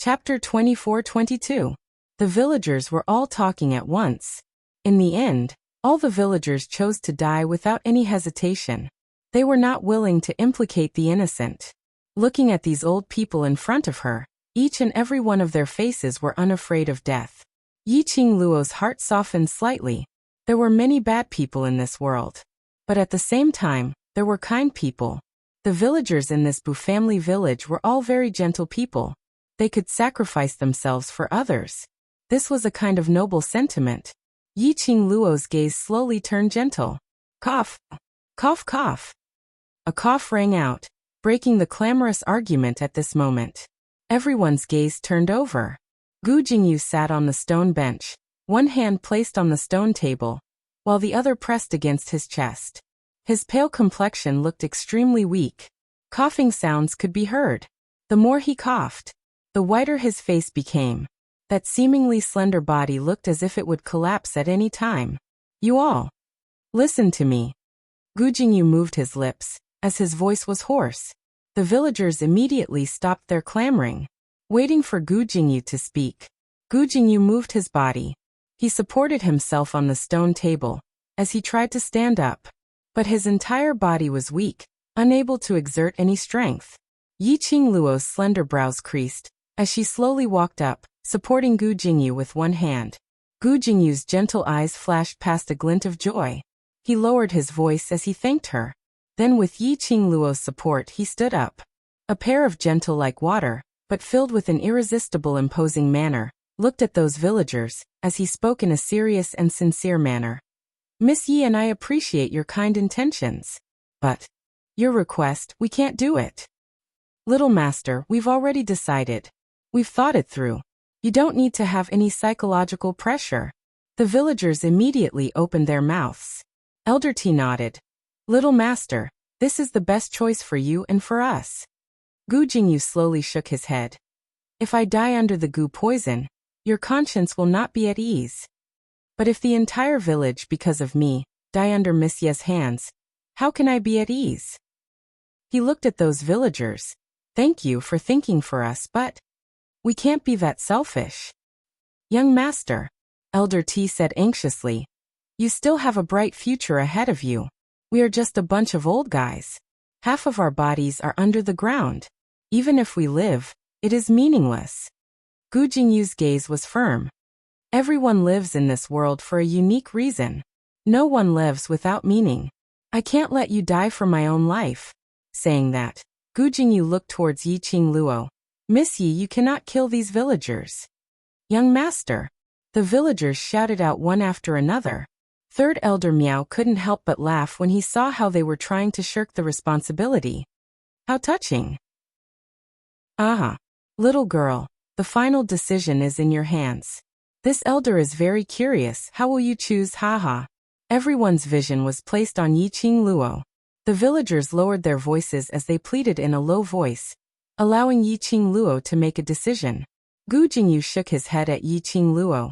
Chapter 24-22. The villagers were all talking at once. In the end, all the villagers chose to die without any hesitation. They were not willing to implicate the innocent. Looking at these old people in front of her, each and every one of their faces were unafraid of death. Yi Qingluo's heart softened slightly. There were many bad people in this world. But at the same time, there were kind people. The villagers in this Bu family village were all very gentle people. They could sacrifice themselves for others. This was a kind of noble sentiment. Yi Qingluo's gaze slowly turned gentle. Cough. Cough, cough. A cough rang out, breaking the clamorous argument at this moment. Everyone's gaze turned over. Gu Jingyu sat on the stone bench, one hand placed on the stone table, while the other pressed against his chest. His pale complexion looked extremely weak. Coughing sounds could be heard. The more he coughed, the whiter his face became. That seemingly slender body looked as if it would collapse at any time. You all, listen to me. Gu Jingyu moved his lips, as his voice was hoarse. The villagers immediately stopped their clamoring, waiting for Gu Jingyu to speak. Gu Jingyu moved his body. He supported himself on the stone table, as he tried to stand up. But his entire body was weak, unable to exert any strength. Yi Qingluo's slender brows creased, as she slowly walked up, supporting Gu Jingyu with one hand. Gu Jingyu's gentle eyes flashed past a glint of joy. He lowered his voice as he thanked her. Then with Yi Qingluo's support he stood up. A pair of gentle like water, but filled with an irresistible imposing manner, looked at those villagers, as he spoke in a serious and sincere manner. Miss Yi and I appreciate your kind intentions. But your request, we can't do it. Little master, we've already decided. We've thought it through. You don't need to have any psychological pressure. The villagers immediately opened their mouths. Elder T nodded. Little master, this is the best choice for you and for us. Gu Jingyu slowly shook his head. If I die under the Gu poison, your conscience will not be at ease. But if the entire village, because of me, die under Miss Ye's hands, how can I be at ease? He looked at those villagers. Thank you for thinking for us, but we can't be that selfish. Young master, Elder T said anxiously, you still have a bright future ahead of you. We are just a bunch of old guys. Half of our bodies are under the ground. Even if we live, it is meaningless. Gu Jingyu's gaze was firm. Everyone lives in this world for a unique reason. No one lives without meaning. I can't let you die for my own life. Saying that, Gu Jingyu looked towards Yi Qingluo. Miss Yi, you cannot kill these villagers. Young master. The villagers shouted out one after another. Third Elder Miao couldn't help but laugh when he saw how they were trying to shirk the responsibility. How touching. Aha. Little girl, the final decision is in your hands. This elder is very curious. How will you choose? Haha. Everyone's vision was placed on Yi Qingluo. The villagers lowered their voices as they pleaded in a low voice, allowing Yi Qingluo to make a decision. Gu Jingyu shook his head at Yi Qingluo,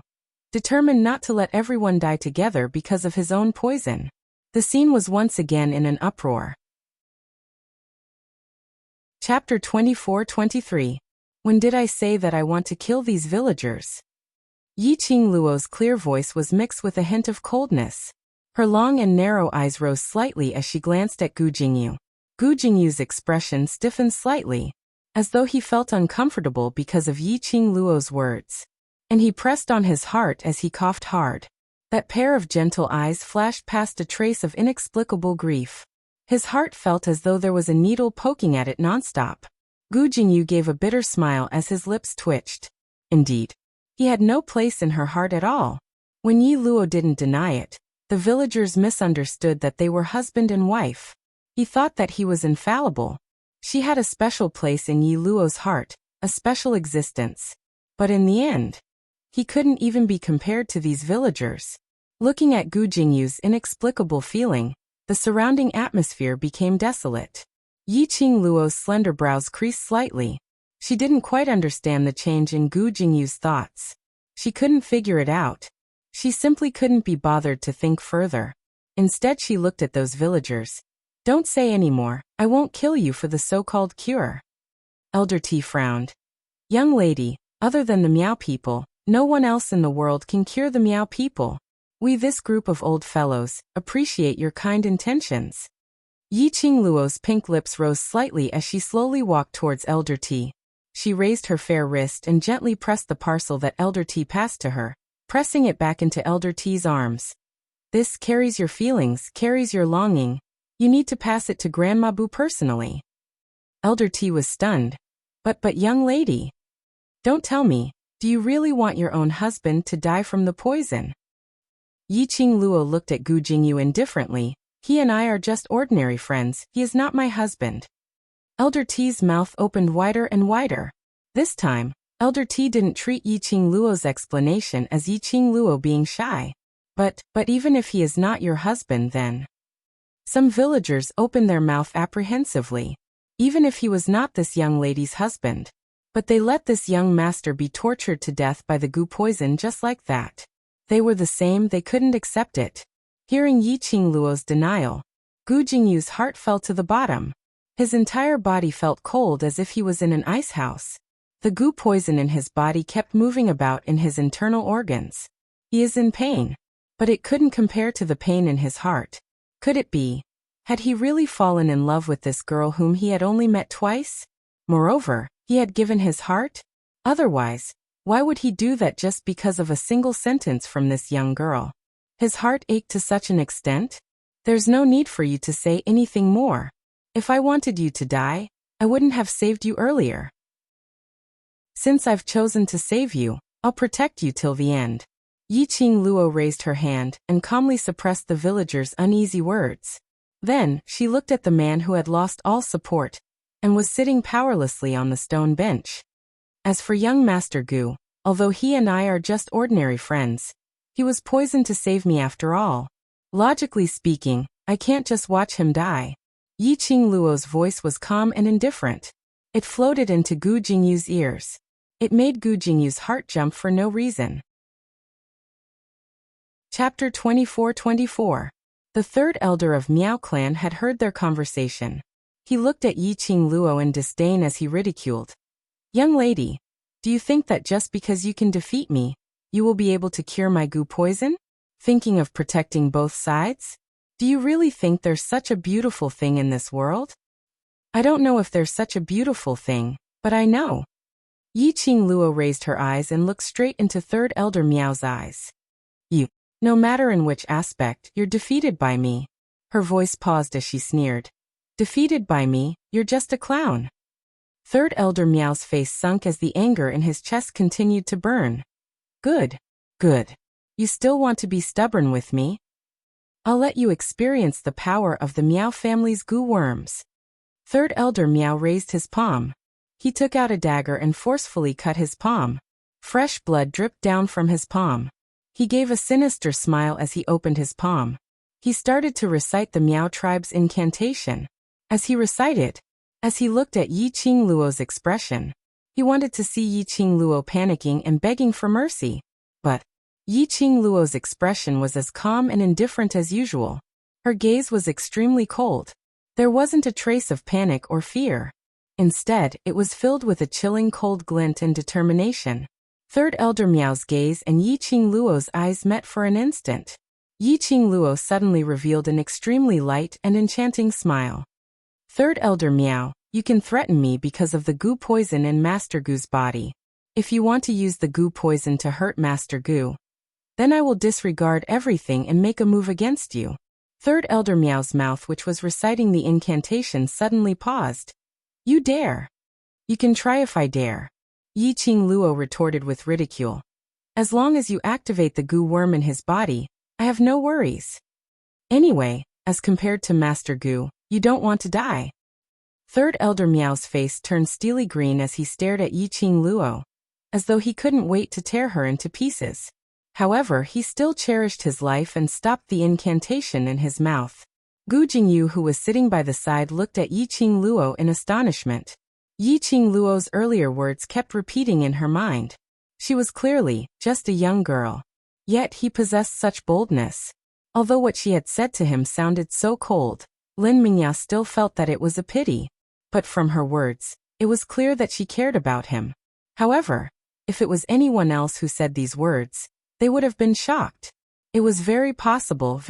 determined not to let everyone die together because of his own poison. The scene was once again in an uproar. Chapter 24-23. When did I say that I want to kill these villagers? Yi Qingluo's clear voice was mixed with a hint of coldness. Her long and narrow eyes rose slightly as she glanced at Gu Jingyu. Gu Jingyu's expression stiffened slightly, as though he felt uncomfortable because of Yi Qingluo's words. And he pressed on his heart as he coughed hard. That pair of gentle eyes flashed past a trace of inexplicable grief. His heart felt as though there was a needle poking at it nonstop. Gu Jingyu gave a bitter smile as his lips twitched. Indeed, he had no place in her heart at all. When Yi Luo didn't deny it, the villagers misunderstood that they were husband and wife. He thought that he was infallible. She had a special place in Yi Luo's heart, a special existence. But in the end, he couldn't even be compared to these villagers. Looking at Gu Jingyu's inexplicable feeling, the surrounding atmosphere became desolate. Yi Qingluo's slender brows creased slightly. She didn't quite understand the change in Gu Jingyu's thoughts. She couldn't figure it out. She simply couldn't be bothered to think further. Instead she looked at those villagers. Don't say any more, I won't kill you for the so-called cure. Elder T frowned. Young lady, Other than the Miao people, no one else in the world can cure the Miao people. We, this group of old fellows, appreciate your kind intentions. Yi Qingluo's pink lips rose slightly as she slowly walked towards Elder T. She raised her fair wrist and gently pressed the parcel that Elder T passed to her, pressing it back into Elder T's arms. This carries your feelings, carries your longing. You need to pass it to Grandma Bu personally. Elder T was stunned. But young lady. Don't tell me, do you really want your own husband to die from the poison? Yi Qingluo looked at Gu Jingyu indifferently. He and I are just ordinary friends, he is not my husband. Elder T's mouth opened wider and wider. This time, Elder T didn't treat Yi Qingluo's explanation as Yi Qingluo being shy. But even if he is not your husband then. Some villagers opened their mouth apprehensively. Even if he was not this young lady's husband. But they let this young master be tortured to death by the goo poison just like that. They were the same, they couldn't accept it. Hearing Yi Qingluo's denial, Gu Jingyu's heart fell to the bottom. His entire body felt cold as if he was in an ice house. The goo poison in his body kept moving about in his internal organs. He is in pain. But it couldn't compare to the pain in his heart. Could it be? Had he really fallen in love with this girl whom he had only met twice? Moreover, he had given his heart? Otherwise, why would he do that just because of a single sentence from this young girl? His heart ached to such an extent? There's no need for you to say anything more. If I wanted you to die, I wouldn't have saved you earlier. Since I've chosen to save you, I'll protect you till the end. Yi Qingluo raised her hand and calmly suppressed the villagers' uneasy words. Then, she looked at the man who had lost all support and was sitting powerlessly on the stone bench. As for young Master Gu, although he and I are just ordinary friends, he was poisoned to save me after all. Logically speaking, I can't just watch him die. Yi Qingluo's voice was calm and indifferent. It floated into Gu Jingyu's ears. It made Gu Jingyu's heart jump for no reason. Chapter 24-24. The third elder of Miao clan had heard their conversation. He looked at Yi Qingluo in disdain as he ridiculed. Young lady, do you think that just because you can defeat me, you will be able to cure my goo poison? Thinking of protecting both sides? Do you really think there's such a beautiful thing in this world? I don't know if there's such a beautiful thing, but I know. Yi Qingluo raised her eyes and looked straight into third elder Miao's eyes. No matter in which aspect, you're defeated by me. Her voice paused as she sneered. Defeated by me, you're just a clown. Third elder Miao's face sunk as the anger in his chest continued to burn. Good. You still want to be stubborn with me? I'll let you experience the power of the Miao family's goo worms. Third elder Miao raised his palm. He took out a dagger and forcefully cut his palm. Fresh blood dripped down from his palm. He gave a sinister smile as he opened his palm. He started to recite the Miao tribe's incantation. As he recited, as he looked at Yi Qingluo's expression, he wanted to see Yi Qingluo panicking and begging for mercy. But Yi Qingluo's expression was as calm and indifferent as usual. Her gaze was extremely cold. There wasn't a trace of panic or fear. Instead, it was filled with a chilling cold glint and determination. Third elder Miao's gaze and Yi Qingluo's eyes met for an instant. Yi Qingluo suddenly revealed an extremely light and enchanting smile. Third elder Miao, you can threaten me because of the goo poison in Master Gu's body. If you want to use the goo poison to hurt Master Gu, then I will disregard everything and make a move against you. Third elder Miao's mouth, which was reciting the incantation, suddenly paused. You dare? You can try if I dare. Yi Qingluo retorted with ridicule. As long as you activate the goo worm in his body, I have no worries. Anyway, as compared to Master Gu, you don't want to die. Third elder Miao's face turned steely green as he stared at Yi Qingluo, as though he couldn't wait to tear her into pieces. However, he still cherished his life and stopped the incantation in his mouth. Gu Jingyu, who was sitting by the side, looked at Yi Qingluo in astonishment. Yi Qingluo's earlier words kept repeating in her mind. She was clearly just a young girl. Yet he possessed such boldness. Although what she had said to him sounded so cold, Lin Mingya still felt that it was a pity. But from her words, it was clear that she cared about him. However, If it was anyone else who said these words, they would have been shocked. It was very possible,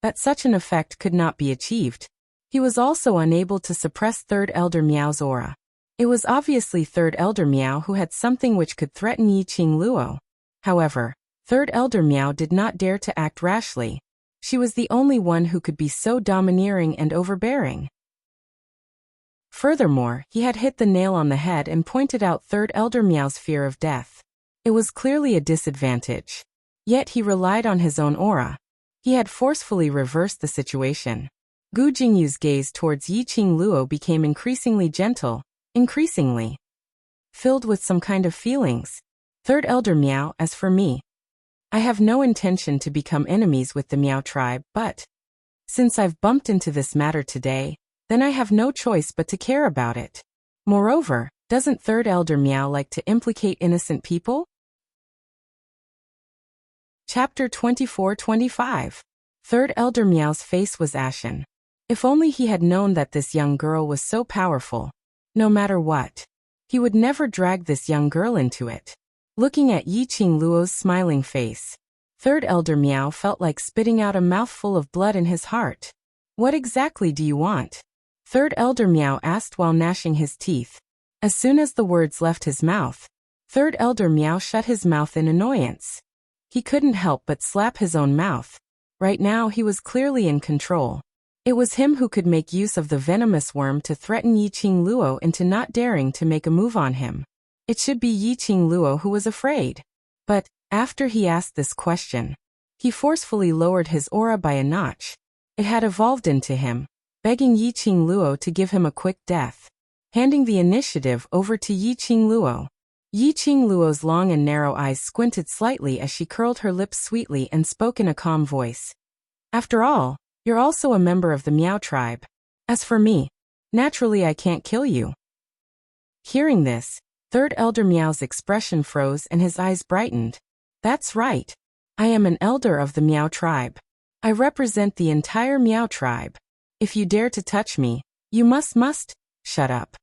that such an effect could not be achieved. He was also unable to suppress Third Elder Miao's aura. It was obviously Third Elder Miao who had something which could threaten Yiqing Luo. However, Third Elder Miao did not dare to act rashly. She was the only one who could be so domineering and overbearing. Furthermore, he had hit the nail on the head and pointed out Third Elder Miao's fear of death. It was clearly a disadvantage. Yet he relied on his own aura. He had forcefully reversed the situation. Gu Jingyu's gaze towards Yiqing Luo became increasingly gentle, increasingly filled with some kind of feelings. Third Elder Miao, as for me, I have no intention to become enemies with the Miao tribe, but since I've bumped into this matter today, then I have no choice but to care about it. Moreover, doesn't Third Elder Miao like to implicate innocent people? Chapter 24-25. Third Elder Miao's face was ashen. If only he had known that this young girl was so powerful. No matter what, he would never drag this young girl into it. Looking at Yiqing Luo's smiling face, Third Elder Miao felt like spitting out a mouthful of blood in his heart. What exactly do you want? Third Elder Miao asked while gnashing his teeth. As soon as the words left his mouth, Third Elder Miao shut his mouth in annoyance. He couldn't help but slap his own mouth. Right now he was clearly in control. It was him who could make use of the venomous worm to threaten Yiqing Luo into not daring to make a move on him. It should be Yiqing Luo who was afraid. But, after he asked this question, he forcefully lowered his aura by a notch. It had evolved into him, begging Yiqing Luo to give him a quick death. Handing the initiative over to Yiqing Luo. Yiqing Luo's long and narrow eyes squinted slightly as she curled her lips sweetly and spoke in a calm voice. After all, you're also a member of the Miao tribe. As for me, naturally I can't kill you. Hearing this, Third Elder Miao's expression froze and his eyes brightened. That's right. I am an elder of the Miao tribe. I represent the entire Miao tribe. If you dare to touch me, you must shut up.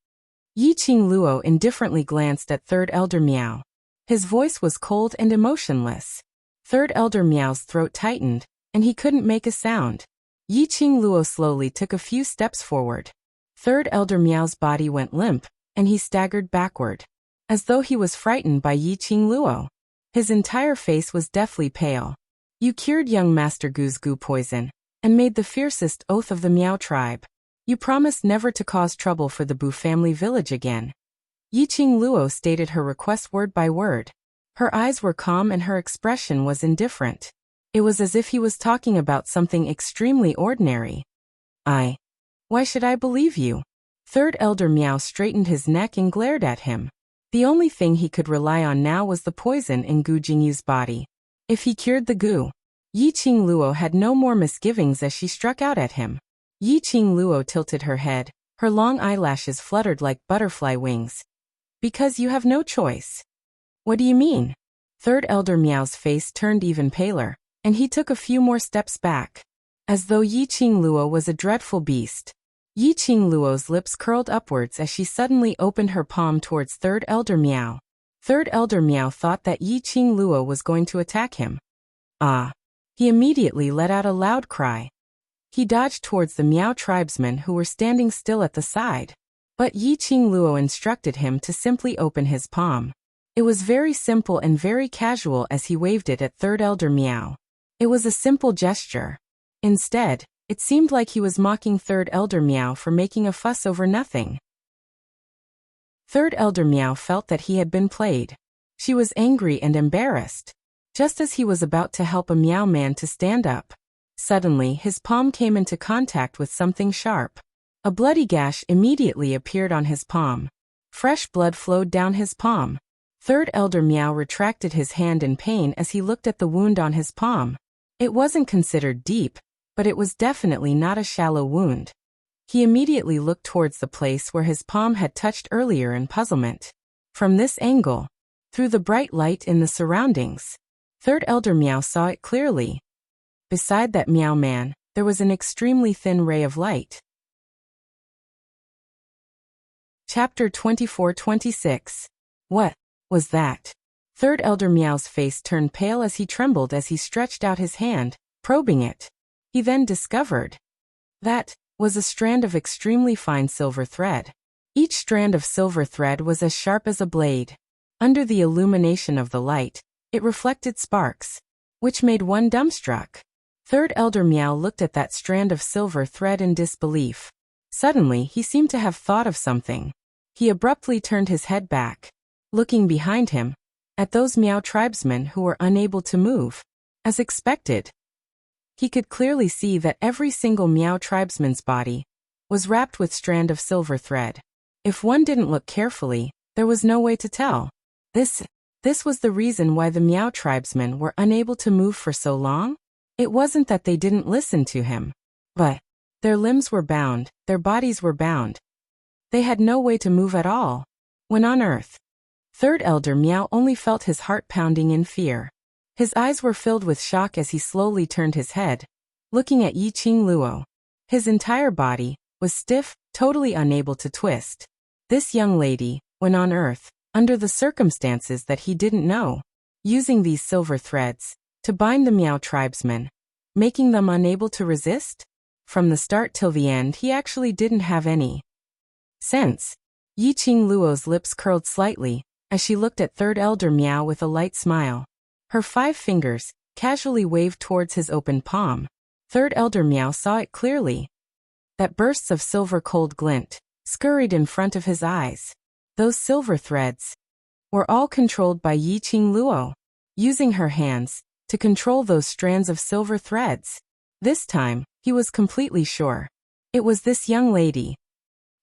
Yiqing Luo indifferently glanced at Third Elder Miao. His voice was cold and emotionless. Third Elder Miao's throat tightened, and he couldn't make a sound. Yiqing Luo slowly took a few steps forward. Third Elder Miao's body went limp, and he staggered backward, as though he was frightened by Yiqing Luo. His entire face was deathly pale. You cured young Master Gu's Gu poison, and made the fiercest oath of the Miao tribe. You promised never to cause trouble for the Bu family village again. Yiqing Luo stated her request word by word. Her eyes were calm and her expression was indifferent. It was as if he was talking about something extremely ordinary. Why should I believe you? Third Elder Miao straightened his neck and glared at him. The only thing he could rely on now was the poison in Gu Jingyu's body. If he cured the Gu, Yiqing Luo had no more misgivings as she struck out at him. Yiqing Luo tilted her head, her long eyelashes fluttered like butterfly wings. Because you have no choice. What do you mean? Third Elder Miao's face turned even paler, and he took a few more steps back, as though Yiqing Luo was a dreadful beast. Yiqing Luo's lips curled upwards as she suddenly opened her palm towards Third Elder Miao. Third Elder Miao thought that Yiqing Luo was going to attack him. He immediately let out a loud cry. He dodged towards the Miao tribesmen who were standing still at the side. But Yiqing Luo instructed him to simply open his palm. It was very simple and very casual as he waved it at Third Elder Miao. It was a simple gesture. Instead, it seemed like he was mocking Third Elder Miao for making a fuss over nothing. Third Elder Miao felt that he had been played. She was angry and embarrassed. Just as he was about to help a Miao man to stand up, suddenly his palm came into contact with something sharp. A bloody gash immediately appeared on his palm. Fresh blood flowed down his palm. Third Elder Miao retracted his hand in pain as he looked at the wound on his palm. It wasn't considered deep, but it was definitely not a shallow wound. He immediately looked towards the place where his palm had touched earlier in puzzlement. From this angle, through the bright light in the surroundings, Third Elder Miao saw it clearly. Beside that Miao man, there was an extremely thin ray of light. Chapter 24-26. What was that? Third Elder Meow's face turned pale as he trembled as he stretched out his hand, probing it. He then discovered that was a strand of extremely fine silver thread. Each strand of silver thread was as sharp as a blade. Under the illumination of the light, it reflected sparks, which made one dumbstruck. Third Elder Meow looked at that strand of silver thread in disbelief. Suddenly, he seemed to have thought of something. He abruptly turned his head back, looking behind him, at those Meow tribesmen who were unable to move. As expected, he could clearly see that every single Meow tribesman's body was wrapped with strand of silver thread. If one didn't look carefully, there was no way to tell. This was the reason why the Meow tribesmen were unable to move for so long. It wasn't that they didn't listen to him, but their limbs were bound, their bodies were bound. They had no way to move at all. When on Earth, Third Elder Meow only felt his heart pounding in fear. His eyes were filled with shock as he slowly turned his head, looking at Yi-Ching Luo. His entire body was stiff, totally unable to twist. This young lady, when on Earth, under the circumstances that he didn't know, using these silver threads to bind the Meow tribesmen, making them unable to resist? From the start till the end, he actually didn't have any sense. Yi-Ching Luo's lips curled slightly as she looked at Third Elder Meow with a light smile. Her 5 fingers casually waved towards his open palm. Third Elder Meow saw it clearly. That bursts of silver cold glint scurried in front of his eyes. Those silver threads were all controlled by Yi-Ching Luo, using her hands to control those strands of silver threads. This time, he was completely sure. It was this young lady.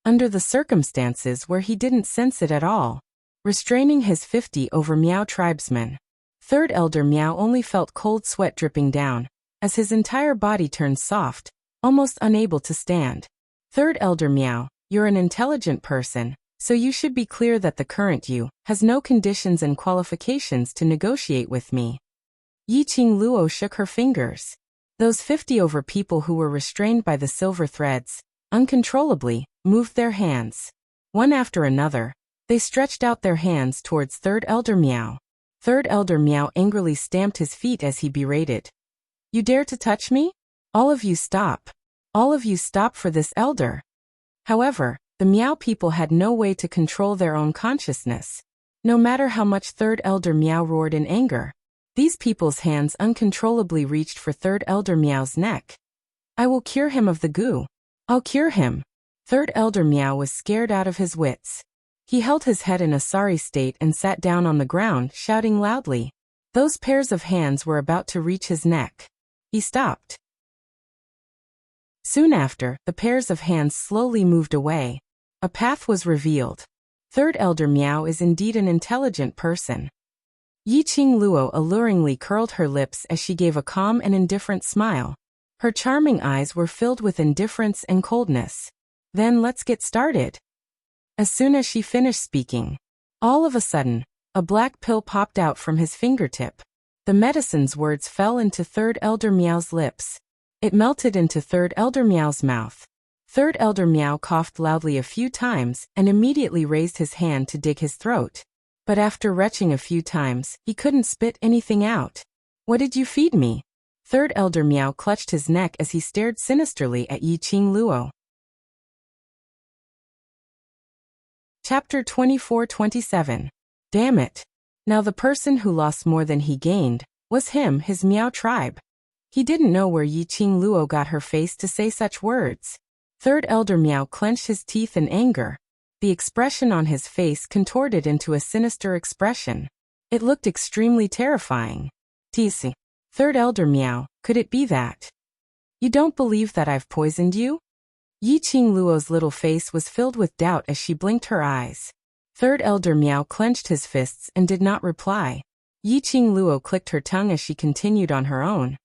Under the circumstances where he didn't sense it at all, restraining his 50 over Meow tribesmen. Third Elder Meow only felt cold sweat dripping down, as his entire body turned soft, almost unable to stand. Third Elder Meow, you're an intelligent person, so you should be clear that the current you has no conditions and qualifications to negotiate with me. Yi-Ching Luo shook her fingers. Those 50 over people who were restrained by the silver threads, uncontrollably, moved their hands. One after another, they stretched out their hands towards Third Elder Meow. Third Elder Meow angrily stamped his feet as he berated. You dare to touch me? All of you stop. All of you stop for this elder. However, the Meow people had no way to control their own consciousness. No matter how much Third Elder Meow roared in anger, these people's hands uncontrollably reached for Third Elder Meow's neck. I will cure him of the goo. I'll cure him. Third Elder Meow was scared out of his wits. He held his head in a sorry state and sat down on the ground, shouting loudly. Those pairs of hands were about to reach his neck. He stopped. Soon after, the pairs of hands slowly moved away. A path was revealed. Third Elder Meow is indeed an intelligent person. Yi-Ching Luo alluringly curled her lips as she gave a calm and indifferent smile. Her charming eyes were filled with indifference and coldness. Then let's get started. As soon as she finished speaking, all of a sudden, a black pill popped out from his fingertip. The medicine's words fell into Third Elder Meow's lips. It melted into Third Elder Meow's mouth. Third Elder Meow coughed loudly a few times and immediately raised his hand to dig his throat. But after retching a few times, he couldn't spit anything out. What did you feed me? Third Elder Meow clutched his neck as he stared sinisterly at Yi-Ching Luo. Chapter 24-27. Damn it. Now the person who lost more than he gained was his Meow tribe. He didn't know where Yi-Ching Luo got her face to say such words. Third Elder Meow clenched his teeth in anger. The expression on his face contorted into a sinister expression. It looked extremely terrifying. Tisi. Third Elder Meow, could it be that you don't believe that I've poisoned you? Yi-Ching Luo's little face was filled with doubt as she blinked her eyes. Third Elder Meow clenched his fists and did not reply. Yi-Ching Luo clicked her tongue as she continued on her own.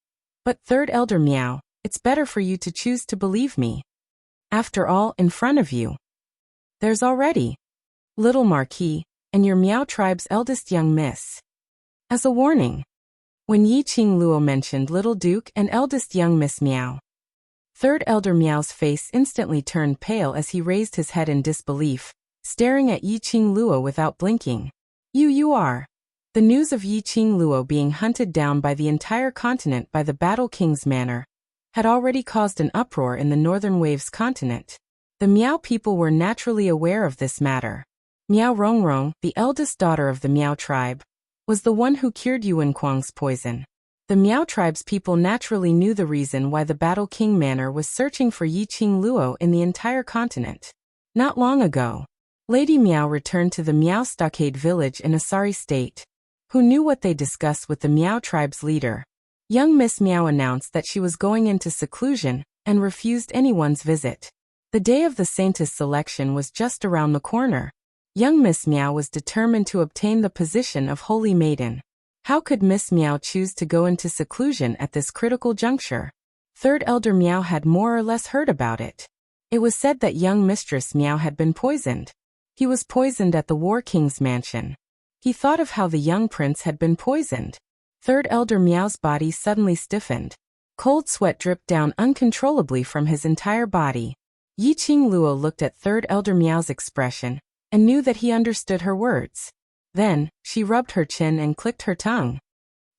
But Third Elder Meow, it's better for you to choose to believe me. After all, in front of you, there's already Little Marquis and your Meow tribe's eldest young miss. As a warning, when Yi-Ching Luo mentioned Little Duke and eldest young Miss Meow, Third Elder Meow's face instantly turned pale as he raised his head in disbelief, staring at Yi-Ching Luo without blinking. You are. The news of Yi Qing Luo being hunted down by the entire continent by the Battle King's manner had already caused an uproar in the Northern Waves continent. The Miao people were naturally aware of this matter. Miao Rongrong, the eldest daughter of the Miao tribe, was the one who cured Yuan Kuang's poison. The Miao tribe's people naturally knew the reason why the Battle King manor was searching for Yi Qing Luo in the entire continent. Not long ago, Lady Miao returned to the Miao Stockade village in a sorry state. Who knew what they discussed with the Miao tribe's leader? Young Miss Miao announced that she was going into seclusion and refused anyone's visit. The day of the Saintess selection was just around the corner. Young Miss Miao was determined to obtain the position of Holy Maiden. How could Miss Miao choose to go into seclusion at this critical juncture? Third Elder Miao had more or less heard about it. It was said that young Mistress Miao had been poisoned. He was poisoned at the War King's mansion. He thought of how the young prince had been poisoned. Third Elder Miao's body suddenly stiffened. Cold sweat dripped down uncontrollably from his entire body. Yi Qing Luo looked at Third Elder Miao's expression and knew that he understood her words. Then, she rubbed her chin and clicked her tongue.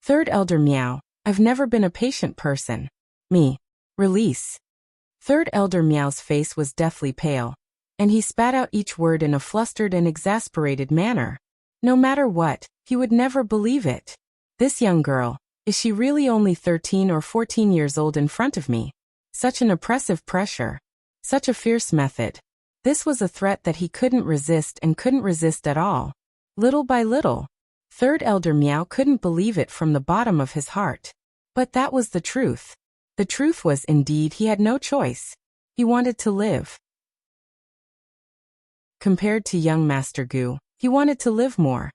Third Elder Miao, I've never been a patient person. Me. Release. Third Elder Miao's face was deathly pale, and he spat out each word in a flustered and exasperated manner. No matter what, he would never believe it. This young girl, is she really only 13 or 14 years old in front of me? Such an oppressive pressure. Such a fierce method. This was a threat that he couldn't resist and couldn't resist at all. Little by little, Third Elder Miao couldn't believe it from the bottom of his heart. But that was the truth. The truth was indeed he had no choice. He wanted to live. Compared to young Master Gu, he wanted to live more.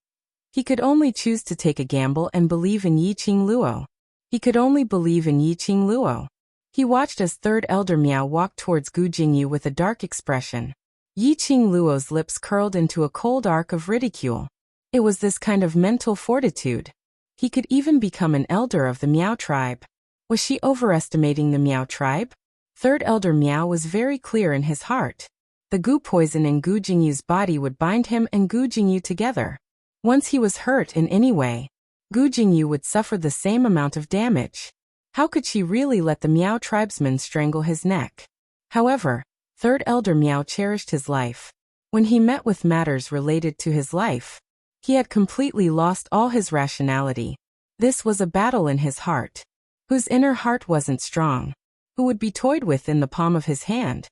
He could only choose to take a gamble and believe in Yi Qing Luo. He could only believe in Yi Qing Luo. He watched as Third Elder Miao walked towards Gu Jingyu with a dark expression. Yi Qing Luo's lips curled into a cold arc of ridicule. It was this kind of mental fortitude. He could even become an elder of the Miao tribe. Was she overestimating the Miao tribe? Third Elder Miao was very clear in his heart. The Gu poison in Gu Jingyu's body would bind him and Gu Jingyu together. Once he was hurt in any way, Gu Jingyu would suffer the same amount of damage. How could she really let the Miao tribesman strangle his neck? However, Third Elder Miao cherished his life. When he met with matters related to his life, he had completely lost all his rationality. This was a battle in his heart. Whose inner heart wasn't strong? Who would be toyed with in the palm of his hand?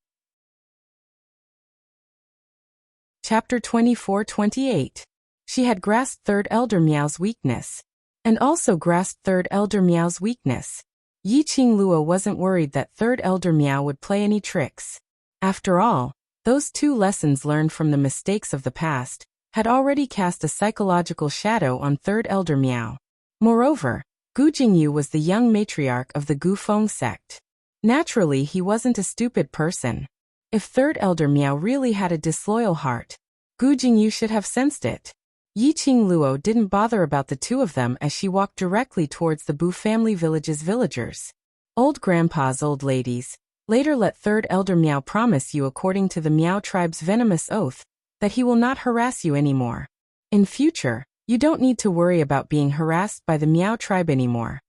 Chapter 24-28. She had grasped Third Elder Miao's weakness. And also grasped Third Elder Miao's weakness. Yi Qing Luo wasn't worried that Third Elder Miao would play any tricks. After all, those 2 lessons learned from the mistakes of the past had already cast a psychological shadow on Third Elder Miao. Moreover, Gu Jingyu was the young matriarch of the Gu Feng sect. Naturally, he wasn't a stupid person. If Third Elder Miao really had a disloyal heart, Gu Jingyu should have sensed it. Yi Qing Luo didn't bother about the 2 of them as she walked directly towards the Bu family village's villagers. Old grandpa's old ladies, later let Third Elder Miao promise you according to the Miao tribe's venomous oath, that he will not harass you anymore. In future, you don't need to worry about being harassed by the Miao tribe anymore.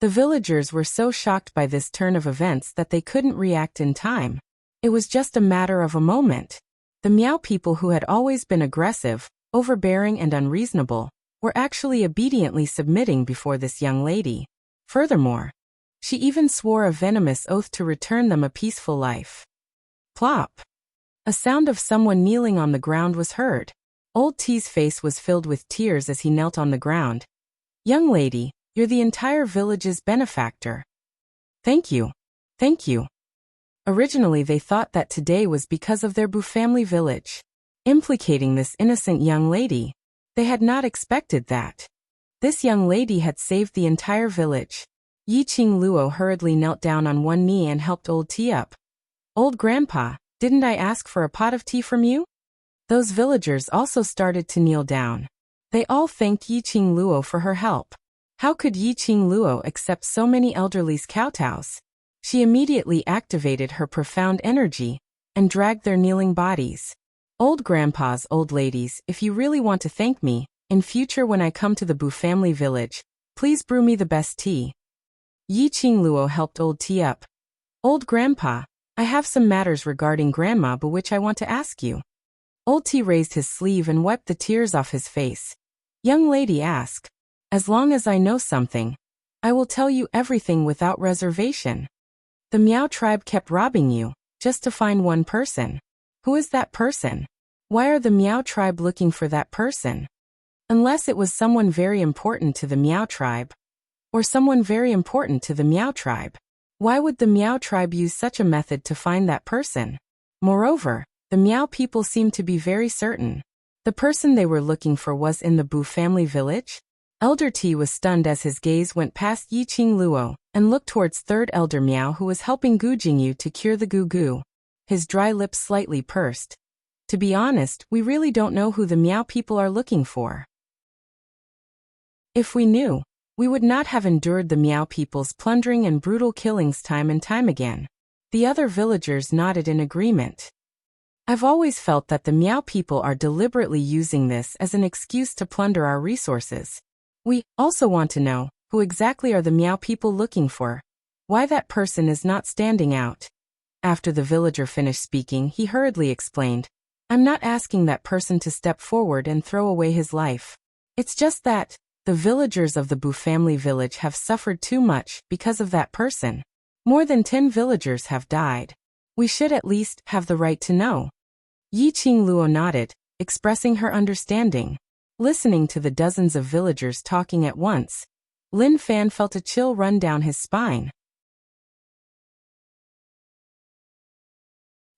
The villagers were so shocked by this turn of events that they couldn't react in time. It was just a matter of a moment. The Miao people who had always been aggressive, overbearing and unreasonable, were actually obediently submitting before this young lady. Furthermore, she even swore a venomous oath to return them a peaceful life. Plop! A sound of someone kneeling on the ground was heard. Old T's face was filled with tears as he knelt on the ground. Young lady, you're the entire village's benefactor. Thank you. Thank you. Originally they thought that today was because of their Bu family village. Implicating this innocent young lady. They had not expected that. This young lady had saved the entire village. Yi Qing Luo hurriedly knelt down on one knee and helped Old T up. Old Grandpa, didn't I ask for a pot of tea from you? Those villagers also started to kneel down. They all thanked Yi Qing Luo for her help. How could Yi Qing Luo accept so many elderly's kowtows? She immediately activated her profound energy and dragged their kneeling bodies. Old grandpas, old ladies, if you really want to thank me, In future when I come to the Bu family village, please brew me the best tea. Yi Qingluo helped Old Tea up. Old Grandpa, I have some matters regarding Grandma Bu which I want to ask you. Old Tea raised his sleeve and wiped the tears off his face. Young lady, ask. As long as I know something, I will tell you everything without reservation. The Miao tribe kept robbing you, just to find one person. Who is that person? Why are the Miao tribe looking for that person? Unless it was someone very important to the Miao tribe. Or someone very important to the Miao tribe. Why would the Miao tribe use such a method to find that person? Moreover, the Miao people seemed to be very certain. The person they were looking for was in the Bu family village? Elder T was stunned as his gaze went past Yi Qingluo and looked towards third elder Miao who was helping Gu Jingyu to cure the Gu. His dry lips slightly pursed. To be honest, we really don't know who the Miao people are looking for. If we knew, we would not have endured the Miao people's plundering and brutal killings time and time again. The other villagers nodded in agreement. I've always felt that the Miao people are deliberately using this as an excuse to plunder our resources. We also want to know, who exactly are the Miao people looking for? Why that person is not standing out? After the villager finished speaking, he hurriedly explained, I'm not asking that person to step forward and throw away his life. It's just that the villagers of the Bu family village have suffered too much because of that person. More than 10 villagers have died. We should at least have the right to know. Yi Qingluo nodded, expressing her understanding. Listening to the dozens of villagers talking at once, Lin Fan felt a chill run down his spine.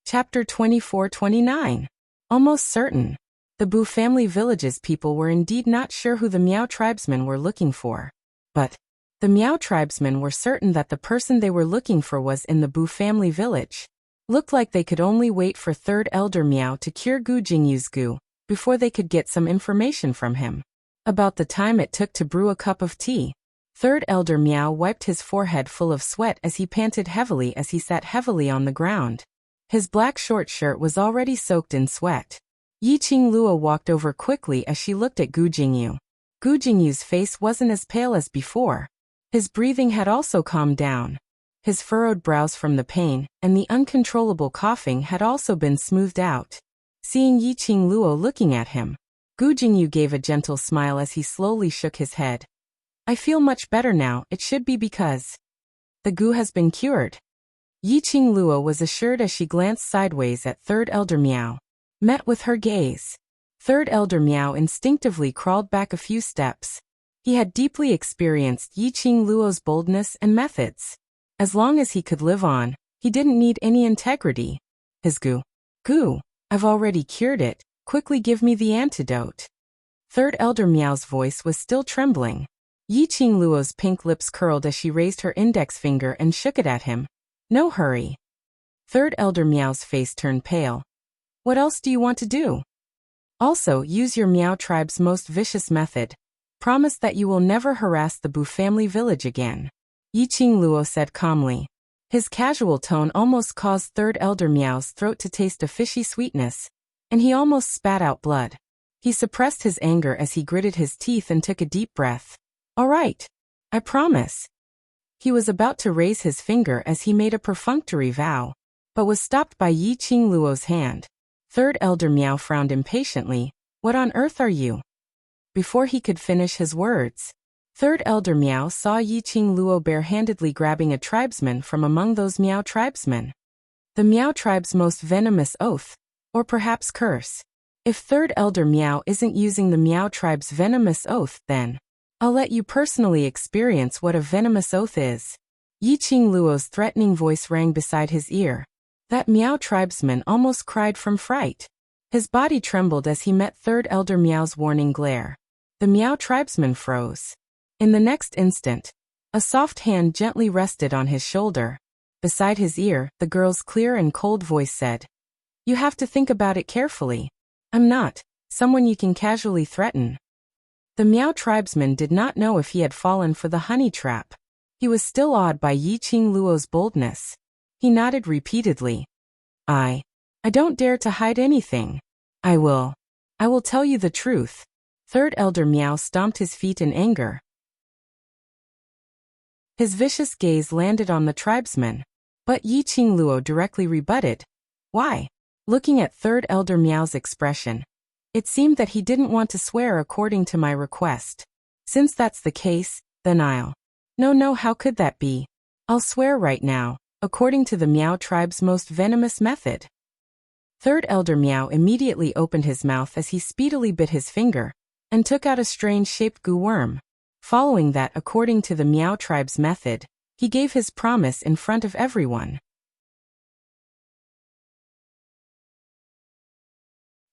Chapter 24-29. Almost certain. The Bu family village's people were indeed not sure who the Miao tribesmen were looking for. But the Miao tribesmen were certain that the person they were looking for was in the Bu family village. Looked like they could only wait for third elder Miao to cure Gu Jingyu's Gu before they could get some information from him. About the time it took to brew a cup of tea. Third elder Miao wiped his forehead full of sweat as he panted heavily as he sat heavily on the ground. His black short shirt was already soaked in sweat. Yi Qingluo walked over quickly as she looked at Gu Jingyu. Gu Jingyu's face wasn't as pale as before. His breathing had also calmed down. His furrowed brows from the pain and the uncontrollable coughing had also been smoothed out. Seeing Yi Qingluo looking at him, Gu Jingyu gave a gentle smile as he slowly shook his head. I feel much better now, it should be because the Gu has been cured. Yi Qingluo was assured as she glanced sideways at third elder Miao. Met with her gaze. Third elder Miao instinctively crawled back a few steps. He had deeply experienced Yi Qingluo's boldness and methods. As long as he could live on, he didn't need any integrity. His Gu. I've already cured it, quickly give me the antidote. Third elder Miao's voice was still trembling. Yi Qingluo's pink lips curled as she raised her index finger and shook it at him. No hurry. Third elder Miao's face turned pale. What else do you want to do? Also, use your Miao tribe's most vicious method. Promise that you will never harass the Bu family village again. Yi Qingluo said calmly. His casual tone almost caused third elder Miao's throat to taste a fishy sweetness, and he almost spat out blood. He suppressed his anger as he gritted his teeth and took a deep breath. All right. I promise. He was about to raise his finger as he made a perfunctory vow, but was stopped by Yi Qingluo's hand. Third elder Miao frowned impatiently. What on earth are you? Before he could finish his words, third elder Miao saw Yi Qingluo barehandedly grabbing a tribesman from among those Miao tribesmen. The Miao tribe's most venomous oath, or perhaps curse. If third elder Miao isn't using the Miao tribe's venomous oath, then I'll let you personally experience what a venomous oath is. Yi Qingluo's threatening voice rang beside his ear. That Miao tribesman almost cried from fright. His body trembled as he met third elder Miao's warning glare. The Miao tribesman froze. In the next instant, a soft hand gently rested on his shoulder. Beside his ear, the girl's clear and cold voice said, You have to think about it carefully. I'm not someone you can casually threaten. The Miao tribesman did not know if he had fallen for the honey trap. He was still awed by Yi Qingluo's boldness. He nodded repeatedly. I don't dare to hide anything. I will tell you the truth. Third elder Meow stomped his feet in anger. His vicious gaze landed on the tribesman. But Yi Qingluo directly rebutted. Why? Looking at third elder Meow's expression, it seemed that he didn't want to swear according to my request. Since that's the case, then I'll. No, how could that be? I'll swear right now, according to the Meow tribe's most venomous method. Third elder Meow immediately opened his mouth as he speedily bit his finger, and took out a strange-shaped goo worm. Following that, according to the Meow tribe's method, he gave his promise in front of everyone.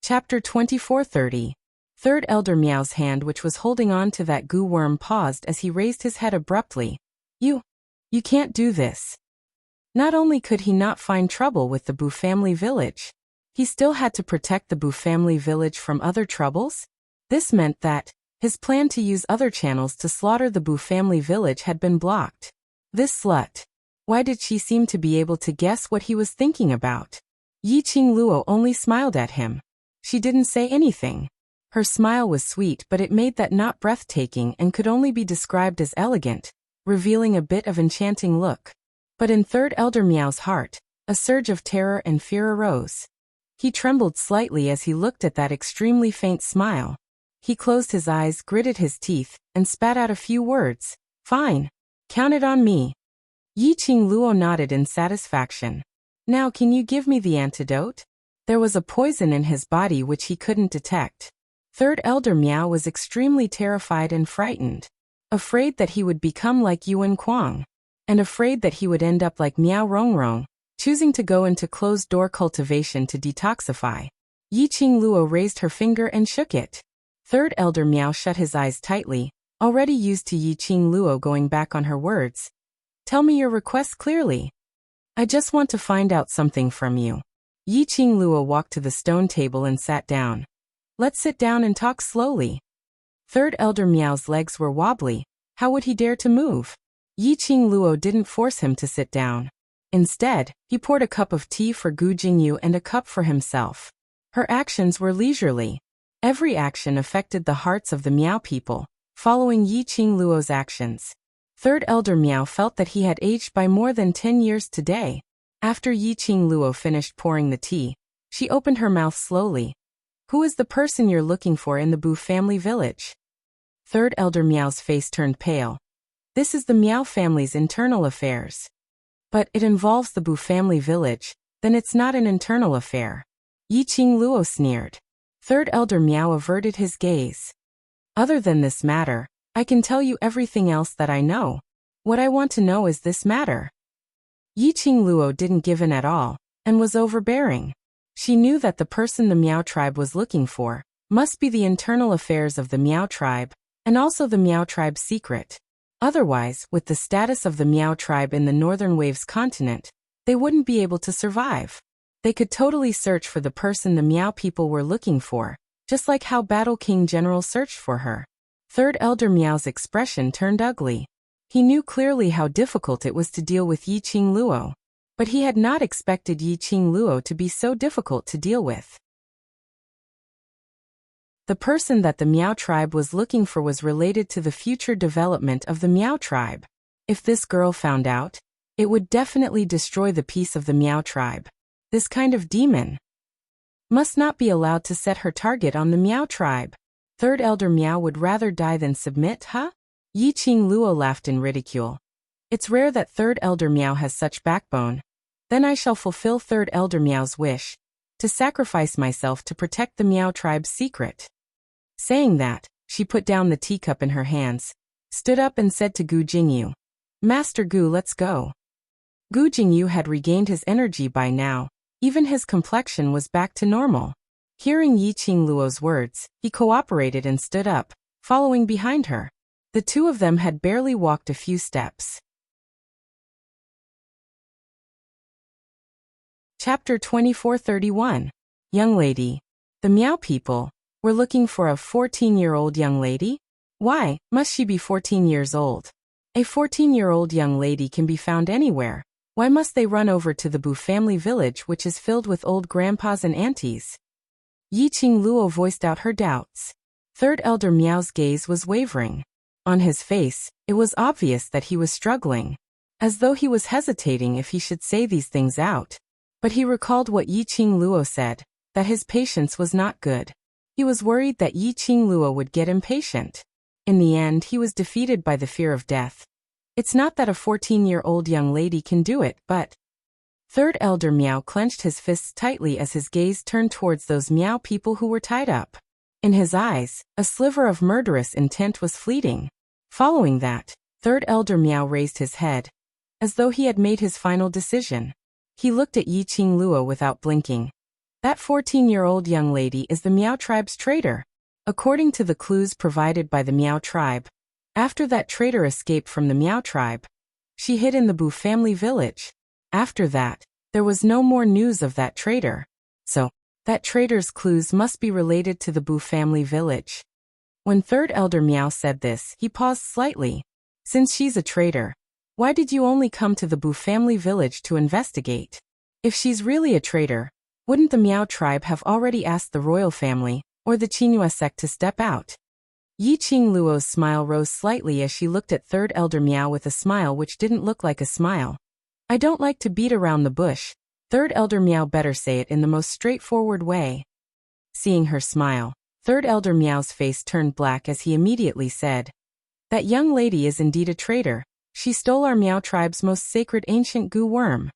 Chapter 24:30. Third elder Meow's hand, which was holding on to that goo worm, paused as he raised his head abruptly. You can't do this. Not only could he not find trouble with the Boo family village, he still had to protect the Boo family village from other troubles? This meant that his plan to use other channels to slaughter the Boo family village had been blocked. This slut. Why did she seem to be able to guess what he was thinking about? Yi Qingluo only smiled at him. She didn't say anything. Her smile was sweet, but it made that not breathtaking and could only be described as elegant, revealing a bit of enchanting look. But in third elder Meow's heart, a surge of terror and fear arose. He trembled slightly as he looked at that extremely faint smile. He closed his eyes, gritted his teeth, and spat out a few words. Fine. Count it on me. Yi Qingluo nodded in satisfaction. Now can you give me the antidote? There was a poison in his body which he couldn't detect. Third elder Meow was extremely terrified and frightened. Afraid that he would become like Yuan Kuang. And afraid that he would end up like Miao Rongrong, choosing to go into closed-door cultivation to detoxify. Yi Qingluo raised her finger and shook it. Third elder Meow shut his eyes tightly, already used to Yi Qingluo going back on her words. Tell me your request clearly. I just want to find out something from you. Yi Qingluo walked to the stone table and sat down. Let's sit down and talk slowly. Third elder Meow's legs were wobbly. How would he dare to move? Yi Qingluo didn't force him to sit down. Instead, he poured a cup of tea for Gu Jingyu and a cup for himself. Her actions were leisurely. Every action affected the hearts of the Meow people, following Yi Qingluo's actions. Third elder Meow felt that he had aged by more than 10 years today. After Yi Qingluo finished pouring the tea, she opened her mouth slowly. Who is the person you're looking for in the Boo family village? Third elder Meow's face turned pale. This is the Meow family's internal affairs. But it involves the Boo family village, then it's not an internal affair. Yi Qingluo sneered. Third elder Meow averted his gaze. Other than this matter, I can tell you everything else that I know. What I want to know is this matter. Yi Qingluo didn't give in at all, and was overbearing. She knew that the person the Meow tribe was looking for must be the internal affairs of the Meow tribe, and also the Meow tribe's secret. Otherwise, with the status of the Meow tribe in the Northern Waves continent, they wouldn't be able to survive. They could totally search for the person the Meow people were looking for, just like how Battle King General searched for her. Third elder Meow's expression turned ugly. He knew clearly how difficult it was to deal with Yi Qingluo, but he had not expected Yi Qingluo to be so difficult to deal with. The person that the Meow tribe was looking for was related to the future development of the Meow tribe. If this girl found out, it would definitely destroy the peace of the Meow tribe. This kind of demon must not be allowed to set her target on the Meow tribe. Third elder Meow would rather die than submit, huh? Yi Qingluo laughed in ridicule. It's rare that third elder Meow has such backbone. Then I shall fulfill third elder Meow's wish, to sacrifice myself to protect the Meow tribe's secret. Saying that, she put down the teacup in her hands, stood up and said to Gu Jingyu, Master Gu, let's go. Gu Jingyu had regained his energy by now, even his complexion was back to normal. Hearing Yi Qingluo's words, he cooperated and stood up, following behind her. The two of them had barely walked a few steps. Chapter 24:31. Young lady. The Meow people were looking for a 14-year-old young lady? Why must she be 14 years old? A 14-year-old young lady can be found anywhere. Why must they run over to the Boo family village, which is filled with old grandpas and aunties? Yi Qingluo voiced out her doubts. Third Elder Meow's gaze was wavering. On his face, it was obvious that he was struggling, as though he was hesitating if he should say these things out. But he recalled what Yi Qing Luo said, that his patience was not good. He was worried that Yi Qing Luo would get impatient. In the end, he was defeated by the fear of death. It's not that a 14-year-old young lady can do it, but... Third Elder Meow clenched his fists tightly as his gaze turned towards those Meow people who were tied up. In his eyes, a sliver of murderous intent was fleeting. Following that, Third Elder Meow raised his head, as though he had made his final decision. He looked at Yi Qing Luo without blinking. That 14-year-old young lady is the Meow tribe's traitor. According to the clues provided by the Meow tribe, after that traitor escaped from the Meow tribe, she hid in the Bu family village. After that, there was no more news of that traitor. So, that traitor's clues must be related to the Bu family village. When Third Elder Meow said this, he paused slightly. Since she's a traitor, why did you only come to the Bu family village to investigate? If she's really a traitor, wouldn't the Meow tribe have already asked the royal family, or the Qinghua sect to step out? Yi Qing Luo's smile rose slightly as she looked at Third Elder Meow with a smile which didn't look like a smile. I don't like to beat around the bush. Third Elder Meow better say it in the most straightforward way. Seeing her smile, Third Elder Meow's face turned black as he immediately said, that young lady is indeed a traitor. She stole our Meow tribe's most sacred ancient goo worm.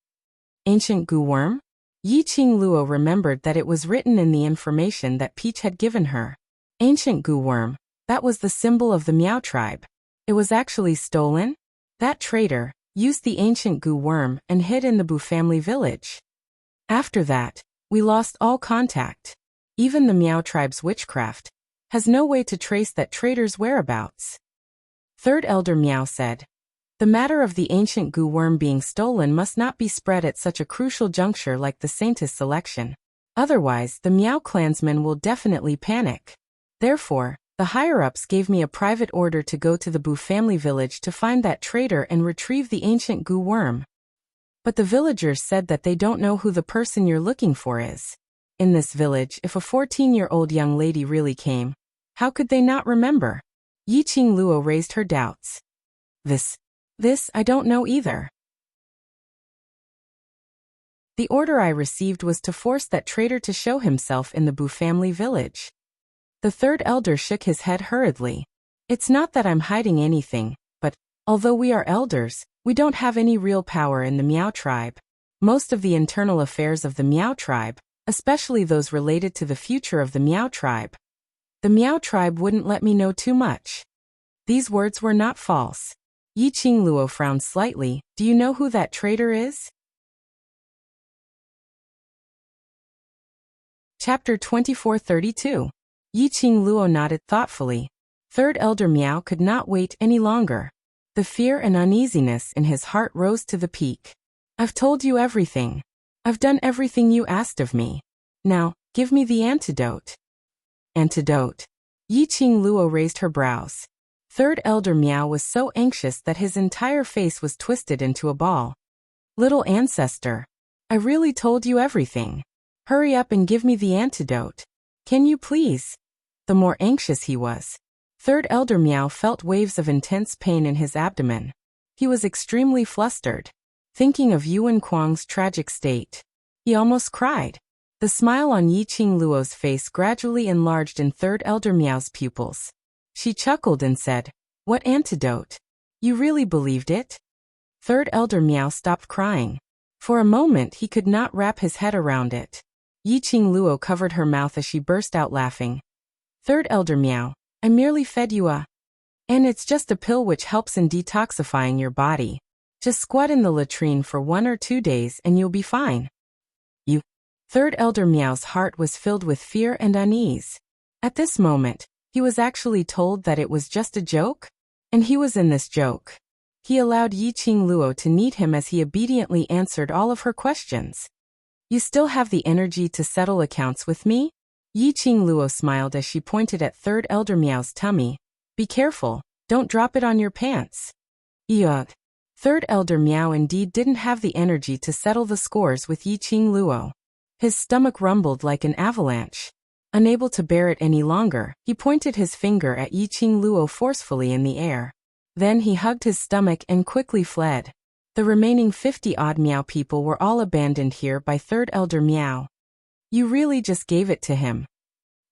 Ancient goo worm? Yi Qing Luo remembered that it was written in the information that Peach had given her. Ancient goo worm, that was the symbol of the Meow tribe. It was actually stolen? That traitor used the ancient goo worm and hid in the Bu family village. After that, we lost all contact. Even the Meow tribe's witchcraft has no way to trace that traitor's whereabouts. Third Elder Meow said, the matter of the ancient goo worm being stolen must not be spread at such a crucial juncture like the Saintess selection. Otherwise, the Meow clansmen will definitely panic. Therefore, the higher-ups gave me a private order to go to the Bu family village to find that traitor and retrieve the ancient goo worm. But the villagers said that they don't know who the person you're looking for is. In this village, if a 14-year-old young lady really came, how could they not remember? Yi Qing Luo raised her doubts. This, I don't know either. The order I received was to force that traitor to show himself in the Bu family village. The third elder shook his head hurriedly. It's not that I'm hiding anything, but, although we are elders, we don't have any real power in the Meow tribe. Most of the internal affairs of the Meow tribe, especially those related to the future of the Meow tribe, the Meow tribe wouldn't let me know too much. These words were not false. Yi Qing Luo frowned slightly. Do you know who that traitor is? Chapter 2432. Yi Qing Luo nodded thoughtfully. Third Elder Meow could not wait any longer. The fear and uneasiness in his heart rose to the peak. I've told you everything. I've done everything you asked of me. Now, give me the antidote. Antidote. Yi Qing Luo raised her brows. Third Elder Meow was so anxious that his entire face was twisted into a ball. Little ancestor, I really told you everything. Hurry up and give me the antidote. Can you please? The more anxious he was, Third Elder Meow felt waves of intense pain in his abdomen. He was extremely flustered. Thinking of Yuan Kuang's tragic state, he almost cried. The smile on Yi Qing Luo's face gradually enlarged in Third Elder Meow's pupils. She chuckled and said, What antidote? You really believed it? Third Elder Meow stopped crying. For a moment he could not wrap his head around it. Yi Qing Luo covered her mouth as she burst out laughing. Third Elder Meow, I merely fed you and it's just a pill which helps in detoxifying your body. Just squat in the latrine for 1 or 2 days and you'll be fine. You. Third Elder Meow's heart was filled with fear and unease. At this moment, he was actually told that it was just a joke? And he was in this joke. He allowed Yi Qing Luo to knead him as he obediently answered all of her questions. You still have the energy to settle accounts with me? Yi Qing Luo smiled as she pointed at Third Elder Meow's tummy. Be careful, don't drop it on your pants. Yuck. Third Elder Meow indeed didn't have the energy to settle the scores with Yi Qing Luo. His stomach rumbled like an avalanche. Unable to bear it any longer, he pointed his finger at Yiqing Luo forcefully in the air. Then he hugged his stomach and quickly fled. The remaining 50-odd Miao people were all abandoned here by Third Elder Miao. You really just gave it to him.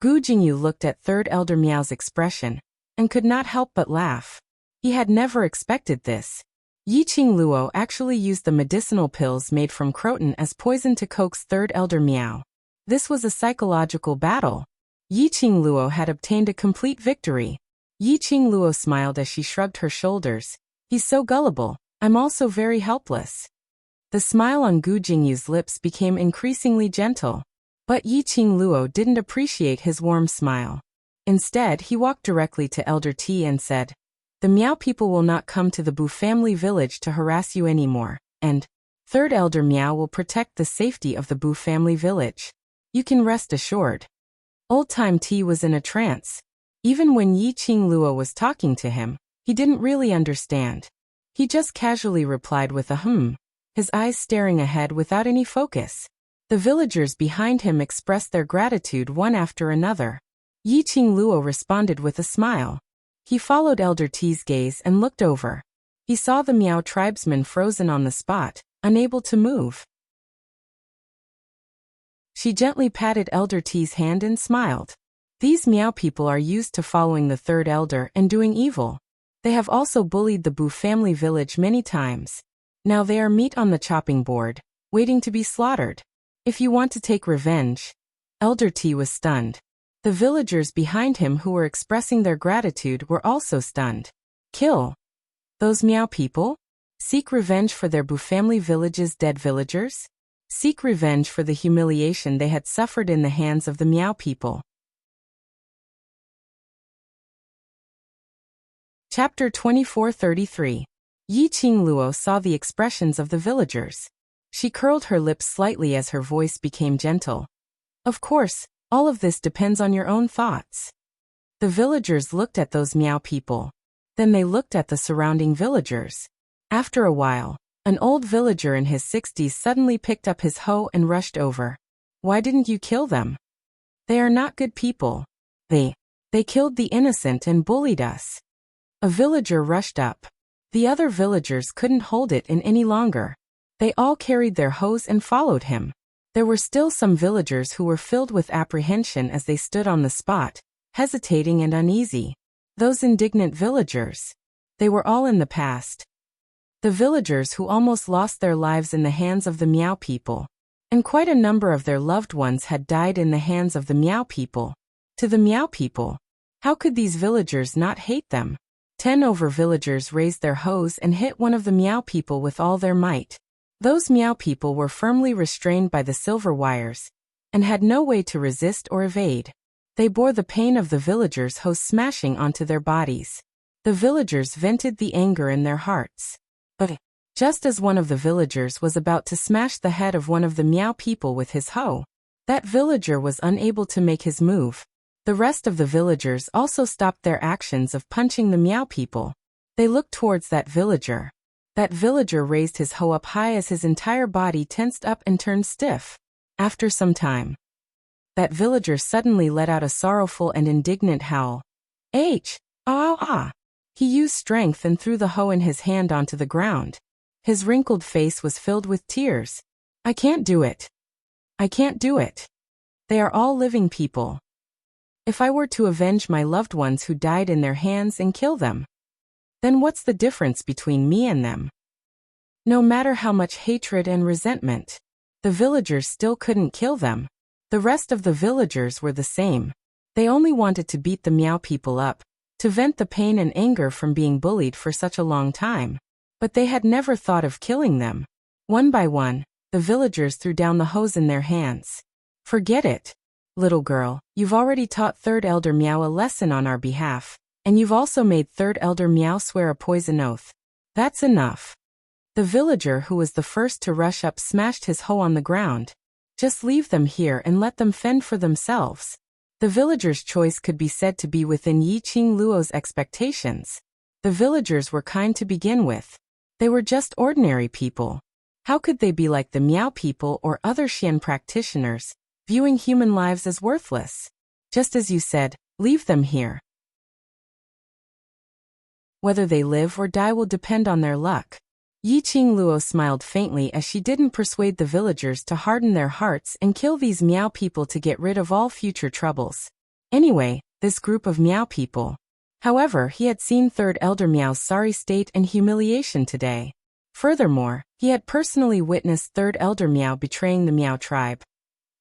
Gu Jingyu looked at Third Elder Miao's expression and could not help but laugh. He had never expected this. Yiqing Luo actually used the medicinal pills made from croton as poison to coax Third Elder Miao. This was a psychological battle. Yiqing Luo had obtained a complete victory. Yiqing Luo smiled as she shrugged her shoulders. He's so gullible. I'm also very helpless. The smile on Gu Jingyu's lips became increasingly gentle. But Yiqing Luo didn't appreciate his warm smile. Instead, he walked directly to Elder T and said, "The Miao people will not come to the Bu family village to harass you anymore, and Third Elder Miao will protect the safety of the Bu family village. You can rest assured." Old-time T was in a trance. Even when Yiqing Luo was talking to him, he didn't really understand. He just casually replied with a his eyes staring ahead without any focus. The villagers behind him expressed their gratitude one after another. Yiqing Luo responded with a smile. He followed Elder T's gaze and looked over. He saw the Miao tribesman frozen on the spot, unable to move. She gently patted Elder T's hand and smiled. These Miao people are used to following the Third Elder and doing evil. They have also bullied the Bu family village many times. Now they are meat on the chopping board, waiting to be slaughtered. If you want to take revenge. Elder T was stunned. The villagers behind him who were expressing their gratitude were also stunned. Kill those Miao people? Seek revenge for their Bu family village's dead villagers? Seek revenge for the humiliation they had suffered in the hands of the Miao people. Chapter 2433. Yiqing Luo saw the expressions of the villagers. She curled her lips slightly as her voice became gentle. Of course, all of this depends on your own thoughts. The villagers looked at those Miao people. Then they looked at the surrounding villagers. After a while, an old villager in his 60s suddenly picked up his hoe and rushed over. Why didn't you kill them? They are not good people. They killed the innocent and bullied us. A villager rushed up. The other villagers couldn't hold it in any longer. They all carried their hoes and followed him. There were still some villagers who were filled with apprehension as they stood on the spot, hesitating and uneasy. Those indignant villagers. They were all in the past. The villagers who almost lost their lives in the hands of the Miao people. And quite a number of their loved ones had died in the hands of the Miao people. To the Miao people. How could these villagers not hate them? 10 over villagers raised their hoes and hit one of the Miao people with all their might. Those Miao people were firmly restrained by the silver wires, and had no way to resist or evade. They bore the pain of the villagers' hoes smashing onto their bodies. The villagers vented the anger in their hearts. But just as one of the villagers was about to smash the head of one of the Miao people with his hoe, that villager was unable to make his move. The rest of the villagers also stopped their actions of punching the Miao people. They looked towards that villager. That villager raised his hoe up high as his entire body tensed up and turned stiff. After some time, that villager suddenly let out a sorrowful and indignant howl. Ah! He used strength and threw the hoe in his hand onto the ground. His wrinkled face was filled with tears. I can't do it. I can't do it. They are all living people. If I were to avenge my loved ones who died in their hands and kill them, then what's the difference between me and them? No matter how much hatred and resentment, the villagers still couldn't kill them. The rest of the villagers were the same. They only wanted to beat the Miao people up, to vent the pain and anger from being bullied for such a long time. But they had never thought of killing them. One by one, the villagers threw down the hoes in their hands. Forget it. Little girl, you've already taught Third Elder Miao a lesson on our behalf, and you've also made Third Elder Miao swear a poison oath. That's enough. The villager who was the first to rush up smashed his hoe on the ground. Just leave them here and let them fend for themselves. The villager's choice could be said to be within Yiqing Luo's expectations. The villagers were kind to begin with. They were just ordinary people. How could they be like the Miao people or other Xian practitioners, viewing human lives as worthless? Just as you said, leave them here. Whether they live or die will depend on their luck. Yi Qingluo smiled faintly as she didn't persuade the villagers to harden their hearts and kill these Miao people to get rid of all future troubles. Anyway, this group of Miao people. However, he had seen Third Elder Miao's sorry state and humiliation today. Furthermore, he had personally witnessed Third Elder Miao betraying the Miao tribe.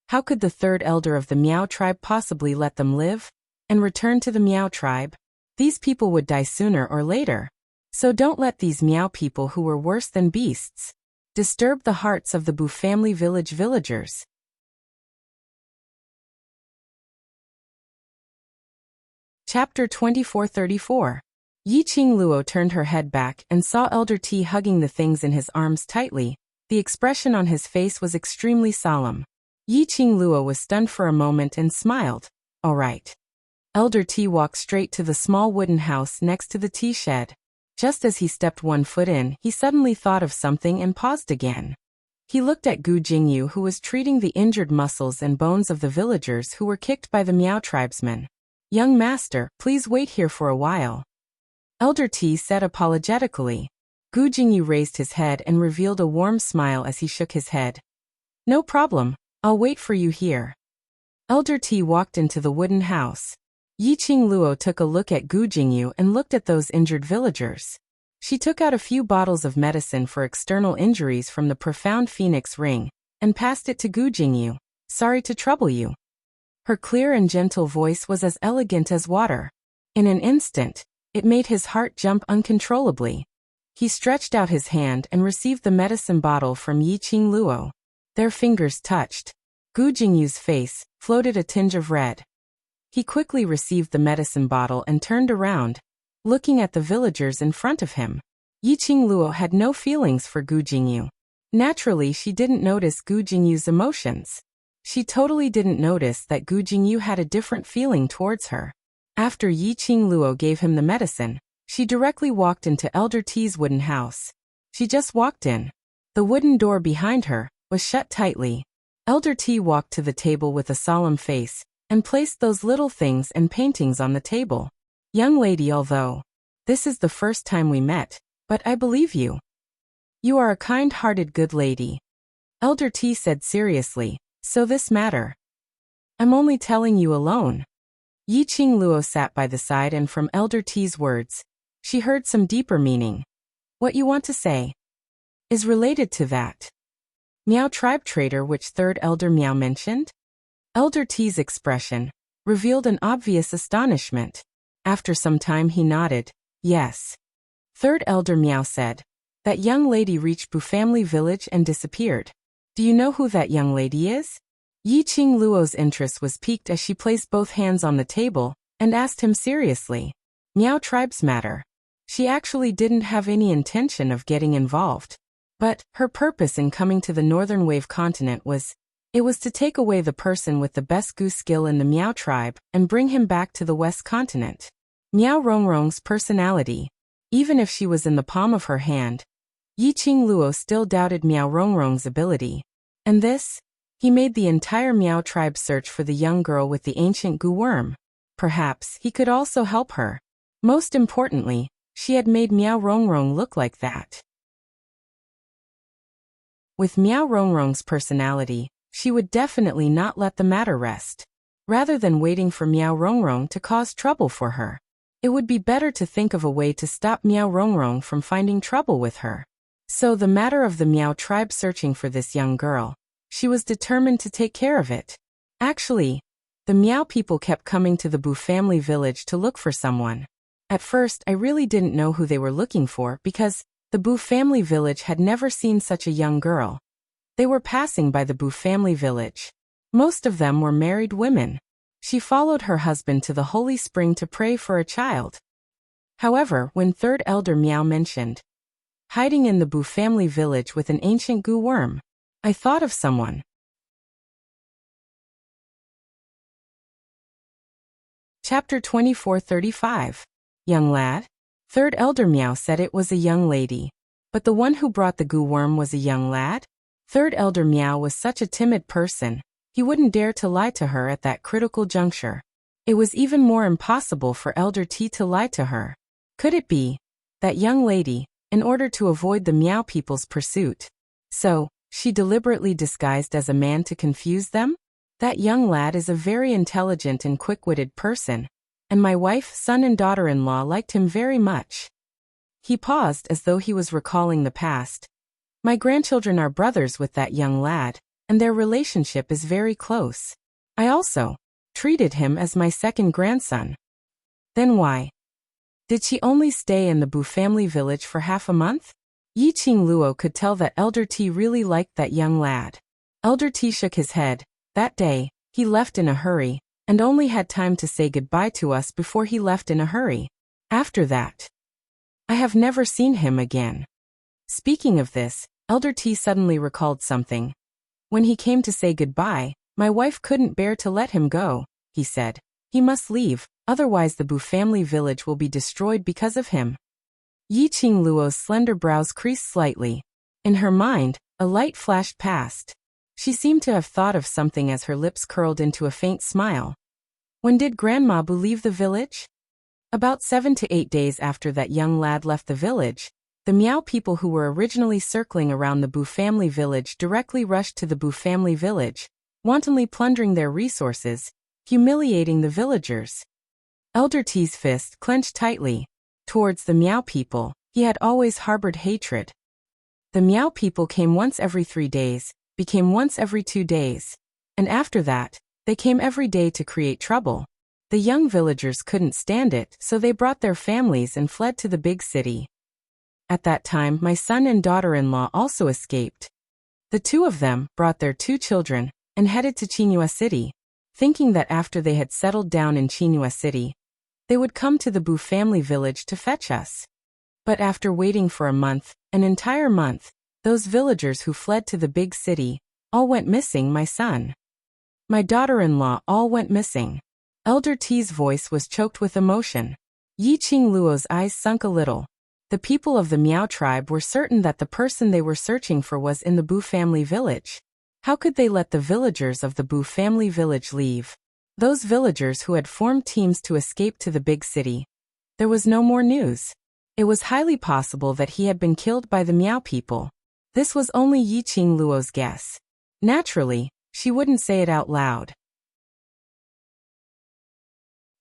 How could the Third Elder of the Miao tribe possibly let them live and return to the Miao tribe? These people would die sooner or later. So don't let these Miao people who were worse than beasts disturb the hearts of the Bu family village villagers. Chapter 2434. Yi Qingluo turned her head back and saw Elder T hugging the things in his arms tightly. The expression on his face was extremely solemn. Yi Qingluo was stunned for a moment and smiled. All right. Elder T walked straight to the small wooden house next to the tea shed. Just as he stepped one foot in, he suddenly thought of something and paused again. He looked at Gu Jingyu, who was treating the injured muscles and bones of the villagers who were kicked by the Miao tribesmen. Young master, please wait here for a while. Elder T said apologetically. Gu Jingyu raised his head and revealed a warm smile as he shook his head. No problem, I'll wait for you here. Elder T walked into the wooden house. Yi Qingluo took a look at Gu Jingyu and looked at those injured villagers. She took out a few bottles of medicine for external injuries from the profound phoenix ring and passed it to Gu Jingyu. Sorry to trouble you. Her clear and gentle voice was as elegant as water. In an instant, it made his heart jump uncontrollably. He stretched out his hand and received the medicine bottle from Yi Qingluo. Their fingers touched. Gu Jingyu's face floated a tinge of red. He quickly received the medicine bottle and turned around, looking at the villagers in front of him. Yi Qingluo had no feelings for Gu Jingyu. Naturally, she didn't notice Gu Jingyu's emotions. She totally didn't notice that Gu Jingyu had a different feeling towards her. After Yi Qingluo gave him the medicine, she directly walked into Elder T's wooden house. She just walked in. The wooden door behind her was shut tightly. Elder T walked to the table with a solemn face and placed those little things and paintings on the table. Young lady, although this is the first time we met, but I believe you. You are a kind-hearted good lady. Elder T said seriously, so this matter. I'm only telling you alone. Yi Qingluo sat by the side and from Elder T's words, she heard some deeper meaning. What you want to say is related to that Miao tribe traitor which Third Elder Miao mentioned? Elder T's expression revealed an obvious astonishment. After some time he nodded, yes. Third Elder Miao said, that young lady reached Bu family village and disappeared. Do you know who that young lady is? Yi Qingluo's interest was piqued as she placed both hands on the table and asked him seriously. Miao tribe's matter. She actually didn't have any intention of getting involved. But her purpose in coming to the Northern Wave continent was to take away the person with the best goose skill in the Miao tribe and bring him back to the West continent. Miao Rongrong's personality. Even if she was in the palm of her hand, Yi Qingluo still doubted Miao Rongrong's ability. And this? He made the entire Miao tribe search for the young girl with the ancient gu worm. Perhaps he could also help her. Most importantly, she had made Miao Rongrong look like that. With Miao Rongrong's personality, she would definitely not let the matter rest. Rather than waiting for Miao Rongrong to cause trouble for her, it would be better to think of a way to stop Miao Rongrong from finding trouble with her. So the matter of the Miao tribe searching for this young girl, she was determined to take care of it. Actually, the Miao people kept coming to the Bu family village to look for someone. At first, I really didn't know who they were looking for because the Bu family village had never seen such a young girl. They were passing by the Bu family village. Most of them were married women. She followed her husband to the holy spring to pray for a child. However, when Third Elder Miao mentioned hiding in the Bu family village with an ancient gu worm, I thought of someone. Chapter 2435. Young lad? Third Elder Miao said it was a young lady. But the one who brought the gu worm was a young lad? Third Elder Miao was such a timid person, he wouldn't dare to lie to her at that critical juncture. It was even more impossible for Elder T to lie to her. Could it be that young lady, in order to avoid the Meow people's pursuit, so she deliberately disguised as a man to confuse them? That young lad is a very intelligent and quick-witted person, and my wife, son and daughter-in-law liked him very much. He paused as though he was recalling the past. My grandchildren are brothers with that young lad, and their relationship is very close. I also treated him as my second grandson. Then why did she only stay in the Bu family village for half a month? Yi Qing Luo could tell that Elder T really liked that young lad. Elder T shook his head. That day, he left in a hurry, and only had time to say goodbye to us before he left in a hurry. After that, I have never seen him again. Speaking of this, Elder T suddenly recalled something. When he came to say goodbye, my wife couldn't bear to let him go, he said. He must leave, otherwise the Bu family village will be destroyed because of him. Yi Qing Luo's slender brows creased slightly. In her mind, a light flashed past. She seemed to have thought of something as her lips curled into a faint smile. When did Grandma Bu leave the village? About 7 to 8 days after that young lad left the village, the Meow people who were originally circling around the Bu family village directly rushed to the Bu family village, wantonly plundering their resources, humiliating the villagers. Elder T's fist clenched tightly. Towards the Meow people, he had always harbored hatred. The Meow people came once every 3 days, became once every 2 days, and after that, they came every day to create trouble. The young villagers couldn't stand it, so they brought their families and fled to the big city. At that time, my son and daughter-in-law also escaped. The two of them brought their 2 children and headed to Chinua City, thinking that after they had settled down in Chinua City, they would come to the Bu family village to fetch us. But after waiting for a month, an entire month, those villagers who fled to the big city all went missing. My son, my daughter-in-law all went missing. Elder T's voice was choked with emotion. Yi Qing Luo's eyes sunk a little. The people of the Meow tribe were certain that the person they were searching for was in the Bu family village. How could they let the villagers of the Bu family village leave? Those villagers who had formed teams to escape to the big city. There was no more news. It was highly possible that he had been killed by the Meow people. This was only Yi Qing Luo's guess. Naturally, she wouldn't say it out loud.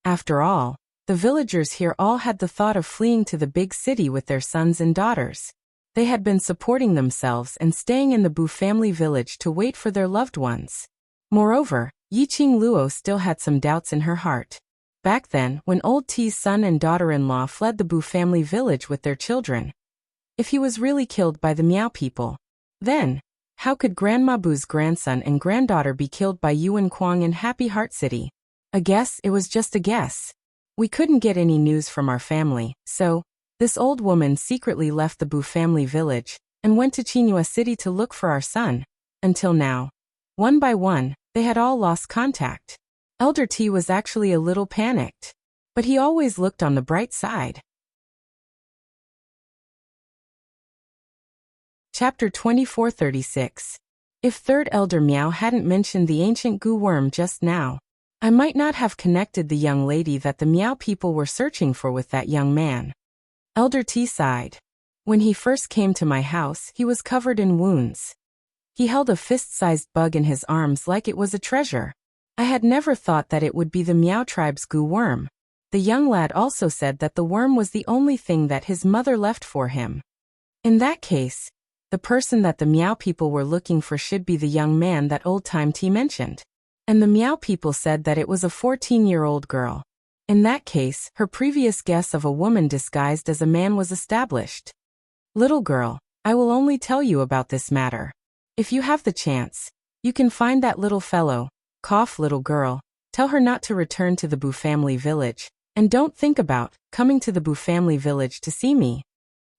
After all, the villagers here all had the thought of fleeing to the big city with their sons and daughters. They had been supporting themselves and staying in the Bu family village to wait for their loved ones. Moreover, Yi Qing Luo still had some doubts in her heart. Back then, when old T's son and daughter-in-law fled the Bu family village with their children, if he was really killed by the Meow people, then, how could Grandma Bu's grandson and granddaughter be killed by Yuan Kuang in Happy Heart City? A guess, it was just a guess. We couldn't get any news from our family, so, this old woman secretly left the Bu family village and went to Chinua City to look for our son. Until now, one by one, they had all lost contact. Elder T was actually a little panicked, but he always looked on the bright side. Chapter 2436. If Third Elder Meow hadn't mentioned the ancient goo worm just now, I might not have connected the young lady that the Meow people were searching for with that young man. Elder T sighed. When he first came to my house, he was covered in wounds. He held a fist-sized bug in his arms like it was a treasure. I had never thought that it would be the Meow tribe's goo worm. The young lad also said that the worm was the only thing that his mother left for him. In that case, the person that the Meow people were looking for should be the young man that old Time T mentioned. And the Meow people said that it was a 14-year-old girl. In that case, her previous guess of a woman disguised as a man was established. Little girl, I will only tell you about this matter. If you have the chance, you can find that little fellow. Cough, little girl. Tell her not to return to the Bu family village, and don't think about coming to the Bu family village to see me.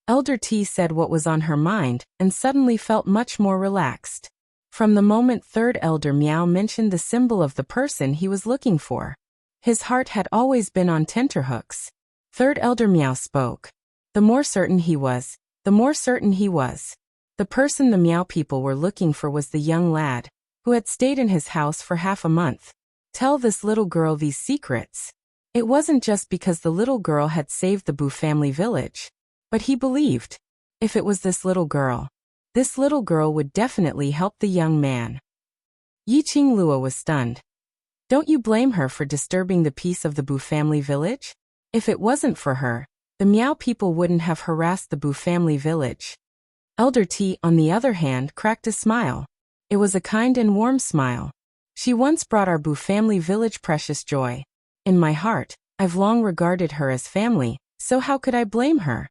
Elder T said what was on her mind, and suddenly felt much more relaxed. From the moment Third Elder Meow mentioned the symbol of the person he was looking for, his heart had always been on tenterhooks. Third Elder Meow spoke. The more certain he was, the more certain he was. The person the Meow people were looking for was the young lad, who had stayed in his house for half a month. tell this little girl these secrets. It wasn't just because the little girl had saved the Bu family village. But he believed, if it was this little girl would definitely help the young man. Yi Qingluo was stunned. Don't you blame her for disturbing the peace of the Bu family village? If it wasn't for her, the Miao people wouldn't have harassed the Bu family village. Elder T, on the other hand, cracked a smile. It was a kind and warm smile. She once brought our Bu family village precious joy. In my heart, I've long regarded her as family, so how could I blame her?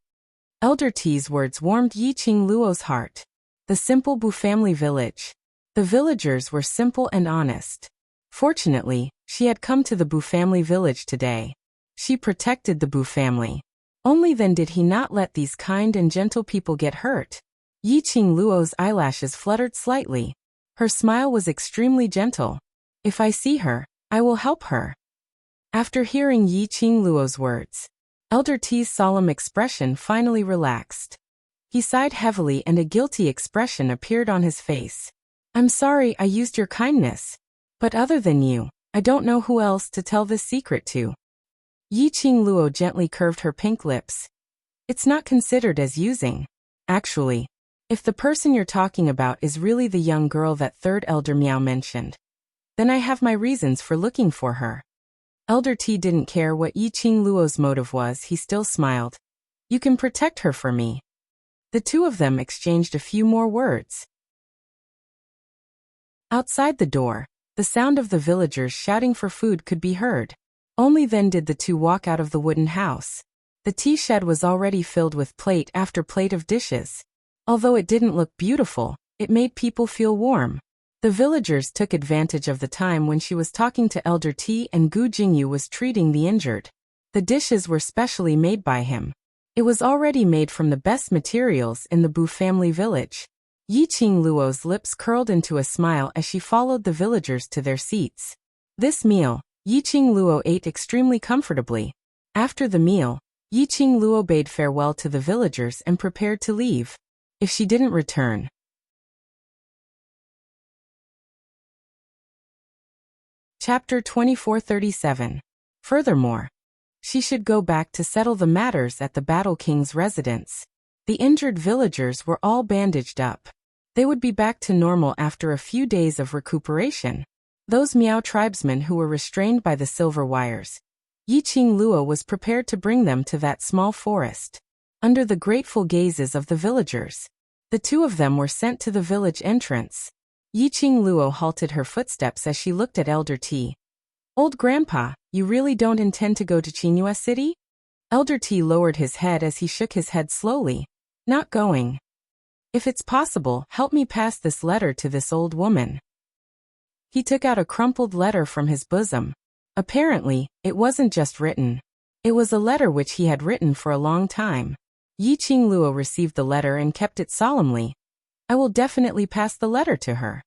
Elder T's words warmed Yi Qingluo's heart. The simple Bu family village. The villagers were simple and honest. Fortunately, she had come to the Bu family village today. She protected the Bu family. Only then did he not let these kind and gentle people get hurt. Yi Qingluo's eyelashes fluttered slightly. Her smile was extremely gentle. If I see her, I will help her. After hearing Yi Qingluo's words, Elder T's solemn expression finally relaxed. He sighed heavily and a guilty expression appeared on his face. I'm sorry I used your kindness. But other than you, I don't know who else to tell this secret to. Yi Qingluo gently curved her pink lips. It's not considered as using. Actually, if the person you're talking about is really the young girl that third Elder Miao mentioned, then I have my reasons for looking for her. Elder T didn't care what Yi Qingluo's motive was, he still smiled. You can protect her for me. The two of them exchanged a few more words. Outside the door, the sound of the villagers shouting for food could be heard. Only then did the two walk out of the wooden house. The tea shed was already filled with plate after plate of dishes. Although it didn't look beautiful, it made people feel warm. The villagers took advantage of the time when she was talking to Elder T and Gu Jingyu was treating the injured. The dishes were specially made by him. It was already made from the best materials in the Bu family village. Yi Qingluo's lips curled into a smile as she followed the villagers to their seats. This meal, Yi Qingluo ate extremely comfortably. After the meal, Yi Qingluo bade farewell to the villagers and prepared to leave. If she didn't return. Chapter 2437. Furthermore, she should go back to settle the matters at the Battle King's residence. The injured villagers were all bandaged up. They would be back to normal after a few days of recuperation. Those Miao tribesmen who were restrained by the silver wires. Yi Qingluo was prepared to bring them to that small forest. Under the grateful gazes of the villagers, the two of them were sent to the village entrance. Yi Qingluo halted her footsteps as she looked at Elder T. Old Grandpa, you really don't intend to go to Qinghua City? Elder T lowered his head as he shook his head slowly. Not going. If it's possible, help me pass this letter to this old woman. He took out a crumpled letter from his bosom. Apparently, it wasn't just written. It was a letter which he had written for a long time. Yi Qingluo received the letter and kept it solemnly. I will definitely pass the letter to her.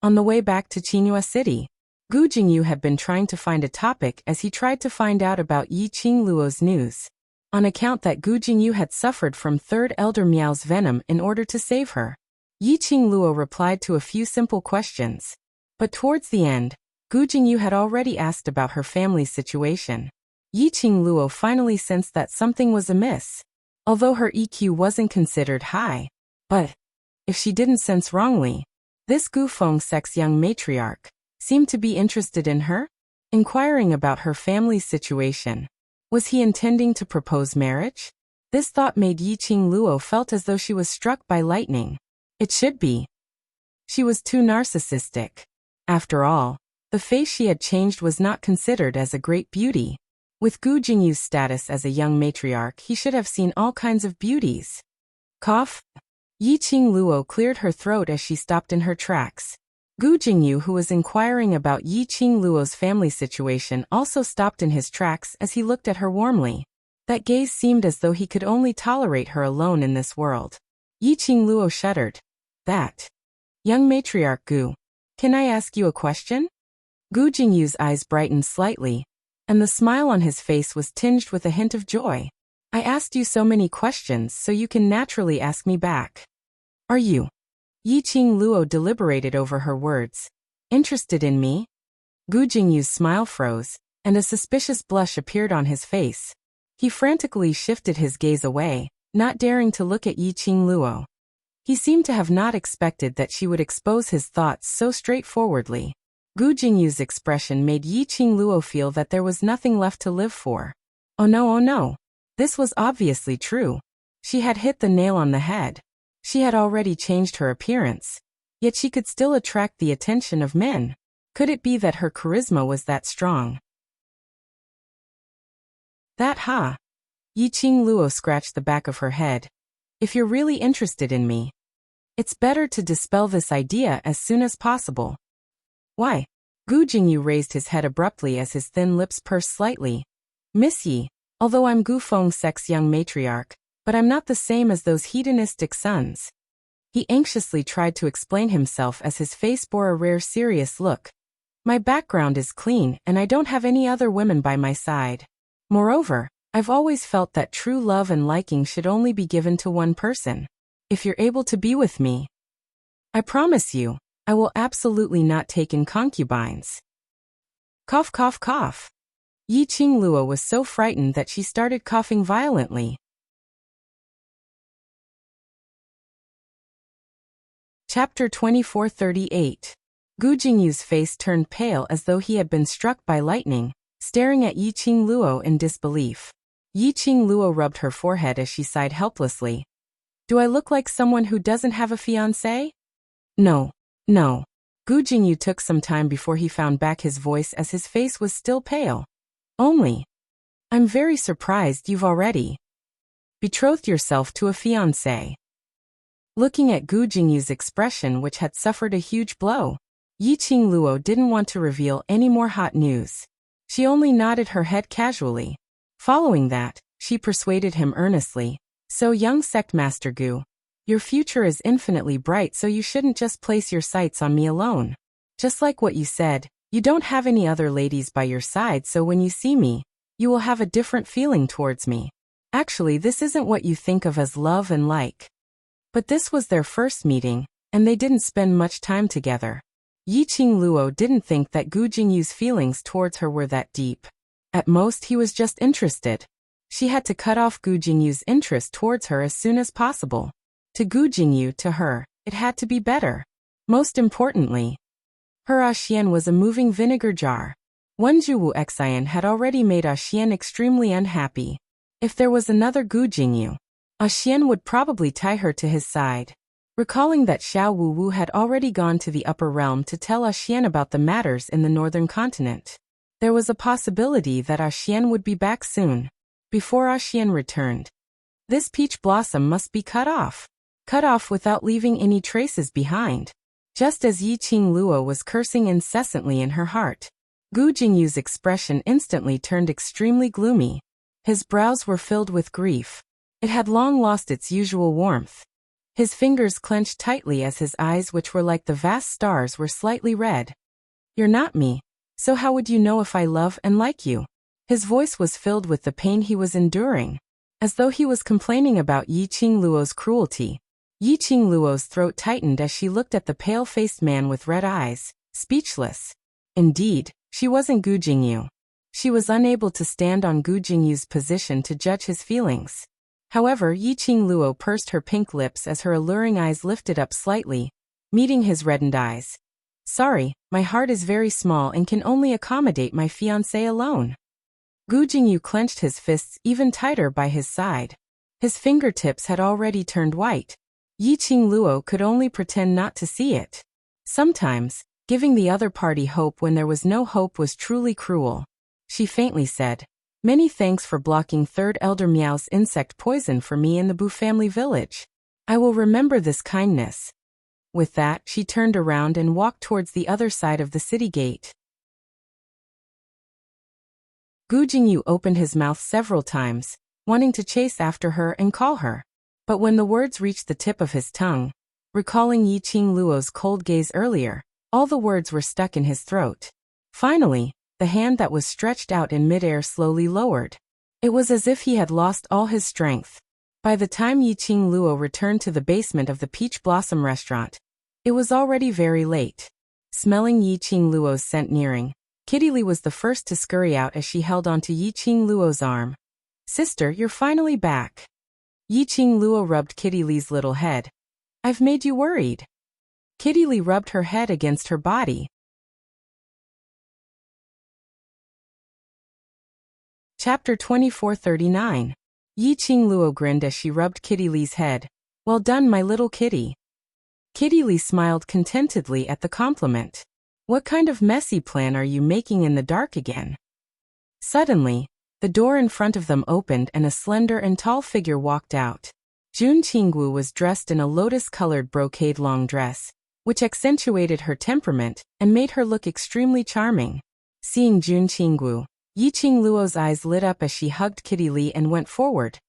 On the way back to Qinghua City, Gu Jingyu had been trying to find a topic as he tried to find out about Yi Qingluo's news. On account that Gu Jingyu had suffered from Third Elder Miao's venom in order to save her, Yi Qingluo replied to a few simple questions. But towards the end, Gu Jingyu had already asked about her family's situation. Yi Qingluo finally sensed that something was amiss. Although her EQ wasn't considered high. But, if she didn't sense wrongly, this Gu Fengsek's young matriarch seemed to be interested in her, inquiring about her family's situation. Was he intending to propose marriage? This thought made Yi Qingluo felt as though she was struck by lightning. It should be. She was too narcissistic. After all, the face she had changed was not considered as a great beauty. With Gu Jingyu's status as a young matriarch, he should have seen all kinds of beauties. Cough. Yi Qingluo cleared her throat as she stopped in her tracks. Gu Jingyu, who was inquiring about Yi Qingluo's family situation, also stopped in his tracks as he looked at her warmly. That gaze seemed as though he could only tolerate her alone in this world. Yi Qingluo shuddered. That. Young matriarch Gu. Can I ask you a question? Gu Jingyu's eyes brightened slightly, and the smile on his face was tinged with a hint of joy. I asked you so many questions, so you can naturally ask me back. Are you? Yi Qingluo deliberated over her words. Interested in me? Gu Jingyu's smile froze, and a suspicious blush appeared on his face. He frantically shifted his gaze away, not daring to look at Yiqing Luo. He seemed to have not expected that she would expose his thoughts so straightforwardly. Gu Jingyu's expression made Yiqing Luo feel that there was nothing left to live for. Oh no, oh no. This was obviously true. She had hit the nail on the head. She had already changed her appearance. Yet she could still attract the attention of men. Could it be that her charisma was that strong? That ha! Yiqing Luo scratched the back of her head. If you're really interested in me, it's better to dispel this idea as soon as possible. Why? Gu Jingyu raised his head abruptly as his thin lips pursed slightly. Miss Yi, although I'm Gu Fengsek's young matriarch, but I'm not the same as those hedonistic sons. He anxiously tried to explain himself as his face bore a rare serious look. My background is clean and I don't have any other women by my side. Moreover, I've always felt that true love and liking should only be given to one person. If you're able to be with me, I promise you, I will absolutely not take in concubines. Cough, cough, cough. Yiqing Luo was so frightened that she started coughing violently. Chapter 2438. Gu Jingyu's face turned pale as though he had been struck by lightning, staring at Yiqing Luo in disbelief. Yiqing Luo rubbed her forehead as she sighed helplessly. Do I look like someone who doesn't have a fiancé? No. No. Gu Jingyu took some time before he found back his voice as his face was still pale. Only. I'm very surprised you've already betrothed yourself to a fiancé. Looking at Gu Jingyu's expression, which had suffered a huge blow, Yiqing Luo didn't want to reveal any more hot news. She only nodded her head casually. Following that, she persuaded him earnestly. So young sect master Gu, your future is infinitely bright, so you shouldn't just place your sights on me alone. Just like what you said, you don't have any other ladies by your side, so when you see me, you will have a different feeling towards me. Actually, this isn't what you think of as love and like. But this was their first meeting, and they didn't spend much time together. Yiqing Luo didn't think that Gu Jingyu's feelings towards her were that deep. At most, he was just interested. She had to cut off Gu Jingyu's interest towards her as soon as possible. To Gu Jingyu, to her, it had to be better. Most importantly, her Axian was a moving vinegar jar. Wenjuwu Xian had already made Axian extremely unhappy. If there was another Gu Jingyu, Axian would probably tie her to his side. Recalling that Xiao Wuwu had already gone to the upper realm to tell Axian about the matters in the northern continent, there was a possibility that Axian would be back soon. Before Axian returned, this peach blossom must be cut off without leaving any traces behind. Just as Yiqing Luo was cursing incessantly in her heart, Gu Jingyu's expression instantly turned extremely gloomy. His brows were filled with grief. It had long lost its usual warmth. His fingers clenched tightly as his eyes, which were like the vast stars, were slightly red. You're not me, so how would you know if I love and like you? His voice was filled with the pain he was enduring, as though he was complaining about Yiqing Luo's cruelty. Yiqing Luo's throat tightened as she looked at the pale-faced man with red eyes, speechless. Indeed, she wasn't Gu Jingyu. She was unable to stand on Gu Jingyu's position to judge his feelings. However, Yiqing Luo pursed her pink lips as her alluring eyes lifted up slightly, meeting his reddened eyes. Sorry, my heart is very small and can only accommodate my fiancé alone. Gu Jingyu clenched his fists even tighter by his side. His fingertips had already turned white. Yiqing Luo could only pretend not to see it. Sometimes, giving the other party hope when there was no hope was truly cruel. She faintly said, "Many thanks for blocking Third Elder Miao's insect poison for me in the Bu family village. I will remember this kindness." With that, she turned around and walked towards the other side of the city gate. Gu Jingyu opened his mouth several times, wanting to chase after her and call her. But when the words reached the tip of his tongue, recalling Yiqing Luo's cold gaze earlier, all the words were stuck in his throat. Finally, the hand that was stretched out in midair slowly lowered. It was as if he had lost all his strength. By the time Yiqing Luo returned to the basement of the Peach Blossom restaurant, it was already very late. Smelling Yiqing Luo's scent nearing, Kitty Lee was the first to scurry out as she held onto Yiqing Luo's arm. Sister, you're finally back. Yiqing Luo rubbed Kitty Lee's little head. I've made you worried. Kitty Lee rubbed her head against her body. Chapter 2439. Yiqing Luo grinned as she rubbed Kitty Lee's head. Well done, my little kitty. Kitty Lee smiled contentedly at the compliment. What kind of messy plan are you making in the dark again? Suddenly, the door in front of them opened and a slender and tall figure walked out. Jun Qinggu was dressed in a lotus-colored brocade long dress, which accentuated her temperament and made her look extremely charming. Seeing Jun Qinggu, Yiqing Luo's eyes lit up as she hugged Kitty Lee and went forward.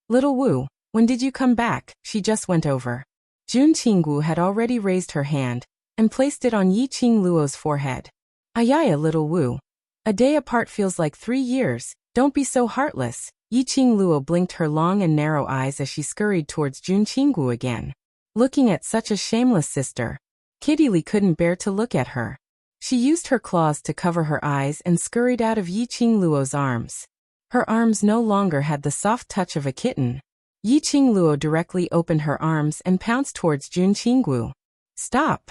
Little Wu, when did you come back? She just went over. Jun Qinggu had already raised her hand and placed it on Yiqing Luo's forehead. Ayaya, little Wu. A day apart feels like 3 years. Don't be so heartless. Yiqing Luo blinked her long and narrow eyes as she scurried towards Jun Qinggu again. Looking at such a shameless sister, Kitty Lee couldn't bear to look at her. She used her claws to cover her eyes and scurried out of Yiqing Luo's arms. Her arms no longer had the soft touch of a kitten. Yiqing Luo directly opened her arms and pounced towards Jun Qinggu. Stop!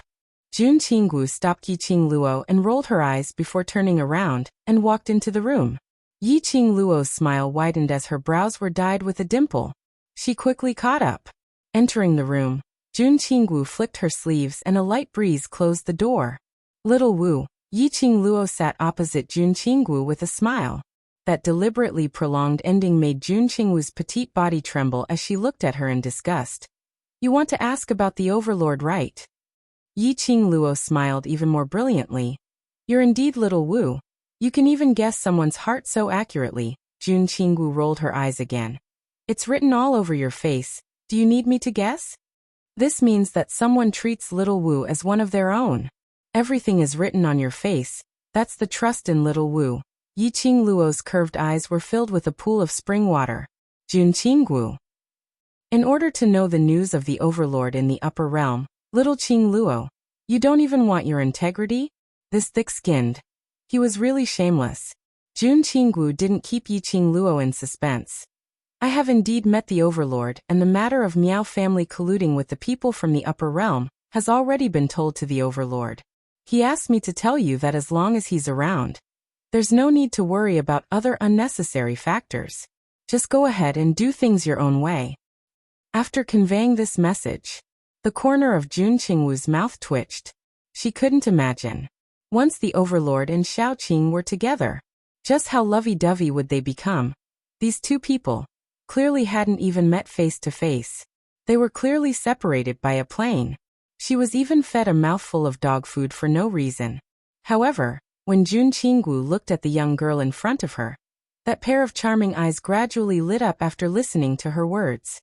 Jun Qinggu stopped Yiqing Luo and rolled her eyes before turning around and walked into the room. Yiqing Luo's smile widened as her brows were dyed with a dimple. She quickly caught up. Entering the room, Jun Qinggu flicked her sleeves and a light breeze closed the door. Little Wu, Yiqing Luo sat opposite Jun Qinggu with a smile. That deliberately prolonged ending made Jun Qinggu's petite body tremble as she looked at her in disgust. You want to ask about the overlord, right? Yiqing Luo smiled even more brilliantly. You're indeed little Wu. You can even guess someone's heart so accurately. Jun Qinggu rolled her eyes again. It's written all over your face. Do you need me to guess? This means that someone treats little Wu as one of their own. Everything is written on your face. That's the trust in little Wu. Yiqing Luo's curved eyes were filled with a pool of spring water. Jun Qinggu. In order to know the news of the overlord in the upper realm, little Qing Luo, you don't even want your integrity? This thick-skinned. He was really shameless. Jun Qinggu didn't keep Yiqing Luo in suspense. I have indeed met the overlord, and the matter of Miao family colluding with the people from the upper realm has already been told to the overlord. He asked me to tell you that as long as he's around, there's no need to worry about other unnecessary factors. Just go ahead and do things your own way. After conveying this message, the corner of Jun Qingwu's mouth twitched. She couldn't imagine. Once the overlord and Xiaoqing were together, just how lovey-dovey would they become? These two people clearly hadn't even met face to face. They were clearly separated by a plane. She was even fed a mouthful of dog food for no reason. However, when Jun Qinggu looked at the young girl in front of her, that pair of charming eyes gradually lit up after listening to her words.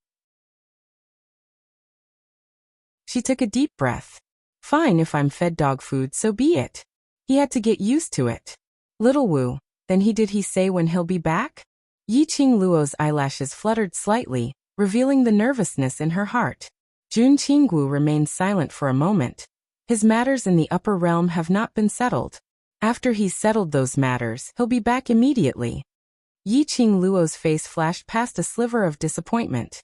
She took a deep breath. Fine, if I'm fed dog food, so be it. He had to get used to it. Little Wu, then did he say when he'll be back? Yiqing Luo's eyelashes fluttered slightly, revealing the nervousness in her heart. Jun Qinggu remained silent for a moment. His matters in the upper realm have not been settled. After he's settled those matters, he'll be back immediately. Yiqing Luo's face flashed past a sliver of disappointment.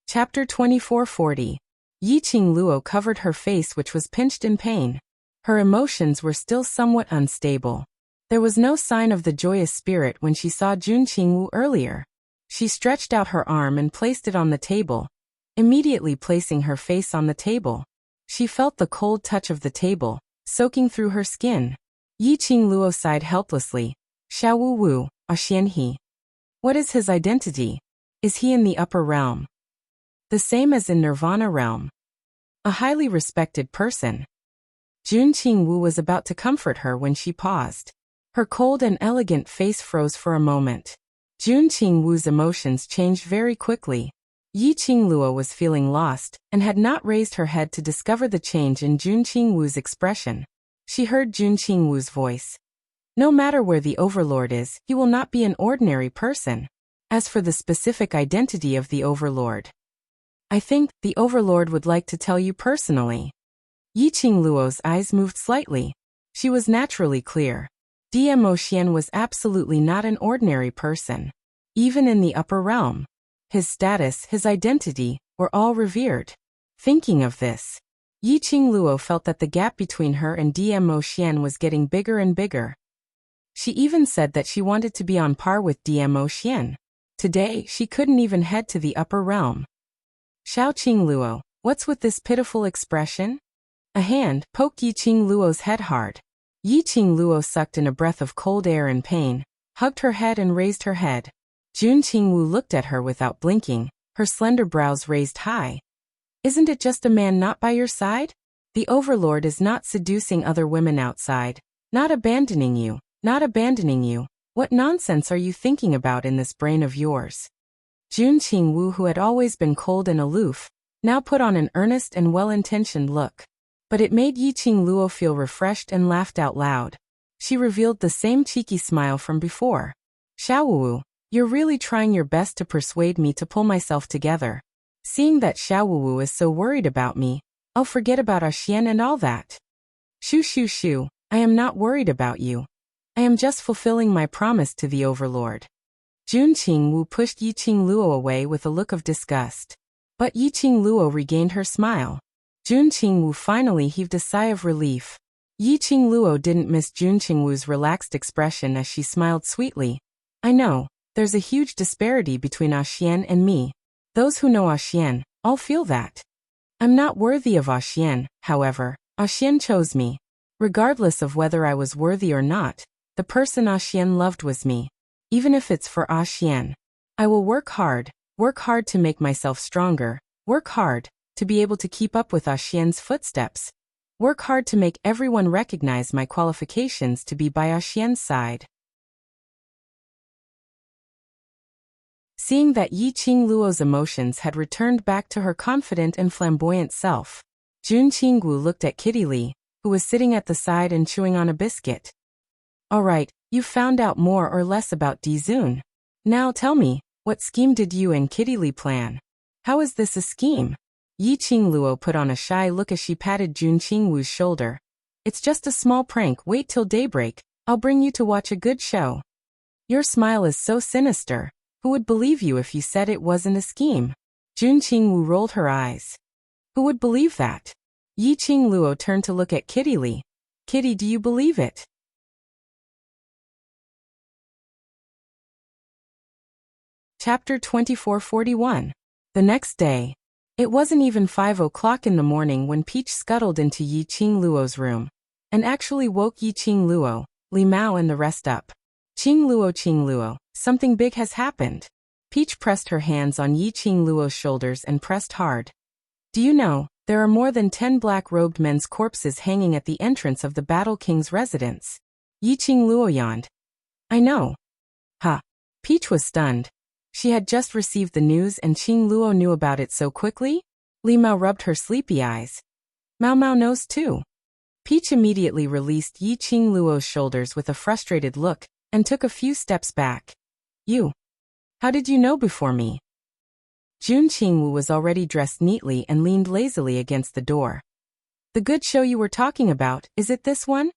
Chapter 2440. Yiqing Luo covered her face, which was pinched in pain. Her emotions were still somewhat unstable. There was no sign of the joyous spirit when she saw Jun Qingwu earlier. She stretched out her arm and placed it on the table. Immediately placing her face on the table, she felt the cold touch of the table, soaking through her skin. Yiqing Luo sighed helplessly. Xiao Wu Wu, Xian He. What is his identity? Is he in the upper realm? The same as in Nirvana realm. A highly respected person. Jun Qingwu was about to comfort her when she paused. Her cold and elegant face froze for a moment. Jun Qingwu's emotions changed very quickly. Yiqing Luo was feeling lost and had not raised her head to discover the change in Jun Qingwu's expression. She heard Jun Qingwu's voice. No matter where the overlord is, he will not be an ordinary person. As for the specific identity of the overlord, I think the overlord would like to tell you personally. Yi Qingluo's eyes moved slightly. She was naturally clear. Dmo Xian was absolutely not an ordinary person. Even in the upper realm, his status, his identity, were all revered. Thinking of this, Yi Qingluo felt that the gap between her and Dmo Xian was getting bigger and bigger. She even said that she wanted to be on par with Dmo Xian. Today, she couldn't even head to the upper realm. Xiao Qingluo, what's with this pitiful expression? A hand poked Yi Qingluo's head hard. Yi Qingluo sucked in a breath of cold air in pain, hugged her head and raised her head. Jun Qingwu looked at her without blinking, her slender brows raised high. Isn't it just a man not by your side? The overlord is not seducing other women outside, not abandoning you, not abandoning you. What nonsense are you thinking about in this brain of yours? Jun Qingwu, who had always been cold and aloof, now put on an earnest and well-intentioned look. But it made Yi Qingluo feel refreshed and laughed out loud. She revealed the same cheeky smile from before. Xiaowu, you're really trying your best to persuade me to pull myself together. Seeing that Xiaowu is so worried about me, I'll forget about Xian and all that. Shoo, I am not worried about you. I am just fulfilling my promise to the overlord. Jun Qingwu pushed Yi Qingluo away with a look of disgust. But Yi Qingluo regained her smile. Jun Qingwu finally heaved a sigh of relief. Yi Qingluo didn't miss Jun Qingwu's relaxed expression as she smiled sweetly. I know, there's a huge disparity between Xian and me. Those who know Xian, all feel that. I'm not worthy of Xian, however. Xian chose me. Regardless of whether I was worthy or not, the person Xian loved was me. Even if it's for Xian. I will work hard to make myself stronger, work hard to be able to keep up with Xian's footsteps. Work hard to make everyone recognize my qualifications to be by Xian's side. Seeing that Yi Qingluo's emotions had returned back to her confident and flamboyant self, Jun Qingwu looked at Kitty Li, who was sitting at the side and chewing on a biscuit. All right, you found out more or less about Dizun. Now tell me, what scheme did you and Kitty Li plan? How is this a scheme? Yi Qingluo put on a shy look as she patted Jun Qingwu's shoulder. It's just a small prank, wait till daybreak, I'll bring you to watch a good show. Your smile is so sinister, who would believe you if you said it wasn't a scheme? Jun Qingwu rolled her eyes. Who would believe that? Yi Qingluo turned to look at Kitty Li. Kitty, do you believe it? Chapter 2441. The next day. It wasn't even 5 o'clock in the morning when Peach scuttled into Yi Qingluo's room, and actually woke Yi Qingluo, Li Mao and the rest up. Qingluo, something big has happened. Peach pressed her hands on Yi Qingluo's shoulders and pressed hard. Do you know, there are more than 10 black-robed men's corpses hanging at the entrance of the Battle King's residence. Yi Qingluo yawned. I know. Ha. Peach was stunned. She had just received the news and Qingluo knew about it so quickly? Li Mao rubbed her sleepy eyes. Mao knows too. Peach immediately released Yi Qingluo's shoulders with a frustrated look, and took a few steps back. You. How did you know before me? Jun Qingwu was already dressed neatly and leaned lazily against the door. The good show you were talking about, is it this one?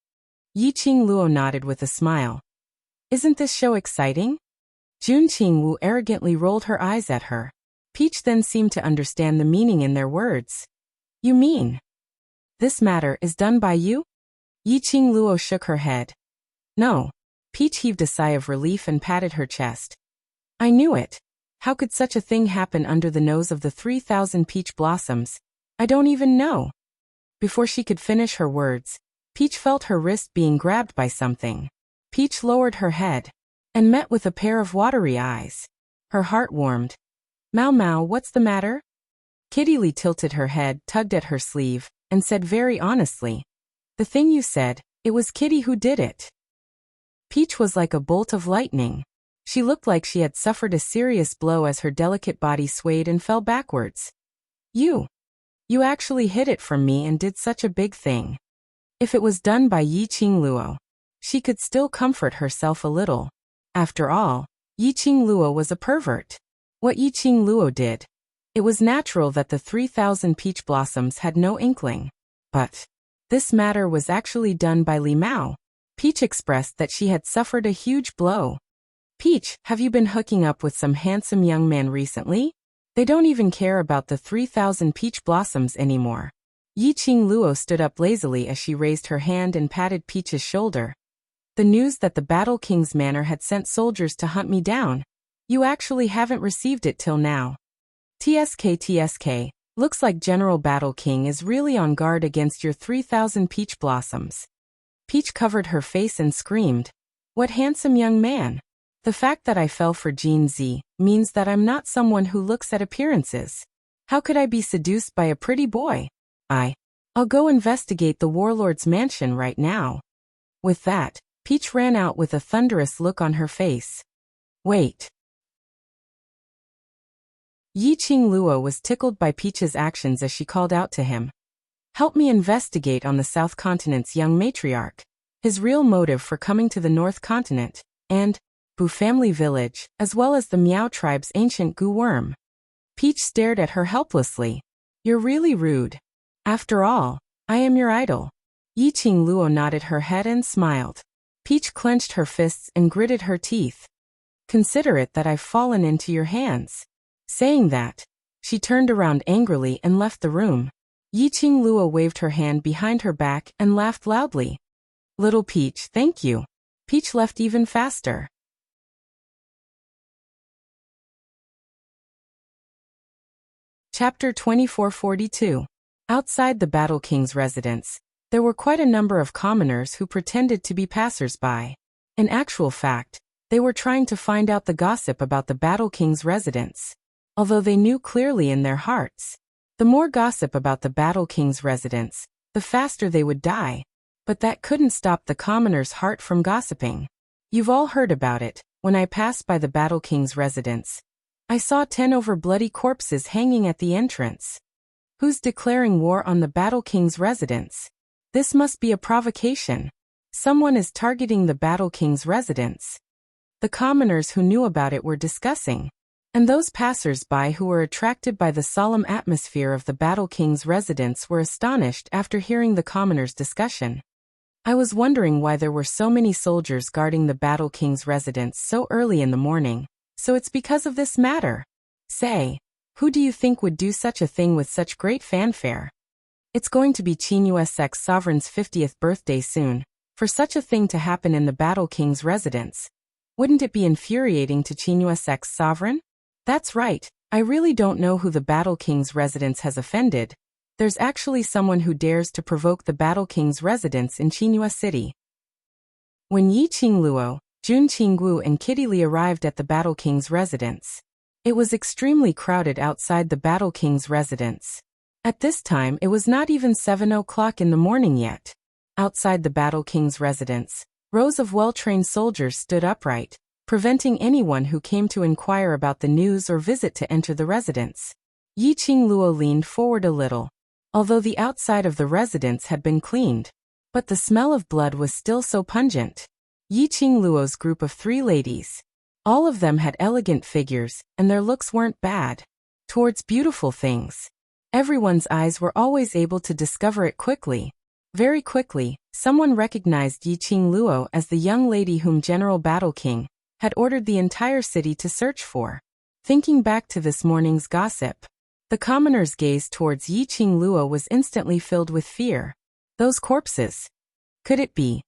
Yi Qingluo nodded with a smile. Isn't this show exciting? Jun Qingwu arrogantly rolled her eyes at her. Peach then seemed to understand the meaning in their words. You mean? This matter is done by you? Yi Qingluo shook her head. No. Peach heaved a sigh of relief and patted her chest. I knew it. How could such a thing happen under the nose of the 3,000 peach blossoms? I don't even know. Before she could finish her words, Peach felt her wrist being grabbed by something. Peach lowered her head and met with a pair of watery eyes. Her heart warmed. Mao, what's the matter? Kitty Li tilted her head, tugged at her sleeve, and said very honestly. The thing you said, it was Kitty who did it. Peach was like a bolt of lightning. She looked like she had suffered a serious blow as her delicate body swayed and fell backwards. You actually hid it from me and did such a big thing. If it was done by Yi Qingluo, she could still comfort herself a little. After all, Yi Qingluo was a pervert. What Yi Qingluo did, it was natural that the 3,000 peach blossoms had no inkling. But this matter was actually done by Li Mao. Peach expressed that she had suffered a huge blow. Peach, have you been hooking up with some handsome young man recently? They don't even care about the 3,000 peach blossoms anymore. Yi Qingluo stood up lazily as she raised her hand and patted Peach's shoulder. The news that the Battle King's manor had sent soldiers to hunt me down. You actually haven't received it till now. TSK, looks like General Battle King is really on guard against your 3,000 peach blossoms. Peach covered her face and screamed, "What handsome young man! The fact that I fell for Jin Z means that I'm not someone who looks at appearances. How could I be seduced by a pretty boy? I'll go investigate the warlord's mansion right now." With that, Peach ran out with a thunderous look on her face. Wait. Yi Qingluo was tickled by Peach's actions as she called out to him. "Help me investigate on the South Continent's young matriarch, his real motive for coming to the North Continent, and Bu family village, as well as the Miao tribe's ancient Gu worm." Peach stared at her helplessly. "You're really rude. After all, I am your idol." Yi Qingluo nodded her head and smiled. Peach clenched her fists and gritted her teeth. "Consider it that I've fallen into your hands." Saying that, she turned around angrily and left the room. Yi Qingluo waved her hand behind her back and laughed loudly. "Little Peach, thank you." Peach left even faster. Chapter 2442. Outside the Battle King's residence, there were quite a number of commoners who pretended to be passers-by. In actual fact, they were trying to find out the gossip about the Battle King's residence. Although they knew clearly in their hearts, the more gossip about the Battle King's residence, the faster they would die. But that couldn't stop the commoner's heart from gossiping. You've all heard about it. When I passed by the Battle King's residence, I saw 10 over bloody corpses hanging at the entrance. Who's declaring war on the Battle King's residence? This must be a provocation. Someone is targeting the Battle King's residence. The commoners who knew about it were discussing, and those passers-by who were attracted by the solemn atmosphere of the Battle King's residence were astonished after hearing the commoners' discussion. I was wondering why there were so many soldiers guarding the Battle King's residence so early in the morning. So it's because of this matter. Say, who do you think would do such a thing with such great fanfare? It's going to be Qingyu's sovereign's 50th birthday soon. For such a thing to happen in the Battle King's residence, wouldn't it be infuriating to Qingyu's sovereign? That's right, I really don't know who the Battle King's residence has offended. There's actually someone who dares to provoke the Battle King's residence in Qingyue City. When Yi Qingluo, Jun Qinggu and Kitty Li arrived at the Battle King's residence, it was extremely crowded outside the Battle King's residence. At this time it was not even 7 o'clock in the morning yet. Outside the Battle King's residence, rows of well-trained soldiers stood upright, preventing anyone who came to inquire about the news or visit to enter the residence. Yi Qingluo leaned forward a little. Although the outside of the residence had been cleaned, but the smell of blood was still so pungent. Yi Qingluo's group of 3 ladies. All of them had elegant figures, and their looks weren't bad. Towards beautiful things. Everyone's eyes were always able to discover it quickly. Very quickly, someone recognized Yi Qingluo as the young lady whom General Battle King had ordered the entire city to search for. Thinking back to this morning's gossip, the commoner's gaze towards Yi Qingluo was instantly filled with fear. Those corpses. Could it be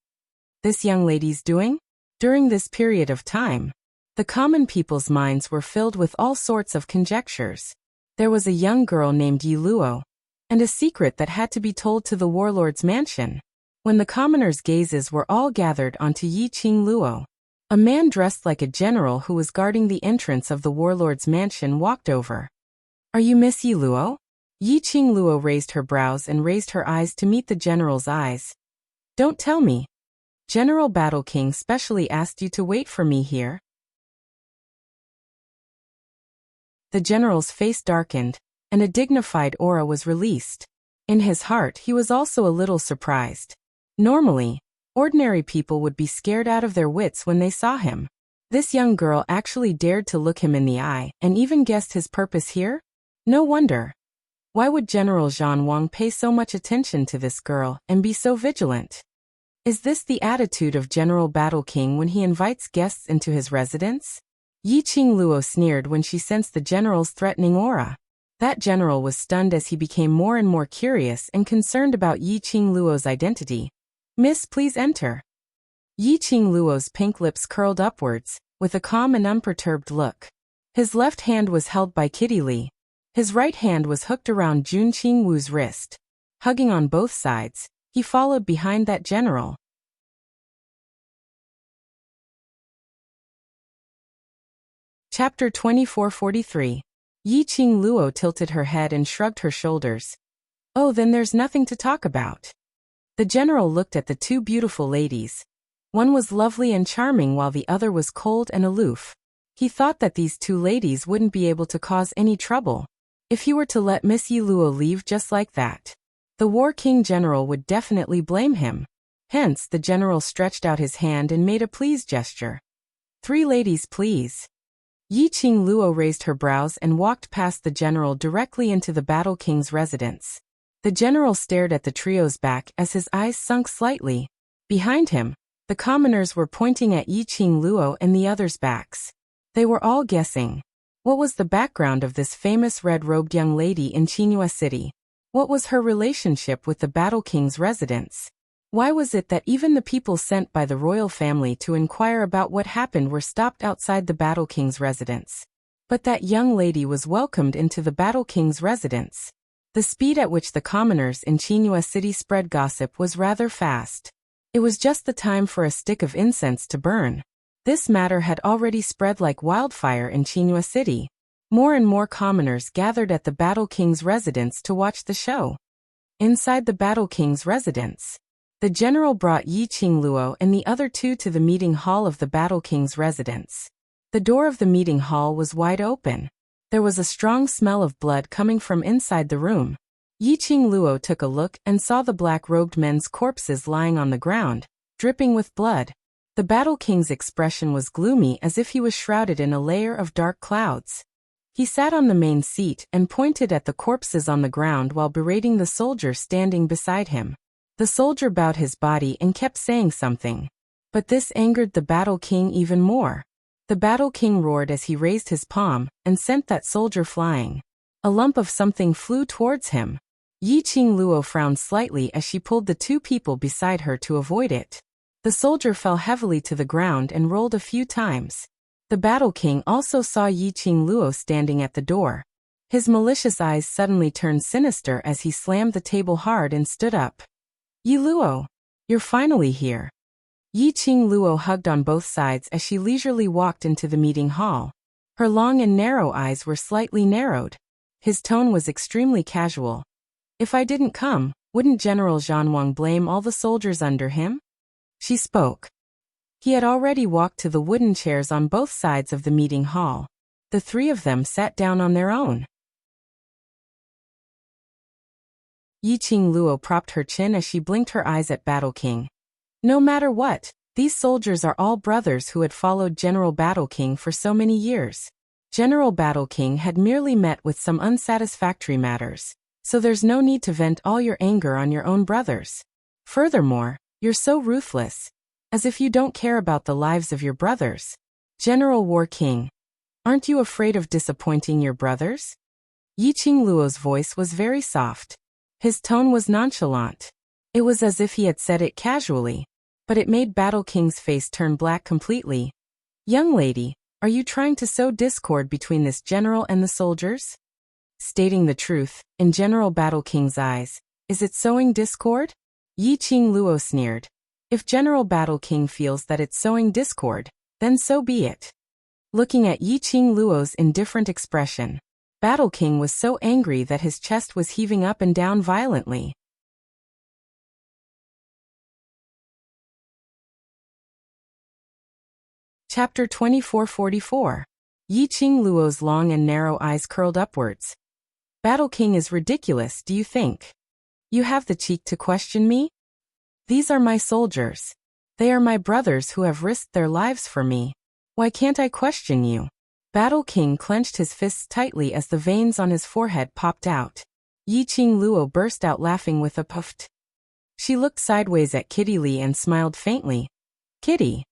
this young lady's doing? During this period of time, the common people's minds were filled with all sorts of conjectures. There was a young girl named Yi Luo, and a secret that had to be told to the warlord's mansion. When the commoners' gazes were all gathered onto Yi Qingluo, a man dressed like a general who was guarding the entrance of the warlord's mansion walked over. "Are you Miss Yi Luo?" Yi Qingluo raised her brows and raised her eyes to meet the general's eyes. "Don't tell me. General Battle King specially asked you to wait for me here?" The general's face darkened, and a dignified aura was released. In his heart he was also a little surprised. Normally, ordinary people would be scared out of their wits when they saw him. This young girl actually dared to look him in the eye and even guessed his purpose here? No wonder. Why would General Zhan Wang pay so much attention to this girl and be so vigilant? Is this the attitude of General Battle King when he invites guests into his residence? Yi Qingluo sneered when she sensed the general's threatening aura. That general was stunned as he became more and more curious and concerned about Yi Qingluo's identity. "Miss, please enter." Yi Qingluo's pink lips curled upwards, with a calm and unperturbed look. His left hand was held by Kitty Li. His right hand was hooked around Jun Qingwu's wrist. Hugging on both sides, he followed behind that general. Chapter 2443. Yi Qingluo tilted her head and shrugged her shoulders. "Oh, then there's nothing to talk about." The general looked at the two beautiful ladies. One was lovely and charming while the other was cold and aloof. He thought that these two ladies wouldn't be able to cause any trouble. If he were to let Miss Yi Luo leave just like that, the War King General would definitely blame him. Hence, the general stretched out his hand and made a please gesture. "Three ladies, please." Yi Qingluo raised her brows and walked past the general directly into the Battle King's residence. The general stared at the trio's back as his eyes sunk slightly. Behind him, the commoners were pointing at Yi Qingluo and the others' backs. They were all guessing. What was the background of this famous red-robed young lady in Qinghua City? What was her relationship with the Battle King's residence? Why was it that even the people sent by the royal family to inquire about what happened were stopped outside the Battle King's residence? But that young lady was welcomed into the Battle King's residence. The speed at which the commoners in Qinghua City spread gossip was rather fast. It was just the time for a stick of incense to burn. This matter had already spread like wildfire in Qinghua City. More and more commoners gathered at the Battle King's residence to watch the show. Inside the Battle King's residence, the general brought Yi Qingluo and the other two to the meeting hall of the Battle King's residence. The door of the meeting hall was wide open. There was a strong smell of blood coming from inside the room. Yi Qingluo took a look and saw the black-robed men's corpses lying on the ground, dripping with blood. The Battle King's expression was gloomy as if he was shrouded in a layer of dark clouds. He sat on the main seat and pointed at the corpses on the ground while berating the soldier standing beside him. The soldier bowed his body and kept saying something. But this angered the Battle King even more. The Battle King roared as he raised his palm and sent that soldier flying. A lump of something flew towards him. Yi Qingluo frowned slightly as she pulled the two people beside her to avoid it. The soldier fell heavily to the ground and rolled a few times. The Battle King also saw Yi Qingluo standing at the door. His malicious eyes suddenly turned sinister as he slammed the table hard and stood up. "Yi Luo, you're finally here." Yi Qingluo hugged on both sides as she leisurely walked into the meeting hall. Her long and narrow eyes were slightly narrowed. His tone was extremely casual. "If I didn't come, wouldn't General Zhan Wang blame all the soldiers under him?" She spoke. He had already walked to the wooden chairs on both sides of the meeting hall. The three of them sat down on their own. Yi Qingluo propped her chin as she blinked her eyes at Battle King. No matter what, these soldiers are all brothers who had followed General Battle King for so many years. General Battle King had merely met with some unsatisfactory matters, so there's no need to vent all your anger on your own brothers. Furthermore, you're so ruthless. As if you don't care about the lives of your brothers. General War King, aren't you afraid of disappointing your brothers? Yi Qingluo's voice was very soft. His tone was nonchalant. It was as if he had said it casually, but it made Battle King's face turn black completely. "Young lady, are you trying to sow discord between this general and the soldiers?" Stating the truth, in General Battle King's eyes, is it sowing discord? Yi Qingluo sneered. If General Battle King feels that it's sowing discord, then so be it. Looking at Yi Qingluo's indifferent expression, Battle King was so angry that his chest was heaving up and down violently. Chapter 2444. Yi Qingluo's long and narrow eyes curled upwards. Battle King is ridiculous, do you think? You have the cheek to question me? These are my soldiers. They are my brothers who have risked their lives for me. Why can't I question you? Battle King clenched his fists tightly as the veins on his forehead popped out. Yi Qing Luo burst out laughing with a puffed. She looked sideways at Kitty Lee and smiled faintly. Kitty.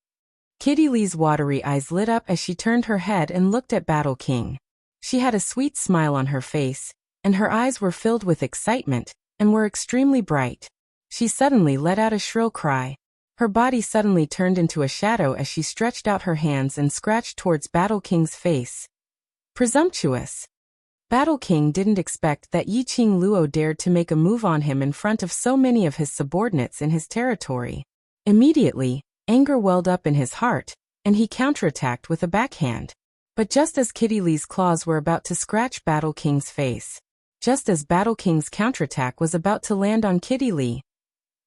Kitty Lee's watery eyes lit up as she turned her head and looked at Battle King. She had a sweet smile on her face, and her eyes were filled with excitement, and were extremely bright. She suddenly let out a shrill cry. Her body suddenly turned into a shadow as she stretched out her hands and scratched towards Battle King's face. Presumptuous. Battle King didn't expect that Yi Qing Luo dared to make a move on him in front of so many of his subordinates in his territory. Immediately, anger welled up in his heart, and he counterattacked with a backhand. But just as Kitty Lee's claws were about to scratch Battle King's face, just as Battle King's counterattack was about to land on Kitty Lee,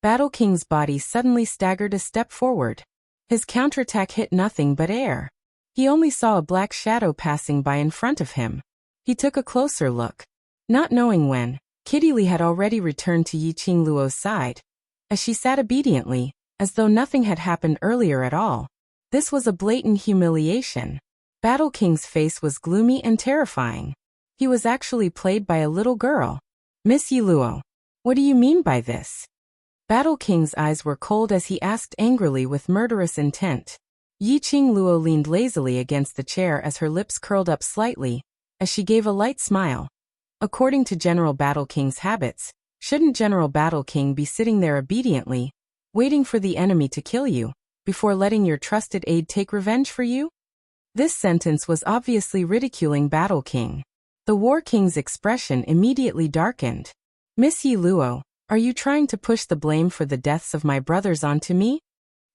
Battle King's body suddenly staggered a step forward. His counterattack hit nothing but air. He only saw a black shadow passing by in front of him. He took a closer look. Not knowing when, Kitty Lee had already returned to Yi Qing Luo's side, as she sat obediently, as though nothing had happened earlier at all. This was a blatant humiliation. Battle King's face was gloomy and terrifying. He was actually played by a little girl. Miss Yi Luo, what do you mean by this? Battle King's eyes were cold as he asked angrily with murderous intent. Yi Qing Luo leaned lazily against the chair as her lips curled up slightly, as she gave a light smile. According to General Battle King's habits, shouldn't General Battle King be sitting there obediently, waiting for the enemy to kill you, before letting your trusted aide take revenge for you? This sentence was obviously ridiculing Battle King. The War King's expression immediately darkened. Miss Yi Luo, are you trying to push the blame for the deaths of my brothers onto me?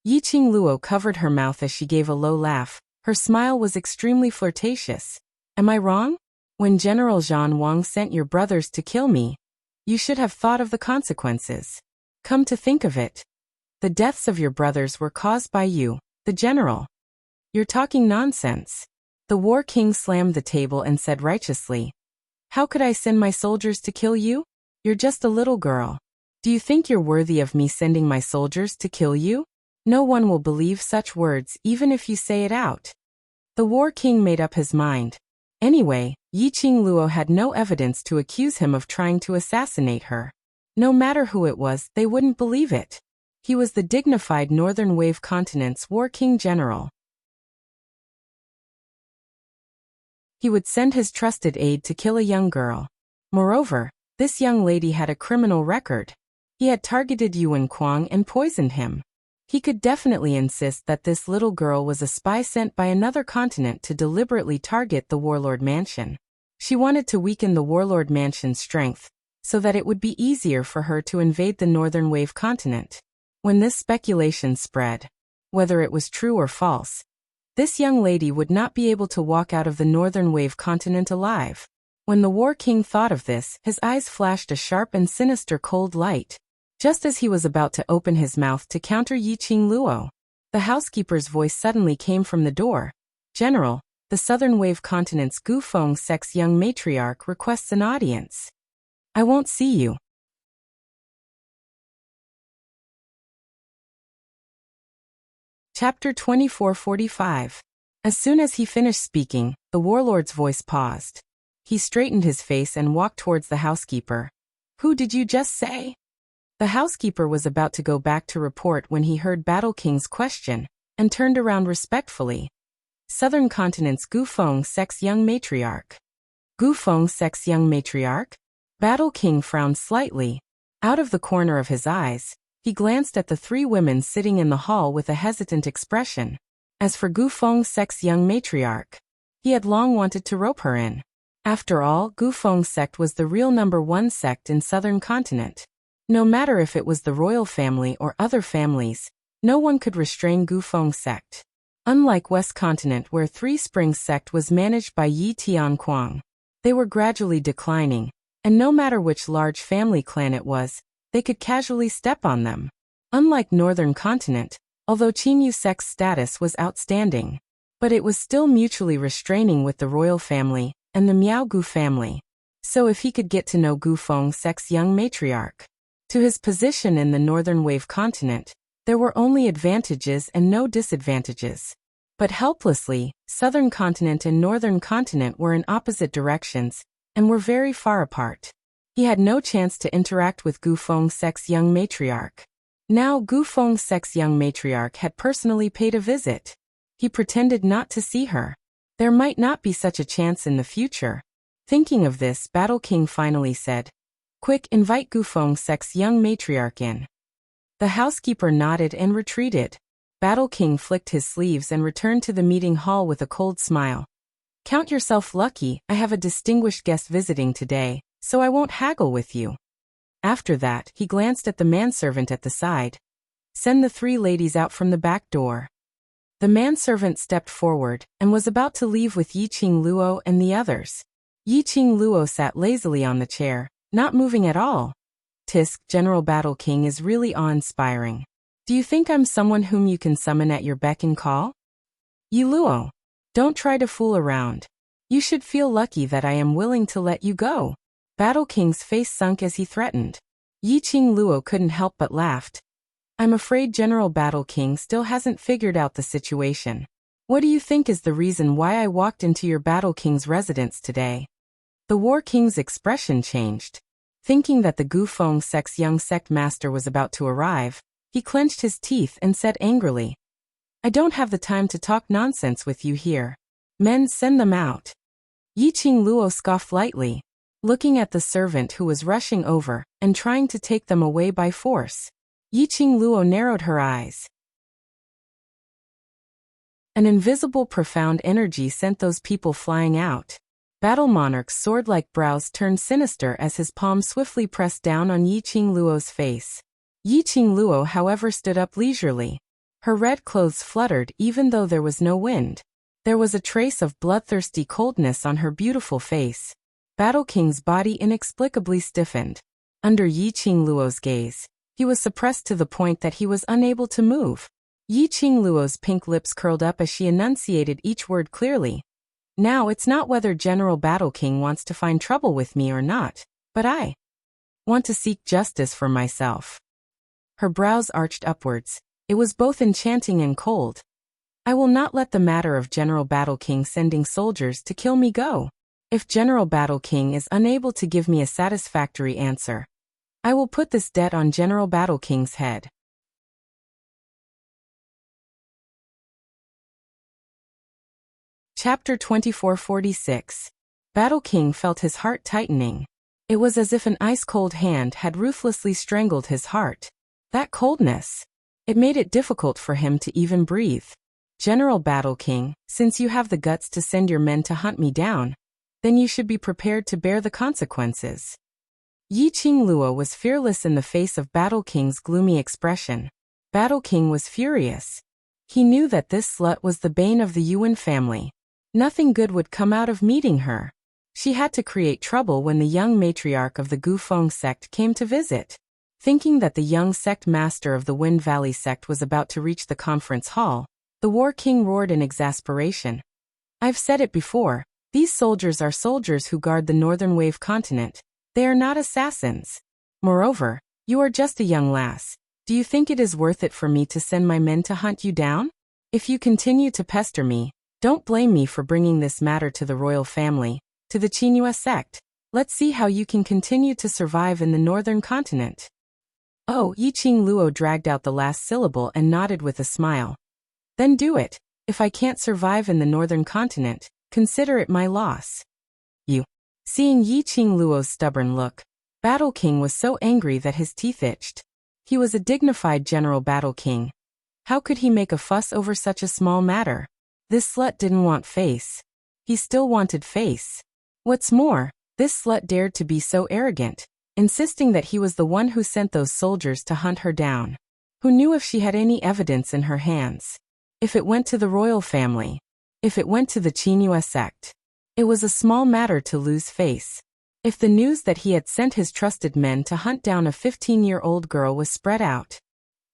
Yi Qing Luo covered her mouth as she gave a low laugh. Her smile was extremely flirtatious. Am I wrong? When General Zhan Wang sent your brothers to kill me, you should have thought of the consequences. Come to think of it, the deaths of your brothers were caused by you, the general. You're talking nonsense. The War King slammed the table and said righteously, how could I send my soldiers to kill you? You're just a little girl. Do you think you're worthy of me sending my soldiers to kill you? No one will believe such words even if you say it out. The War King made up his mind. Anyway, Yi Qing Luo had no evidence to accuse him of trying to assassinate her. No matter who it was, they wouldn't believe it. He was the dignified Northern Wave Continent's War King General. He would send his trusted aide to kill a young girl. Moreover, this young lady had a criminal record. He had targeted Yuan Kuang and poisoned him. He could definitely insist that this little girl was a spy sent by another continent to deliberately target the Warlord Mansion. She wanted to weaken the Warlord Mansion's strength, so that it would be easier for her to invade the Northern Wave Continent. When this speculation spread, whether it was true or false, this young lady would not be able to walk out of the Northern Wave Continent alive. When the War King thought of this, his eyes flashed a sharp and sinister cold light. Just as he was about to open his mouth to counter Yi Qing Luo, the housekeeper's voice suddenly came from the door. General, the Southern Wave Continent's Gu Feng Sect's young matriarch requests an audience. I won't see you. Chapter 2445. As soon as he finished speaking, the warlord's voice paused. He straightened his face and walked towards the housekeeper. Who did you just say? The housekeeper was about to go back to report when he heard Battle King's question, and turned around respectfully. Southern Continent's Gu Feng Sect's young matriarch. Gu Feng Sect's young matriarch? Battle King frowned slightly. Out of the corner of his eyes, he glanced at the three women sitting in the hall with a hesitant expression. As for Gu Feng Sect's young matriarch, he had long wanted to rope her in. After all, Gu Feng Sect was the real #1 sect in Southern Continent. No matter if it was the royal family or other families, no one could restrain Gu Feng Sect. Unlike West Continent where Three Springs Sect was managed by Yi Tian Kuang, they were gradually declining, and no matter which large family clan it was, they could casually step on them. Unlike Northern Continent, although Qinyu Sect's status was outstanding, but it was still mutually restraining with the royal family and the Miao Gu family. So if he could get to know Gu Feng Sect's young matriarch, to his position in the Northern Wave Continent, there were only advantages and no disadvantages. But helplessly, Southern Continent and Northern Continent were in opposite directions, and were very far apart. He had no chance to interact with Gu Fengsek's young matriarch. Now Gu Fengsek's young matriarch had personally paid a visit. He pretended not to see her. There might not be such a chance in the future. Thinking of this, Battle King finally said, "Quick, invite Gu Fengsek's young matriarch in." The housekeeper nodded and retreated. Battle King flicked his sleeves and returned to the meeting hall with a cold smile. "Count yourself lucky, I have a distinguished guest visiting today, so I won't haggle with you." After that, he glanced at the manservant at the side. "Send the 3 ladies out from the back door." The manservant stepped forward and was about to leave with Yiqing Luo and the others. Yiqing Luo sat lazily on the chair, not moving at all. "Tisk, General Battle King is really awe-inspiring. Do you think I'm someone whom you can summon at your beck and call? Yi Luo, don't try to fool around. You should feel lucky that I am willing to let you go." Battle King's face sunk as he threatened. Yiqing Luo couldn't help but laughed. "I'm afraid General Battle King still hasn't figured out the situation. What do you think is the reason why I walked into your Battle King's residence today?" The War King's expression changed. Thinking that the Gu Fengsek's young sect master was about to arrive, he clenched his teeth and said angrily, "I don't have the time to talk nonsense with you here. Men, send them out." Yiqing Luo scoffed lightly, looking at the servant who was rushing over and trying to take them away by force. Yiqing Luo narrowed her eyes. An invisible profound energy sent those people flying out. Battle Monarch's sword-like brows turned sinister as his palm swiftly pressed down on Yiqing Luo's face. Yiqing Luo, however, stood up leisurely. Her red clothes fluttered even though there was no wind. There was a trace of bloodthirsty coldness on her beautiful face. Battle King's body inexplicably stiffened. Under Yiqing Luo's gaze, he was suppressed to the point that he was unable to move. Yiqing Luo's pink lips curled up as she enunciated each word clearly. "Now it's not whether General Battle King wants to find trouble with me or not, but I want to seek justice for myself." Her brows arched upwards. It was both enchanting and cold. "I will not let the matter of General Battle King sending soldiers to kill me go. If General Battle King is unable to give me a satisfactory answer, I will put this debt on General Battle King's head." Chapter 2446. Battle King felt his heart tightening. It was as if an ice-cold hand had ruthlessly strangled his heart. That coldness. It made it difficult for him to even breathe. "General Battle King, since you have the guts to send your men to hunt me down, then you should be prepared to bear the consequences." Yiqing Luo was fearless in the face of Battle King's gloomy expression. Battle King was furious. He knew that this slut was the bane of the Yuan family. Nothing good would come out of meeting her. She had to create trouble when the young matriarch of the Gu Feng sect came to visit. Thinking that the young sect master of the Wind Valley sect was about to reach the conference hall, the War King roared in exasperation. "I've said it before, these soldiers are soldiers who guard the Northern Wave continent. They are not assassins. Moreover, you are just a young lass. Do you think it is worth it for me to send my men to hunt you down? If you continue to pester me, don't blame me for bringing this matter to the royal family, to the Qinghua sect. Let's see how you can continue to survive in the Northern continent." "Oh," Yiqing Luo dragged out the last syllable and nodded with a smile. "Then do it. If I can't survive in the Northern continent, consider it my loss." "You." Seeing Yiqing Luo's stubborn look, Battle King was so angry that his teeth itched. He was a dignified General Battle King. How could he make a fuss over such a small matter? This slut didn't want face. He still wanted face. What's more, this slut dared to be so arrogant, insisting that he was the one who sent those soldiers to hunt her down. Who knew if she had any evidence in her hands? If it went to the royal family? If it went to the Qinghua sect? It was a small matter to lose face. If the news that he had sent his trusted men to hunt down a 15-year-old girl was spread out,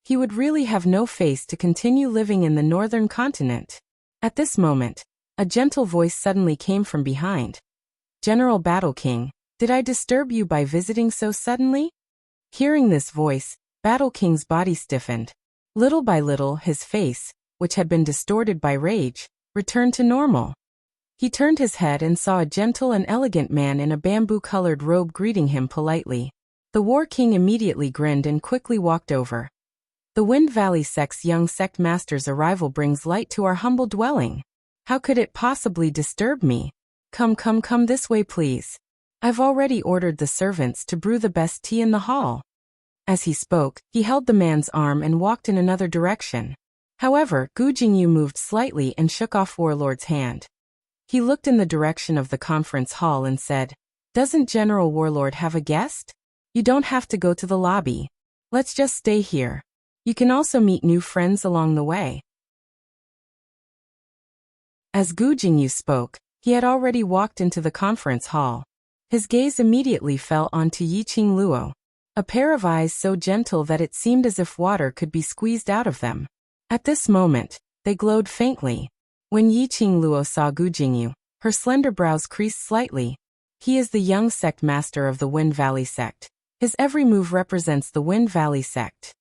he would really have no face to continue living in the Northern continent. At this moment, a gentle voice suddenly came from behind. "General Battle King, did I disturb you by visiting so suddenly?" Hearing this voice, Battle King's body stiffened. Little by little, his face, which had been distorted by rage, returned to normal. He turned his head and saw a gentle and elegant man in a bamboo-colored robe greeting him politely. The War King immediately grinned and quickly walked over. The Wind Valley sect's young sect master's arrival brings light to our humble dwelling. How could it possibly disturb me? Come this way please. I've already ordered the servants to brew the best tea in the hall. As he spoke, he held the man's arm and walked in another direction. However, Gu Jingyu moved slightly and shook off Warlord's hand. He looked in the direction of the conference hall and said, "Doesn't General Warlord have a guest? You don't have to go to the lobby. Let's just stay here. You can also meet new friends along the way." As Gu Jingyu spoke, he had already walked into the conference hall. His gaze immediately fell onto Yiqing Luo, a pair of eyes so gentle that it seemed as if water could be squeezed out of them. At this moment, they glowed faintly. When Yiqing Luo saw Gu Jingyu, her slender brows creased slightly. He is the young sect master of the Wind Valley sect. His every move represents the Wind Valley sect.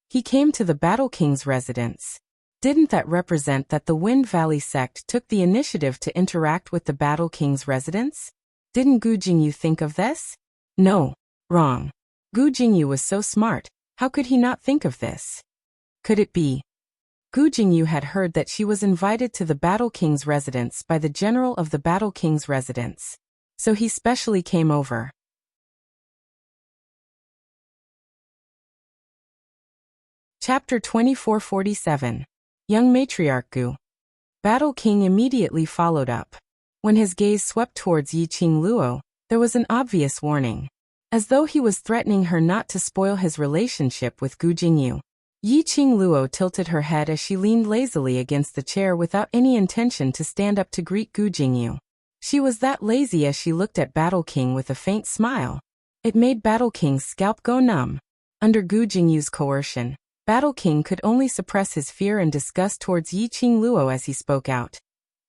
He came to the Battle King's residence. Didn't that represent that the Wind Valley sect took the initiative to interact with the Battle King's residence? Didn't Gu Jingyu think of this? No. Wrong. Gu Jingyu was so smart, how could he not think of this? Could it be? Gu Jingyu had heard that she was invited to the Battle King's residence by the general of the Battle King's residence. So he specially came over. Chapter 2447. Young Matriarch Gu. Battle King immediately followed up. When his gaze swept towards Yiqing Luo, there was an obvious warning. As though he was threatening her not to spoil his relationship with Gu Jingyu. Yiqing Luo tilted her head as she leaned lazily against the chair without any intention to stand up to greet Gu Jingyu. She was that lazy as she looked at Battle King with a faint smile. It made Battle King's scalp go numb. Under Gu Jingyu's coercion, Battle King could only suppress his fear and disgust towards Yiqing Luo as he spoke out.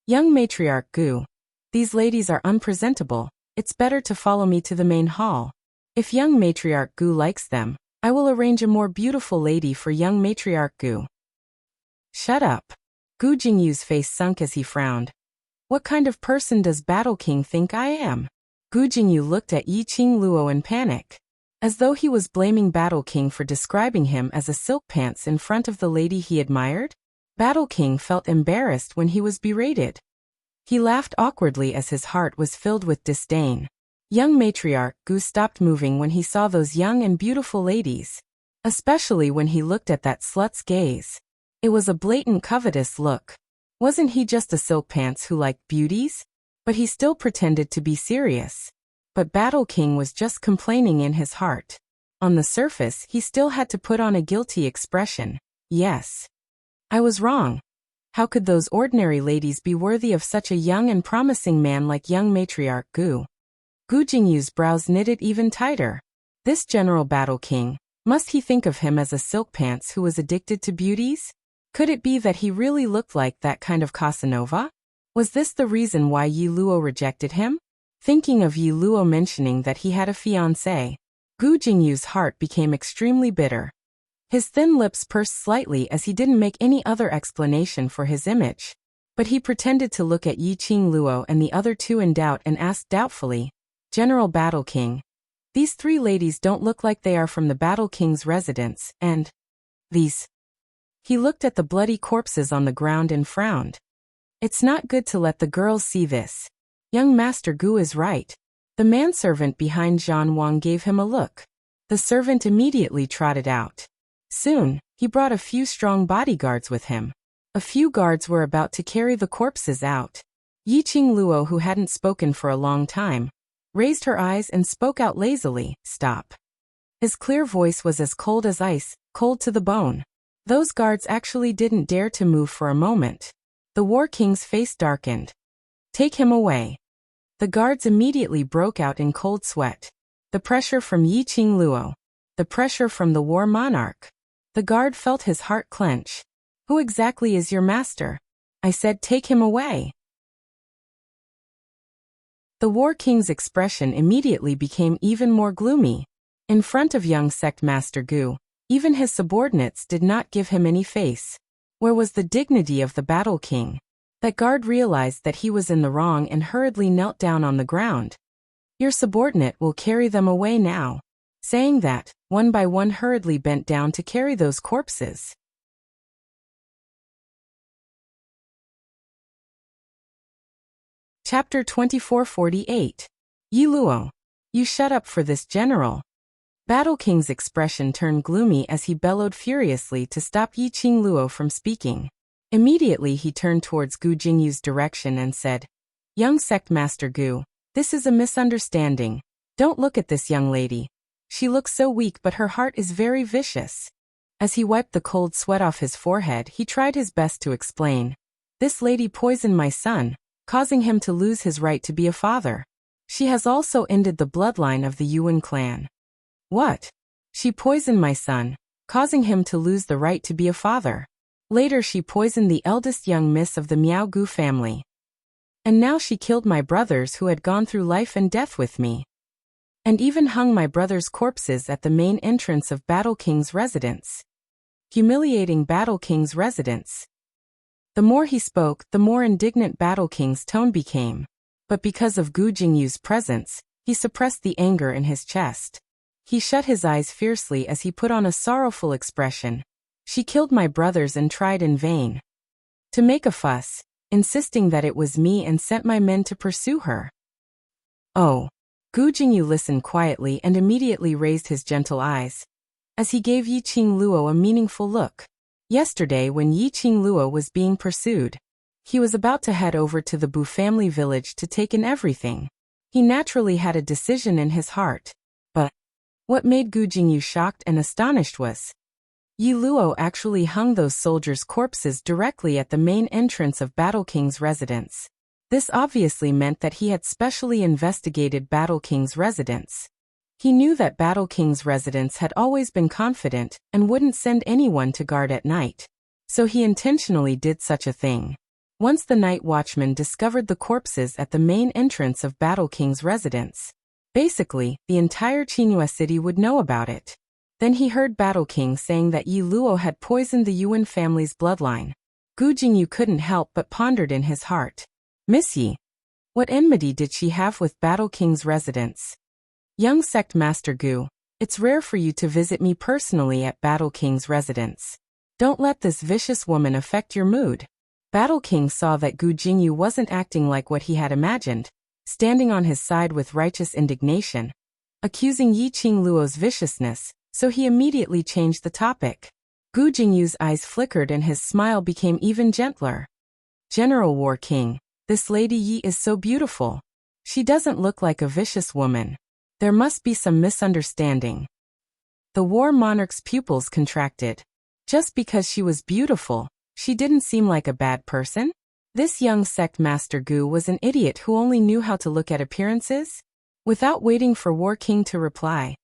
"Young Matriarch Gu, these ladies are unpresentable. It's better to follow me to the main hall. If young Matriarch Gu likes them, I will arrange a more beautiful lady for young Matriarch Gu." Shut up. Gu Jingyu's face sunk as he frowned. What kind of person does Battle King think I am? Gu Jingyu looked at Yiqing Luo in panic. As though he was blaming Battle King for describing him as a silk pants in front of the lady he admired. Battle King felt embarrassed when he was berated. He laughed awkwardly as his heart was filled with disdain. Young Matriarch Gu stopped moving when he saw those young and beautiful ladies. Especially when he looked at that slut's gaze. It was a blatant covetous look. Wasn't he just a silk pants who liked beauties? But he still pretended to be serious. But Battle King was just complaining in his heart. On the surface, he still had to put on a guilty expression. Yes. I was wrong. How could those ordinary ladies be worthy of such a young and promising man like young Matriarch Gu? Gu Jingyu's brows knitted even tighter. This General Battle King, must he think of him as a silk pants who was addicted to beauties? Could it be that he really looked like that kind of Casanova? Was this the reason why Yi Luo rejected him? Thinking of Yi Luo mentioning that he had a fiancée, Gu Jingyu's heart became extremely bitter. His thin lips pursed slightly as he didn't make any other explanation for his image. But he pretended to look at Yiqing Luo and the other two in doubt and asked doubtfully, "General Battle King, these three ladies don't look like they are from the Battle King's residence, and these..." He looked at the bloody corpses on the ground and frowned. "It's not good to let the girls see this. Young Master Gu is right." The manservant behind Zhan Wang gave him a look. The servant immediately trotted out. Soon, he brought a few strong bodyguards with him. A few guards were about to carry the corpses out. Yiqing Luo, who hadn't spoken for a long time, raised her eyes and spoke out lazily, "Stop." His clear voice was as cold as ice, cold to the bone. Those guards actually didn't dare to move for a moment. The War King's face darkened. "Take him away." The guards immediately broke out in cold sweat. The pressure from Yiqing Luo. The pressure from the War Monarch. The guard felt his heart clench. "Who exactly is your master?" "I said take him away." The War King's expression immediately became even more gloomy. In front of young sect master Gu, even his subordinates did not give him any face. Where was the dignity of the Battle King? That guard realized that he was in the wrong and hurriedly knelt down on the ground. Your subordinate will carry them away now. Saying that, one by one hurriedly bent down to carry those corpses. Chapter 2448. Yi Luo. You shut up for this, General. Battle King's expression turned gloomy as he bellowed furiously to stop Yi Qingluo from speaking. Immediately he turned towards Gu Jingyu's direction and said, Young Sect Master Gu, this is a misunderstanding. Don't look at this young lady. She looks so weak, but her heart is very vicious. As he wiped the cold sweat off his forehead, he tried his best to explain. This lady poisoned my son, causing him to lose his right to be a father. She has also ended the bloodline of the Yuan clan. What? She poisoned my son, causing him to lose the right to be a father. Later she poisoned the eldest young miss of the Miao Gu family. And now she killed my brothers who had gone through life and death with me. And even hung my brothers' corpses at the main entrance of Battle King's residence. Humiliating Battle King's residence. The more he spoke, the more indignant Battle King's tone became. But because of Gu Jingyu's presence, he suppressed the anger in his chest. He shut his eyes fiercely as he put on a sorrowful expression. She killed my brothers and tried in vain to make a fuss, insisting that it was me, and sent my men to pursue her. Oh. Gu Jingyu listened quietly and immediately raised his gentle eyes, as he gave Yi Qingluo a meaningful look. Yesterday, when Yi Qingluo was being pursued, he was about to head over to the Bu family village to take in everything. He naturally had a decision in his heart. But what made Gu Jingyu shocked and astonished was Yi Luo actually hung those soldiers' corpses directly at the main entrance of Battle King's residence. This obviously meant that he had specially investigated Battle King's residence. He knew that Battle King's residence had always been confident and wouldn't send anyone to guard at night. So he intentionally did such a thing. Once the night watchman discovered the corpses at the main entrance of Battle King's residence, basically, the entire Qinghua city would know about it. Then he heard Battle King saying that Yi Luo had poisoned the Yuan family's bloodline. Gu Jingyu couldn't help but pondered in his heart. Miss Yi. What enmity did she have with Battle King's residence? Young Sect Master Gu, it's rare for you to visit me personally at Battle King's residence. Don't let this vicious woman affect your mood. Battle King saw that Gu Jingyu wasn't acting like what he had imagined, standing on his side with righteous indignation, accusing Yi Qingluo's viciousness, so he immediately changed the topic. Gu Jingyu's eyes flickered and his smile became even gentler. General War King. This Lady Yi is so beautiful. She doesn't look like a vicious woman. There must be some misunderstanding. The war monarch's pupils contracted. Just because she was beautiful, she didn't seem like a bad person? This young sect master Gu was an idiot who only knew how to look at appearances? Without waiting for War King to reply,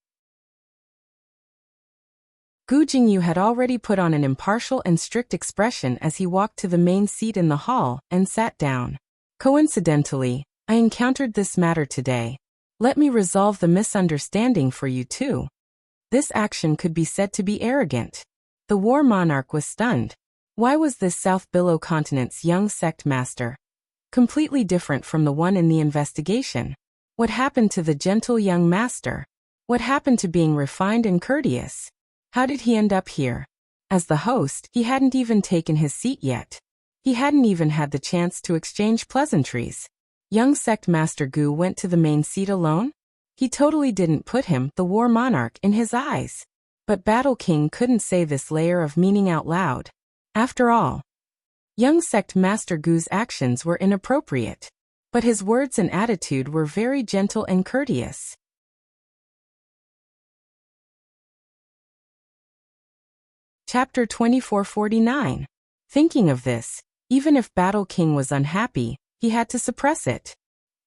Gu Jingyu had already put on an impartial and strict expression as he walked to the main seat in the hall and sat down. Coincidentally, I encountered this matter today. Let me resolve the misunderstanding for you too. This action could be said to be arrogant. The war monarch was stunned. Why was this South Billow continent's young sect master completely different from the one in the investigation? What happened to the gentle young master? What happened to being refined and courteous? How did he end up here? As the host, he hadn't even taken his seat yet. He hadn't even had the chance to exchange pleasantries. Young sect master Gu went to the main seat alone? He totally didn't put him, the war monarch, in his eyes. But Battle King couldn't say this layer of meaning out loud. After all, young sect master Gu's actions were inappropriate. But his words and attitude were very gentle and courteous. Chapter 2449. Thinking of this, even if Battle King was unhappy, he had to suppress it.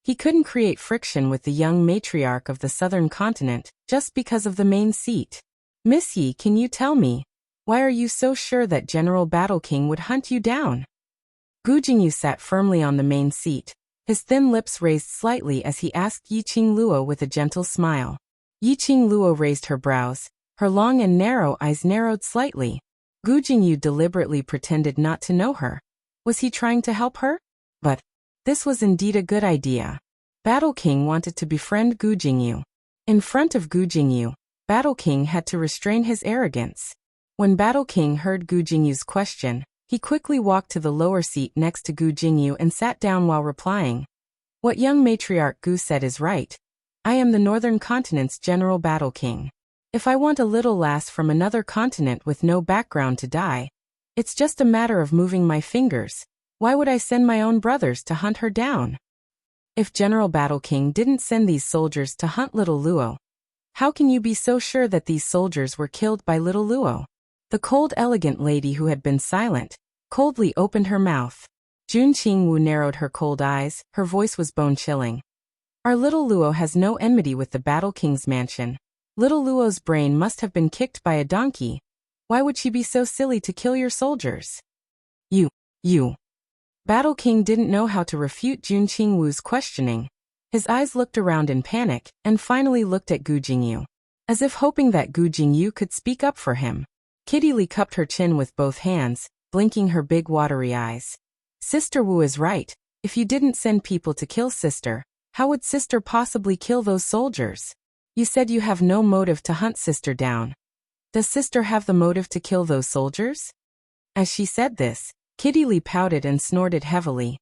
He couldn't create friction with the young matriarch of the southern continent just because of the main seat. Miss Yi, can you tell me, why are you so sure that General Battle King would hunt you down? Gu Jingyu sat firmly on the main seat, his thin lips raised slightly as he asked Yi Qingluo with a gentle smile. Yi Qingluo raised her brows, her long and narrow eyes narrowed slightly. Gu Jingyu deliberately pretended not to know her. Was he trying to help her? But this was indeed a good idea. Battle King wanted to befriend Gu Jingyu. In front of Gu Jingyu, Battle King had to restrain his arrogance. When Battle King heard Gu Jingyu's question, he quickly walked to the lower seat next to Gu Jingyu and sat down while replying. What young matriarch Gu said is right. I am the Northern Continent's General Battle King. If I want a little lass from another continent with no background to die, it's just a matter of moving my fingers. Why would I send my own brothers to hunt her down? If General Battle King didn't send these soldiers to hunt little Luo, how can you be so sure that these soldiers were killed by little Luo? The cold, elegant lady who had been silent coldly opened her mouth. Jun Qingwu narrowed her cold eyes, her voice was bone-chilling. Our little Luo has no enmity with the Battle King's mansion. Little Luo's brain must have been kicked by a donkey. Why would she be so silly to kill your soldiers? You. Battle King didn't know how to refute Jun Qingwu's questioning. His eyes looked around in panic, and finally looked at Gu Jingyu, as if hoping that Gu Jingyu could speak up for him. Kitty Lee cupped her chin with both hands, blinking her big watery eyes. Sister Wu is right. If you didn't send people to kill Sister, how would Sister possibly kill those soldiers? You said you have no motive to hunt Sister down. Does Sister have the motive to kill those soldiers? As she said this, Kitty Lee pouted and snorted heavily.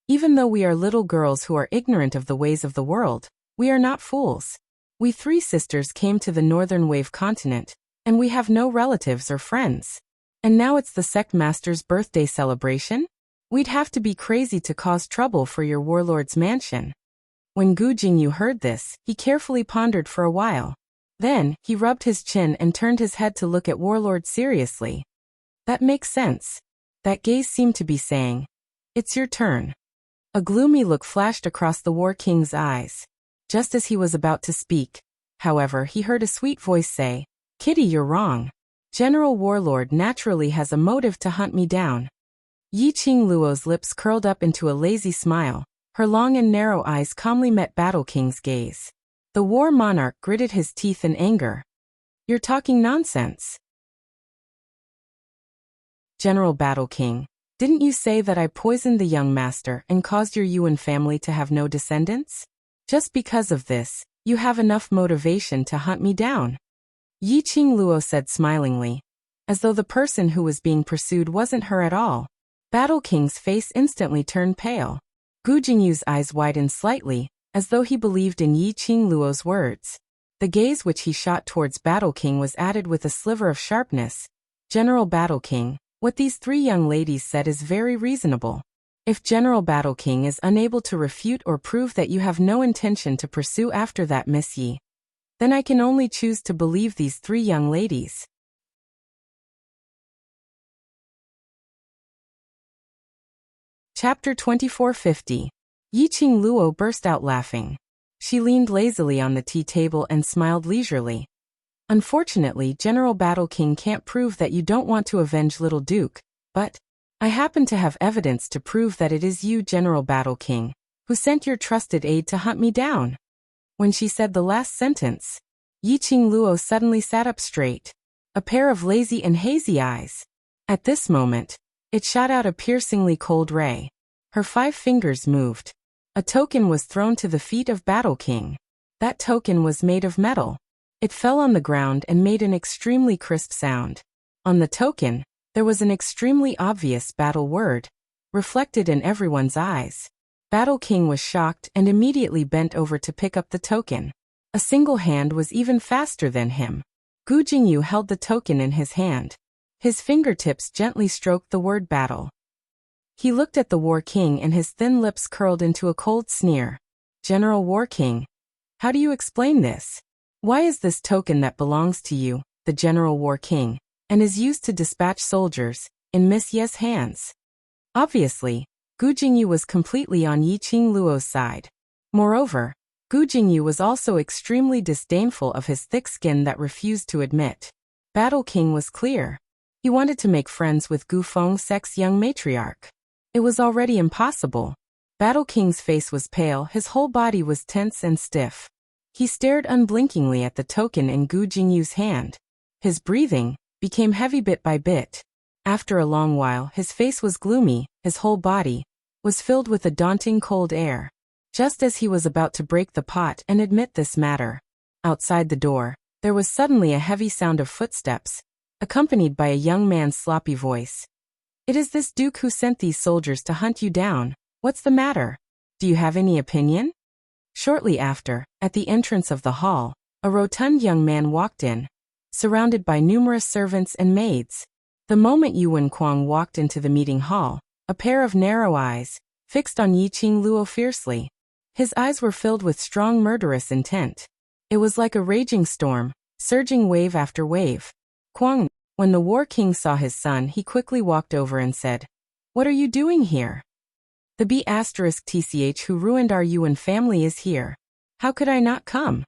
Even though we are little girls who are ignorant of the ways of the world, we are not fools. We three sisters came to the Northern Wave continent, and we have no relatives or friends. And now it's the sect master's birthday celebration? We'd have to be crazy to cause trouble for your warlord's mansion. When Gu Jingyu heard this, he carefully pondered for a while. Then, he rubbed his chin and turned his head to look at Warlord seriously. That makes sense. That gaze seemed to be saying, it's your turn. A gloomy look flashed across the War King's eyes. Just as he was about to speak, however, he heard a sweet voice say, Kitty, you're wrong. General Warlord naturally has a motive to hunt me down. Yi Qing Luo's lips curled up into a lazy smile. Her long and narrow eyes calmly met Battle King's gaze. The war monarch gritted his teeth in anger. You're talking nonsense. General Battle King, didn't you say that I poisoned the young master and caused your Yuan family to have no descendants? Just because of this, you have enough motivation to hunt me down. Yi Qing Luo said smilingly, as though the person who was being pursued wasn't her at all. Battle King's face instantly turned pale. Gu Jingyu's eyes widened slightly, as though he believed in Yi Qing Luo's words. The gaze which he shot towards Battle King was added with a sliver of sharpness. General Battle King, what these three young ladies said is very reasonable. If General Battle King is unable to refute or prove that you have no intention to pursue after that Miss Yi, then I can only choose to believe these three young ladies. Chapter 2450. Yi Qing Luo burst out laughing. She leaned lazily on the tea table and smiled leisurely. Unfortunately, General Battle King can't prove that you don't want to avenge Little Duke, but I happen to have evidence to prove that it is you, General Battle King, who sent your trusted aide to hunt me down. When she said the last sentence, Yi Qing Luo suddenly sat up straight, a pair of lazy and hazy eyes. At this moment, it shot out a piercingly cold ray. Her 5 fingers moved. A token was thrown to the feet of Battle King. That token was made of metal. It fell on the ground and made an extremely crisp sound. On the token, there was an extremely obvious battle word, reflected in everyone's eyes. Battle King was shocked and immediately bent over to pick up the token. A single hand was even faster than him. Gu Jingyu held the token in his hand. His fingertips gently stroked the word battle. He looked at the War King and his thin lips curled into a cold sneer. General War King, how do you explain this? Why is this token that belongs to you, the General War King, and is used to dispatch soldiers, in Miss Ye's hands? Obviously, Gu Jingyu was completely on Yi Qing Luo's side. Moreover, Gu Jingyu was also extremely disdainful of his thick skin that refused to admit. Battle King was clear. He wanted to make friends with Gu Fengsek's young matriarch. It was already impossible. Battle King's face was pale, his whole body was tense and stiff. He stared unblinkingly at the token in Gu Jingyu's hand. His breathing became heavy bit by bit. After a long while, his face was gloomy, his whole body was filled with a daunting cold air. Just as he was about to break the pot and admit this matter, outside the door, there was suddenly a heavy sound of footsteps, accompanied by a young man's sloppy voice. "It is this Duke who sent these soldiers to hunt you down. What's the matter? Do you have any opinion?" Shortly after, at the entrance of the hall, a rotund young man walked in, surrounded by numerous servants and maids. The moment Yuan Kuang walked into the meeting hall, a pair of narrow eyes fixed on Yiqing Luo fiercely. His eyes were filled with strong murderous intent. It was like a raging storm, surging wave after wave. Kuang, when the War King saw his son, he quickly walked over and said, "What are you doing here? The B*TCH who ruined our Yuan family is here. How could I not come?"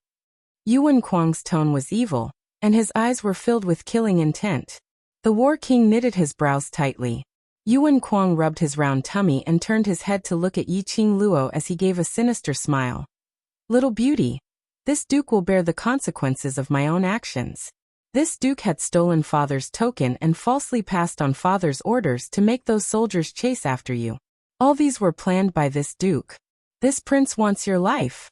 Yuan Kuang's tone was evil, and his eyes were filled with killing intent. The War King knitted his brows tightly. Yuan Kuang rubbed his round tummy and turned his head to look at Yiqing Luo as he gave a sinister smile. "Little beauty, this Duke will bear the consequences of my own actions." This Duke had stolen father's token and falsely passed on father's orders to make those soldiers chase after you. All these were planned by this Duke. This prince wants your life.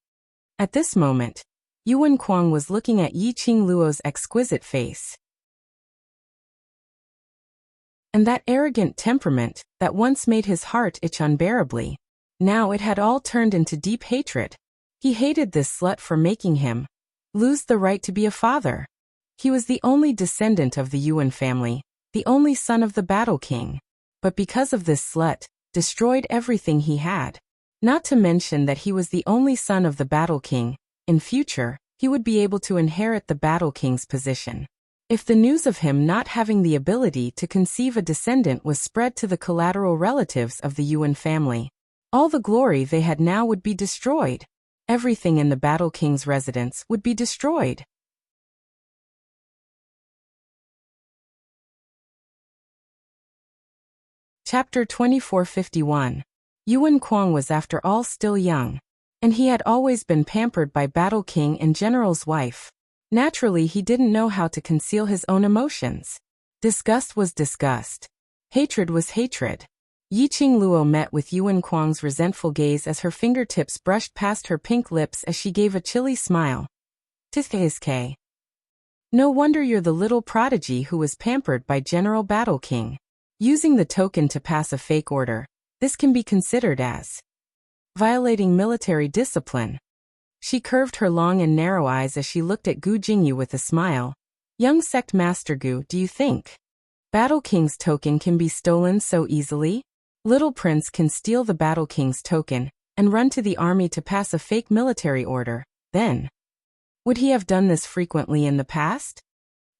At this moment, Yuan Kuang was looking at Yiqing Luo's exquisite face. And that arrogant temperament that once made his heart itch unbearably. Now it had all turned into deep hatred. He hated this slut for making him lose the right to be a father. He was the only descendant of the Yuan family, the only son of the Battle King. But because of this slut, destroyed everything he had. Not to mention that he was the only son of the Battle King. In future, he would be able to inherit the Battle King's position. If the news of him not having the ability to conceive a descendant was spread to the collateral relatives of the Yuan family, all the glory they had now would be destroyed. Everything in the Battle King's residence would be destroyed. Chapter 2451. Yuan Kuang was after all still young, and he had always been pampered by Battle King and General's wife. Naturally, he didn't know how to conceal his own emotions. Disgust was disgust. Hatred was hatred. Yiqing Luo met with Yuan Kuang's resentful gaze as her fingertips brushed past her pink lips as she gave a chilly smile. "Tsk. No wonder you're the little prodigy who was pampered by General Battle King. Using the token to pass a fake order, this can be considered as violating military discipline." She curved her long and narrow eyes as she looked at Gu Jingyu with a smile. "Young sect master Gu, do you think Battle King's token can be stolen so easily? Little Prince can steal the Battle King's token and run to the army to pass a fake military order, then would he have done this frequently in the past?"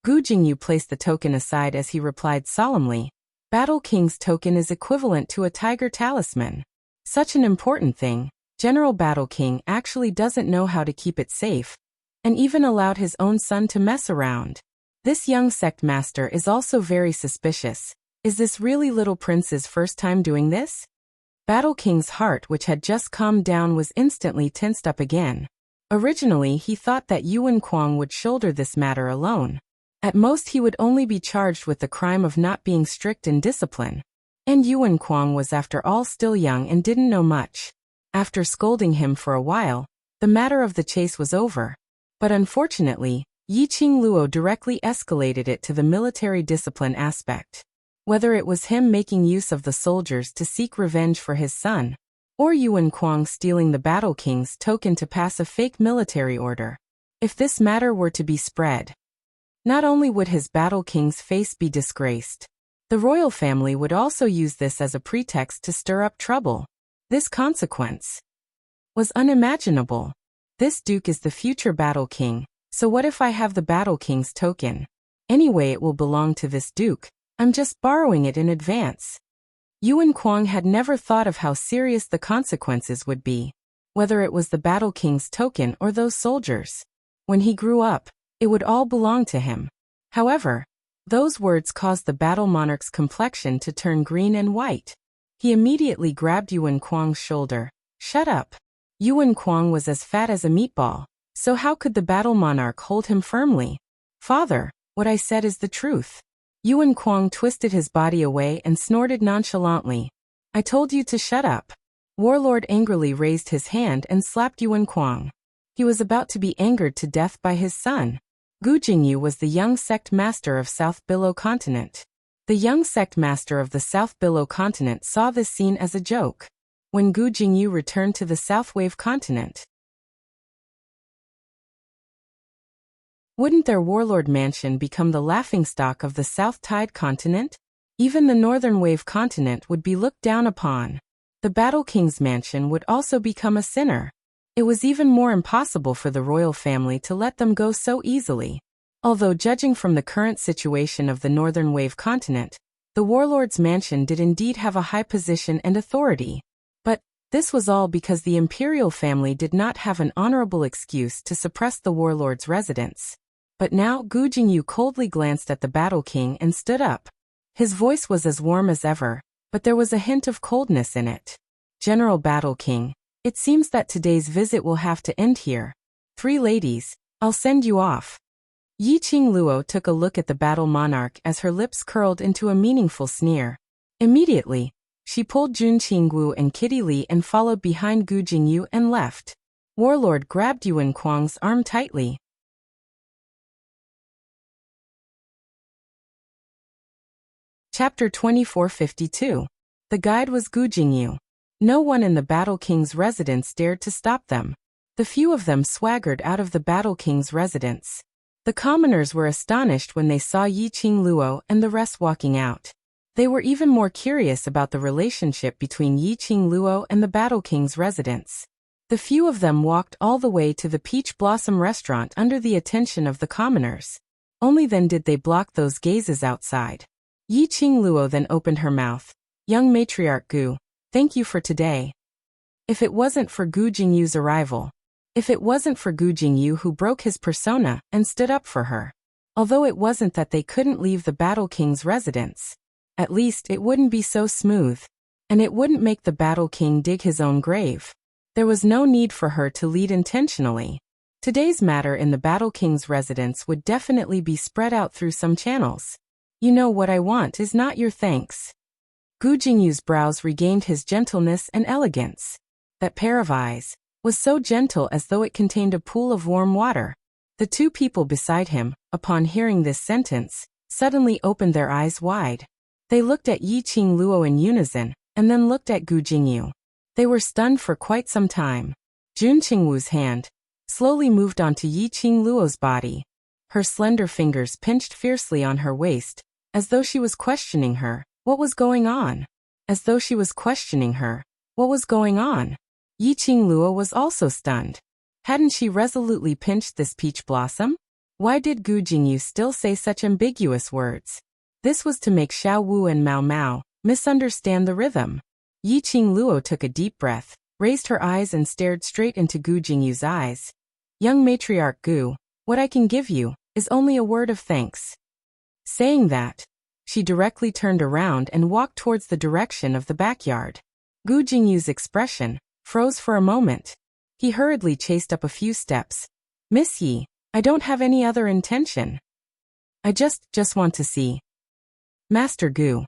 Gu Jingyu placed the token aside as he replied solemnly, "Battle King's token is equivalent to a tiger talisman. Such an important thing. General Battle King actually doesn't know how to keep it safe, and even allowed his own son to mess around. This young sect master is also very suspicious. Is this really Little Prince's first time doing this?" Battle King's heart, which had just calmed down, was instantly tensed up again. Originally, he thought that Yuan Kuang would shoulder this matter alone. At most, he would only be charged with the crime of not being strict in discipline. And Yuan Kuang was after all still young and didn't know much. After scolding him for a while, the matter of the chase was over. But unfortunately, Yiqing Luo directly escalated it to the military discipline aspect. Whether it was him making use of the soldiers to seek revenge for his son, or Yuan Kuang stealing the Battle King's token to pass a fake military order. If this matter were to be spread, not only would his Battle King's face be disgraced, the royal family would also use this as a pretext to stir up trouble. This consequence was unimaginable. This Duke is the future Battle King, so what if I have the Battle King's token? Anyway, it will belong to this Duke. I'm just borrowing it in advance. Yuan Kuang had never thought of how serious the consequences would be, whether it was the Battle King's token or those soldiers. When he grew up, it would all belong to him. However, those words caused the Battle Monarch's complexion to turn green and white. He immediately grabbed Yuan Kuang's shoulder. "Shut up." Yuan Kuang was as fat as a meatball, so how could the Battle Monarch hold him firmly? "Father, what I said is the truth. Yuan Kuang twisted his body away and snorted nonchalantly. I told you to shut up. Warlord angrily raised his hand and slapped Yuan Kuang. He was about to be angered to death by his son. Gu Jingyu was the young sect master of South Billow Continent. The young sect master of the South Billow Continent saw this scene as a joke. When Gu Jingyu returned to the South Wave Continent, wouldn't their warlord mansion become the laughingstock of the South Tide Continent? Even the Northern Wave Continent would be looked down upon. The Battle King's mansion would also become a sinner. It was even more impossible for the royal family to let them go so easily. Although judging from the current situation of the Northern Wave Continent, the warlord's mansion did indeed have a high position and authority. But this was all because the imperial family did not have an honorable excuse to suppress the warlord's residence. But now Gu Jingyu coldly glanced at the Battle King and stood up. His voice was as warm as ever, but there was a hint of coldness in it. General Battle King, it seems that today's visit will have to end here. 3 ladies, I'll send you off. Yi Qing Luo took a look at the battle monarch as her lips curled into a meaningful sneer. Immediately, she pulled Jun Qinggu and Kitty Li and followed behind Gu Jingyu and left. Warlord grabbed Yuan Kuang's arm tightly. Chapter 2452. The guide was Gu Jingyu. No one in the Battle King's residence dared to stop them. The few of them swaggered out of the Battle King's residence. The commoners were astonished when they saw Yi Qing Luo and the rest walking out. They were even more curious about the relationship between Yi Qing Luo and the Battle King's residence. The few of them walked all the way to the Peach Blossom restaurant under the attention of the commoners. Only then did they block those gazes outside. Yi Qing Luo then opened her mouth. Young matriarch Gu, thank you for today. If it wasn't for Gu Jingyu's arrival, if it wasn't for Gu Jingyu who broke his persona and stood up for her, although it wasn't that they couldn't leave the Battle King's residence, at least it wouldn't be so smooth, and it wouldn't make the Battle King dig his own grave. There was no need for her to lead intentionally. Today's matter in the Battle King's residence would definitely be spread out through some channels. You know what I want is not your thanks. Gu Jingyu's brows regained his gentleness and elegance. That pair of eyes was so gentle as though it contained a pool of warm water. The 2 people beside him, upon hearing this sentence, suddenly opened their eyes wide. They looked at Yi Qing Luo in unison, and then looked at Gu Jingyu. They were stunned for quite some time. Jun Qingwu's hand slowly moved onto Yi Qing Luo's body. Her slender fingers pinched fiercely on her waist, as though she was questioning her. What was going on? As though she was questioning her. What was going on? Yi Qing Luo was also stunned. Hadn't she resolutely pinched this peach blossom? Why did Gu Jingyu still say such ambiguous words? This was to make Xiao Wu and Mao Mao misunderstand the rhythm. Yi Qing Luo took a deep breath, raised her eyes and stared straight into Gu Jingyu's eyes. Young matriarch Gu, what I can give you is only a word of thanks. Saying that, she directly turned around and walked towards the direction of the backyard. Gu Jingyu's expression froze for a moment. He hurriedly chased up a few steps. Miss Yi, I don't have any other intention. I just want to see Master Gu.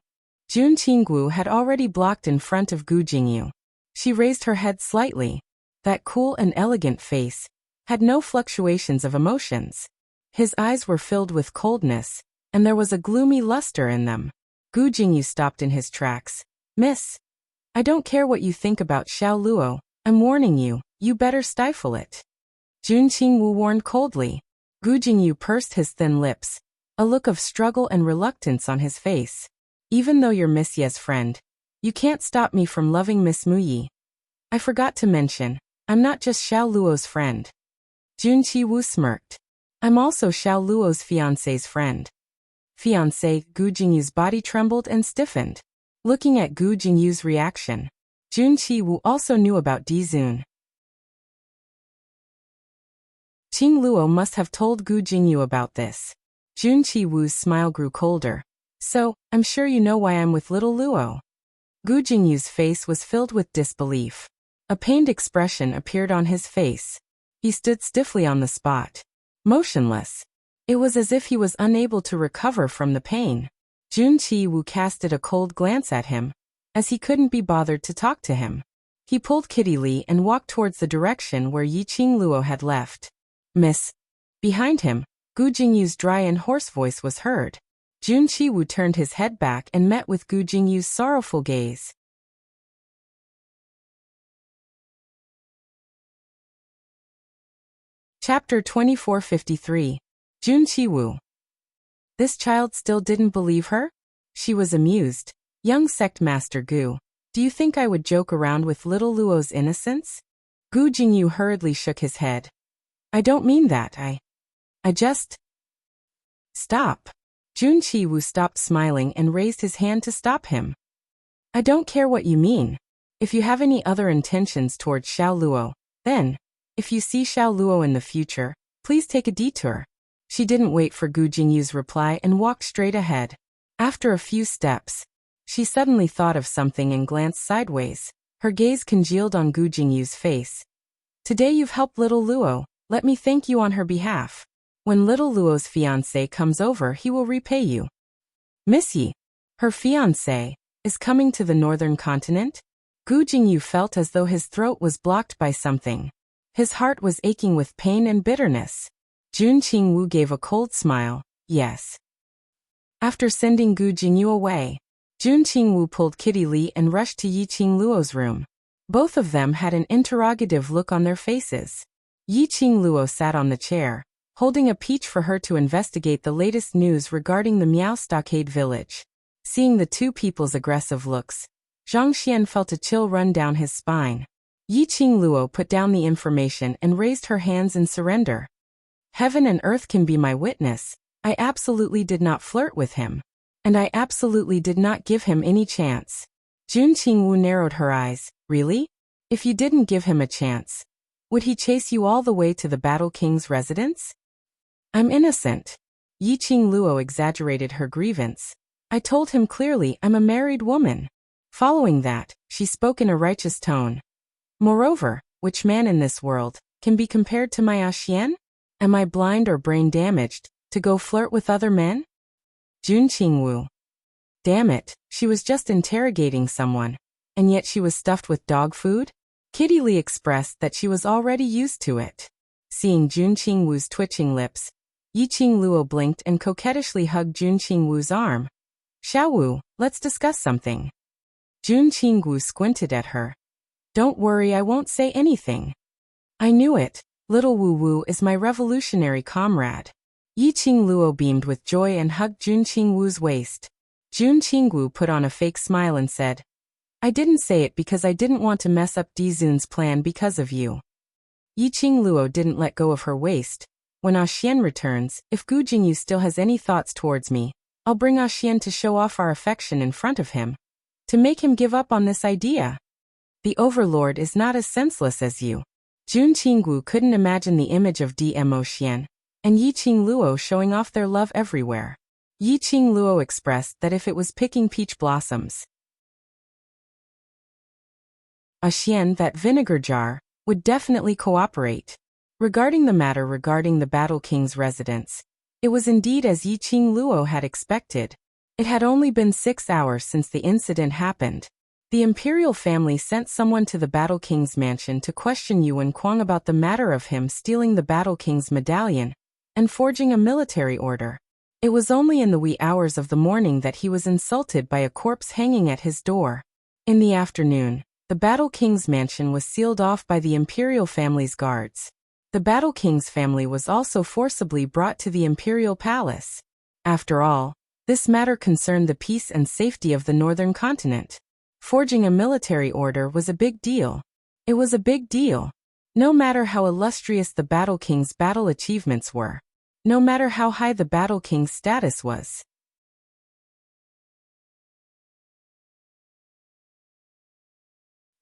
Jun Qinggu had already blocked in front of Gu Jingyu. She raised her head slightly. That cool and elegant face had no fluctuations of emotions. His eyes were filled with coldness, and there was a gloomy luster in them. Gu Jingyu stopped in his tracks. Miss, I don't care what you think about Xiao Luo. I'm warning you, you better stifle it. Jun Qingwu warned coldly. Gu Jingyu pursed his thin lips, a look of struggle and reluctance on his face. Even though you're Miss Ye's friend, you can't stop me from loving Miss Mu Yi. I forgot to mention, I'm not just Xiao Luo's friend. Jun Qingwu smirked. I'm also Xiao Luo's fiancé's friend. Fiancé, Gu Jingyu's body trembled and stiffened. Looking at Gu Jingyu's reaction, Jun Qingwu also knew about Di Zun. Qing Luo must have told Gu Jingyu about this. Jun Qingwu's smile grew colder. So, I'm sure you know why I'm with little Luo. Gu Jingyu's face was filled with disbelief. A pained expression appeared on his face. He stood stiffly on the spot, motionless. It was as if he was unable to recover from the pain. Jun Chi-woo casted a cold glance at him, as he couldn't be bothered to talk to him. He pulled Kitty Lee and walked towards the direction where Yiqing Luo had left. Miss. Behind him, Gu Jingyu's dry and hoarse voice was heard. Jun Chi-woo turned his head back and met with Gu Jingyu's sorrowful gaze. Chapter 2453. Jun Chi-woo. This child still didn't believe her? She was amused. Young sect master Gu, do you think I would joke around with little Luo's innocence? Gu Jingyu hurriedly shook his head. I don't mean that, I just... Stop. Jun Chi-woo stopped smiling and raised his hand to stop him. I don't care what you mean. If you have any other intentions towards Xiao Luo, then, if you see Xiao Luo in the future, please take a detour. She didn't wait for Gu Jingyu's reply and walked straight ahead. After a few steps, she suddenly thought of something and glanced sideways. Her gaze congealed on Gu Jingyu's face. Today you've helped little Luo, let me thank you on her behalf. When little Luo's fiancé comes over he will repay you. Miss Yi, her fiancé, is coming to the northern continent? Gu Jingyu felt as though his throat was blocked by something. His heart was aching with pain and bitterness. Jun Qingwu gave a cold smile, yes. After sending Gu Jingyu away, Jun Qingwu pulled Kitty Lee and rushed to Yiqing Luo's room. Both of them had an interrogative look on their faces. Yiqing Luo sat on the chair, holding a peach for her to investigate the latest news regarding the Miao Stockade village. Seeing the two people's aggressive looks, Zhang Xian felt a chill run down his spine. Yiqing Luo put down the information and raised her hands in surrender. Heaven and earth can be my witness, I absolutely did not flirt with him. And I absolutely did not give him any chance. Jun Qingwu narrowed her eyes. Really? If you didn't give him a chance, would he chase you all the way to the Battle King's residence? I'm innocent. Yiqing Luo exaggerated her grievance. I told him clearly I'm a married woman. Following that, she spoke in a righteous tone. Moreover, which man in this world can be compared to my Xian? Am I blind or brain damaged to go flirt with other men? Jun Qingwu. Damn it, she was just interrogating someone, and yet she was stuffed with dog food? Kitty Lee expressed that she was already used to it. Seeing Jun Qingwu's twitching lips, Yiqing Luo blinked and coquettishly hugged Jun Qingwu's arm. Xiaowu, let's discuss something. Jun Qingwu squinted at her. Don't worry, I won't say anything. I knew it, little Wu Wu is my revolutionary comrade. Yiqing Luo beamed with joy and hugged Jun Qingwu's waist. Jun Qingwu put on a fake smile and said, I didn't say it because I didn't want to mess up Dizun's plan because of you. Yiqing Luo didn't let go of her waist. When Xian returns, if Gu Jingyu still has any thoughts towards me, I'll bring Xian to show off our affection in front of him. To make him give up on this idea. The overlord is not as senseless as you. Jun Qingwu couldn't imagine the image of DMO Xian and Yiqing Luo showing off their love everywhere. Yiqing Luo expressed that if it was picking peach blossoms, Xian, that vinegar jar, would definitely cooperate. Regarding the matter regarding the Battle King's residence, it was indeed as Yiqing Luo had expected. It had only been 6 hours since the incident happened. The imperial family sent someone to the Battle King's mansion to question Yuan Kuang about the matter of him stealing the Battle King's medallion and forging a military order. It was only in the wee hours of the morning that he was insulted by a corpse hanging at his door. In the afternoon, the Battle King's mansion was sealed off by the imperial family's guards. The Battle King's family was also forcibly brought to the imperial palace. After all, this matter concerned the peace and safety of the northern continent. Forging a military order was a big deal. It was a big deal. No matter how illustrious the Battle King's battle achievements were. No matter how high the Battle King's status was.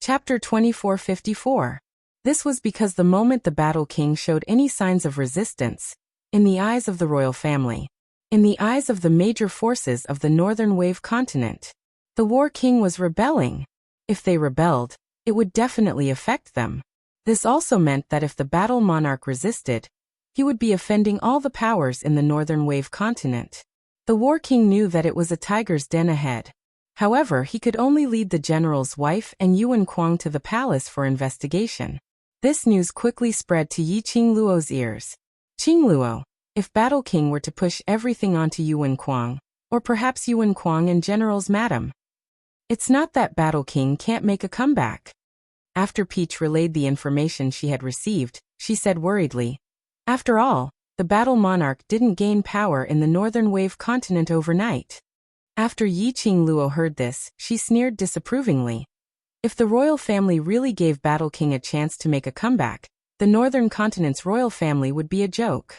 Chapter 2454. This was because the moment the Battle King showed any signs of resistance, in the eyes of the royal family, in the eyes of the major forces of the Northern Wave continent, the War King was rebelling. If they rebelled, it would definitely affect them. This also meant that if the Battle Monarch resisted, he would be offending all the powers in the Northern Wave continent. The War King knew that it was a tiger's den ahead. However, he could only lead the general's wife and Yuan Kuang to the palace for investigation. This news quickly spread to Yi Qingluo's ears. Qingluo, if Battle King were to push everything onto Yuan Kuang, or perhaps Yuan Kuang and general's madam. It's not that Battle King can't make a comeback. After Peach relayed the information she had received, she said worriedly, after all, the battle monarch didn't gain power in the northern wave continent overnight. After Yi Qingluo heard this, she sneered disapprovingly. If the royal family really gave Battle King a chance to make a comeback, the northern continent's royal family would be a joke.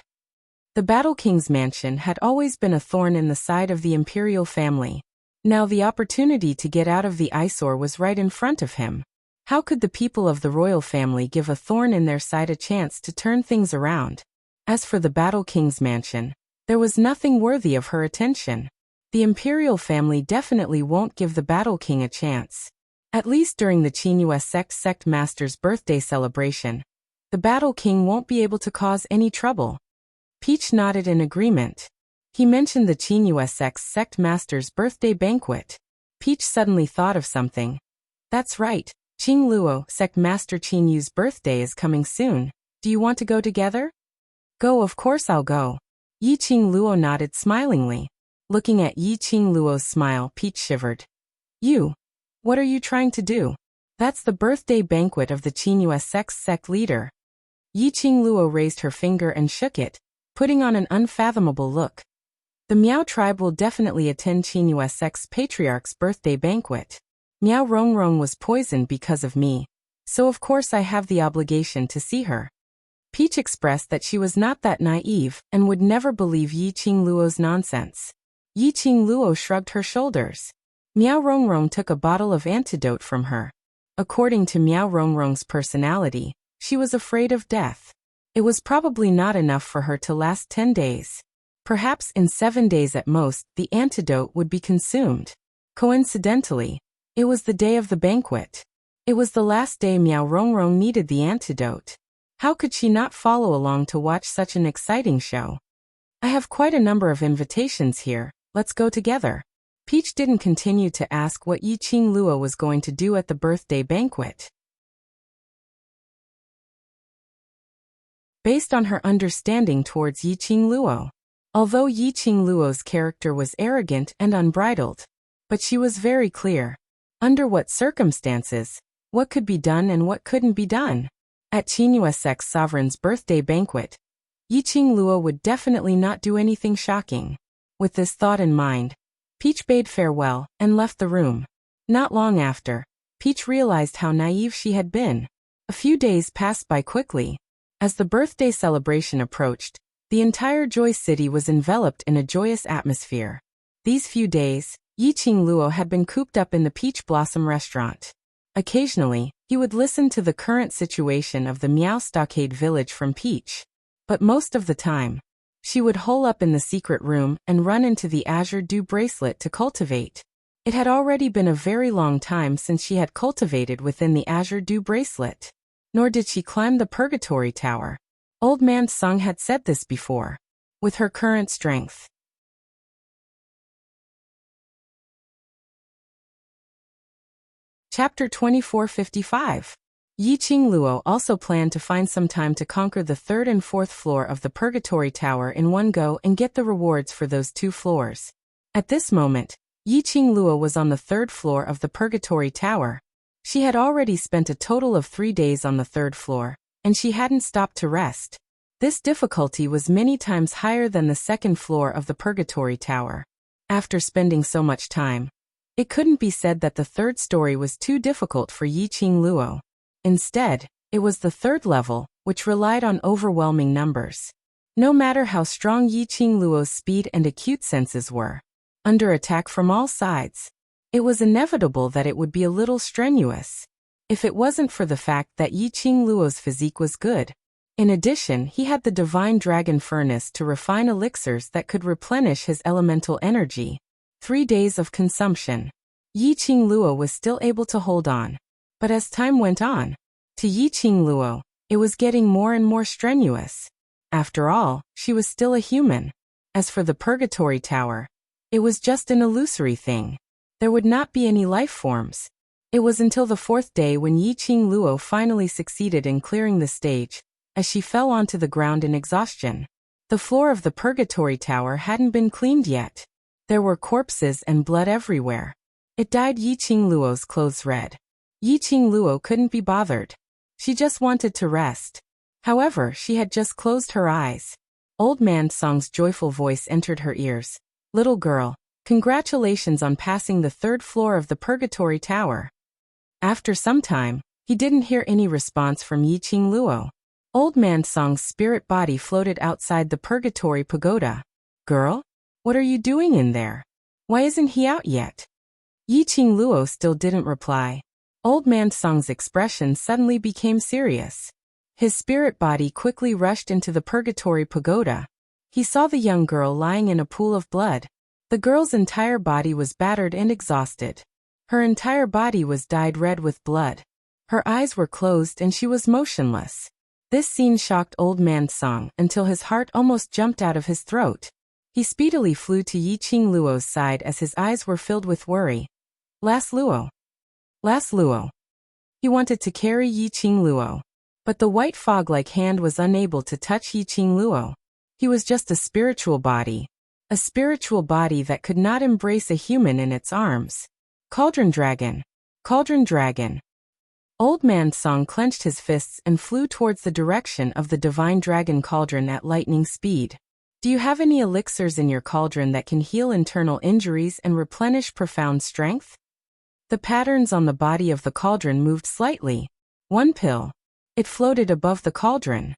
The Battle King's mansion had always been a thorn in the side of the imperial family. Now the opportunity to get out of the eyesore was right in front of him. How could the people of the royal family give a thorn in their side a chance to turn things around? As for the Battle King's mansion, there was nothing worthy of her attention. The imperial family definitely won't give the Battle King a chance. At least during the Qingyue sect master's birthday celebration, the Battle King won't be able to cause any trouble. Peach nodded in agreement. He mentioned the Qingyue sect master's birthday banquet. Peach suddenly thought of something. That's right, Qingluo sect master Qingyu's birthday is coming soon. Do you want to go together? Go, of course I'll go. Yi Qingluo nodded smilingly. Looking at Yi Qingluo's smile, Peach shivered. You? What are you trying to do? That's the birthday banquet of the Qingyue sect leader. Yi Qingluo raised her finger and shook it, putting on an unfathomable look. The Miao tribe will definitely attend Qingyue sect's patriarch's birthday banquet. Miao Rongrong was poisoned because of me, so of course I have the obligation to see her. Peach expressed that she was not that naive and would never believe Yi Qingluo's nonsense. Yi Qingluo shrugged her shoulders. Miao Rongrong took a bottle of antidote from her. According to Miao Rongrong's personality, she was afraid of death. It was probably not enough for her to last 10 days. Perhaps in 7 days at most, the antidote would be consumed. Coincidentally, it was the day of the banquet. It was the last day Miao Rongrong needed the antidote. How could she not follow along to watch such an exciting show? I have quite a number of invitations here, let's go together. Peach didn't continue to ask what Yi Qingluo was going to do at the birthday banquet. Based on her understanding towards Yi Qingluo. Although Yi Qingluo's character was arrogant and unbridled, but she was very clear. Under what circumstances, what could be done and what couldn't be done. At Qingyue sect's sovereign's birthday banquet, Yi Qingluo would definitely not do anything shocking. With this thought in mind, Peach bade farewell and left the room. Not long after, Peach realized how naive she had been. A few days passed by quickly. As the birthday celebration approached, the entire Joy City was enveloped in a joyous atmosphere. These few days, Yi Qingluo had been cooped up in the Peach Blossom restaurant. Occasionally, he would listen to the current situation of the Miao Stockade village from Peach. But most of the time, she would hole up in the secret room and run into the Azure Dew bracelet to cultivate. It had already been a very long time since she had cultivated within the Azure Dew bracelet. Nor did she climb the Purgatory Tower. Old Man Sung had said this before. With her current strength. Chapter 2455. Yi Qingluo also planned to find some time to conquer the 3rd and 4th floor of the Purgatory Tower in one go and get the rewards for those 2 floors. At this moment, Yi Qingluo was on the 3rd floor of the Purgatory Tower. She had already spent a total of 3 days on the 3rd floor, and she hadn't stopped to rest. This difficulty was many times higher than the 2nd floor of the Purgatory Tower. After spending so much time, it couldn't be said that the 3rd story was too difficult for Yi Qingluo. Instead, it was the 3rd level, which relied on overwhelming numbers. No matter how strong Yi Qingluo's speed and acute senses were, under attack from all sides, it was inevitable that it would be a little strenuous. If it wasn't for the fact that Yi Qingluo's physique was good. In addition, he had the divine dragon furnace to refine elixirs that could replenish his elemental energy. 3 days of consumption. Yi Qingluo was still able to hold on. But as time went on, to Yi Qingluo, it was getting more and more strenuous. After all, she was still a human. As for the Purgatory Tower, It was just an illusory thing. There would not be any life forms. It was until the fourth day when Yiqing Luo finally succeeded in clearing the stage, as she fell onto the ground in exhaustion. The floor of the purgatory tower hadn't been cleaned yet. There were corpses and blood everywhere. It dyed Yiqing Luo's clothes red. Yiqing Luo couldn't be bothered. She just wanted to rest. However, she had just closed her eyes. Old Man Song's joyful voice entered her ears. "Little girl, congratulations on passing the third floor of the purgatory tower." After some time, he didn't hear any response from Yiqing Luo. Old Man Song's spirit body floated outside the purgatory pagoda. "Girl? What are you doing in there? Why isn't he out yet?" Yiqing Luo still didn't reply. Old Man Song's expression suddenly became serious. His spirit body quickly rushed into the purgatory pagoda. He saw the young girl lying in a pool of blood. The girl's entire body was battered and exhausted. Her entire body was dyed red with blood. Her eyes were closed and she was motionless. This scene shocked Old Man Song until his heart almost jumped out of his throat. He speedily flew to Yiqing Luo's side as his eyes were filled with worry. Last Luo. Last Luo. He wanted to carry Yiqing Luo. But the white fog-like hand was unable to touch Yiqing Luo. He was just a spiritual body. A spiritual body that could not embrace a human in its arms. Cauldron Dragon. Cauldron Dragon. Old Man Song clenched his fists and flew towards the direction of the divine dragon cauldron at lightning speed. Do you have any elixirs in your cauldron that can heal internal injuries and replenish profound strength? The patterns on the body of the cauldron moved slightly. One pill. It floated above the cauldron.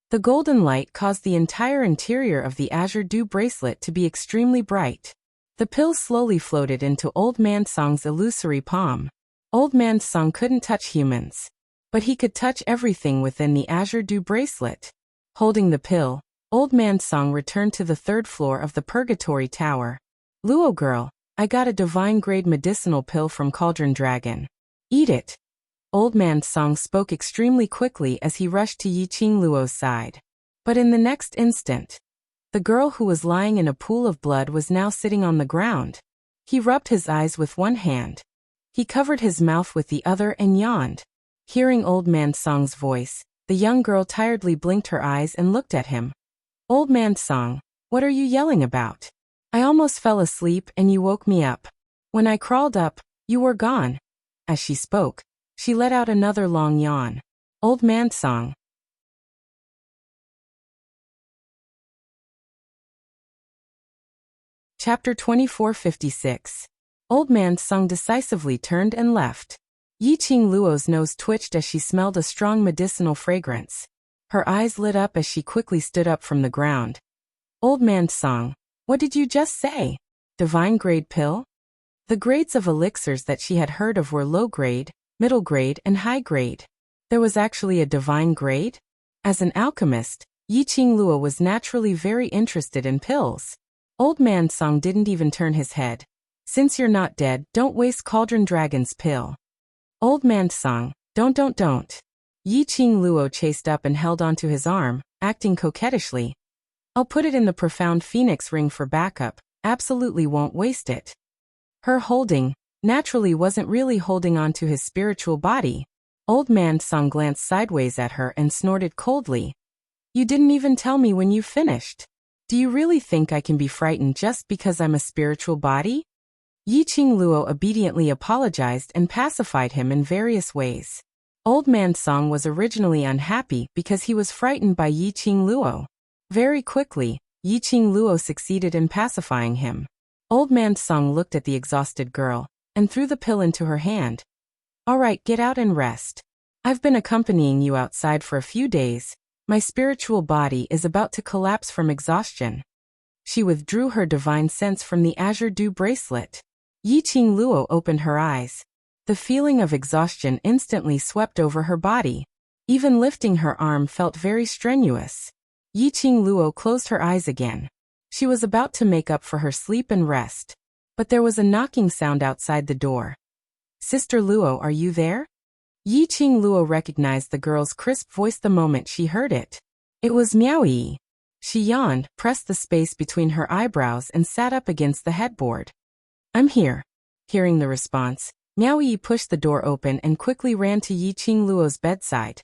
The golden light caused the entire interior of the azure dew bracelet to be extremely bright. The pill slowly floated into Old Man Song's illusory palm. Old Man Song couldn't touch humans, but he could touch everything within the azure dew bracelet. Holding the pill, Old Man Song returned to the third floor of the purgatory tower. "Luo girl, I got a divine-grade medicinal pill from Cauldron Dragon. Eat it." Old Man Song spoke extremely quickly as he rushed to Yiqing Luo's side. But in the next instant, the girl who was lying in a pool of blood was now sitting on the ground. He rubbed his eyes with one hand. He covered his mouth with the other and yawned. Hearing Old Man Song's voice, the young girl tiredly blinked her eyes and looked at him. "Old Man Song, what are you yelling about? I almost fell asleep and you woke me up. When I crawled up, you were gone." As she spoke, she let out another long yawn. Old Man Song. Chapter 2456. Old Man Song decisively turned and left. Yiqing Luo's nose twitched as she smelled a strong medicinal fragrance. Her eyes lit up as she quickly stood up from the ground. "Old Man Song, what did you just say? Divine grade pill?" The grades of elixirs that she had heard of were low grade, middle grade, and high grade. There was actually a divine grade? As an alchemist, Yiqing Luo was naturally very interested in pills. Old Man Song didn't even turn his head. "Since you're not dead, don't waste Cauldron Dragon's pill." "Old Man Song, don't. Yiqing Luo chased up and held onto his arm, acting coquettishly. "I'll put it in the profound phoenix ring for backup, absolutely won't waste it." Her holding, naturally wasn't really holding on to his spiritual body. Old Man Song glanced sideways at her and snorted coldly. "You didn't even tell me when you finished. Do you really think I can be frightened just because I'm a spiritual body?" Yiqing Luo obediently apologized and pacified him in various ways. Old Man Song was originally unhappy because he was frightened by Yiqing Luo. Very quickly, Yiqing Luo succeeded in pacifying him. Old Man Song looked at the exhausted girl and threw the pill into her hand. "All right, get out and rest. I've been accompanying you outside for a few days. My spiritual body is about to collapse from exhaustion." She withdrew her divine sense from the azure dew bracelet. Yiqing Luo opened her eyes. The feeling of exhaustion instantly swept over her body. Even lifting her arm felt very strenuous. Yiqing Luo closed her eyes again. She was about to make up for her sleep and rest. But there was a knocking sound outside the door. "Sister Luo, are you there?" Yiqing Luo recognized the girl's crisp voice the moment she heard it. It was Miao Yi. She yawned, pressed the space between her eyebrows and sat up against the headboard. I'm here. Hearing the response, Miao Yi pushed the door open and quickly ran to Yiqing Luo's bedside.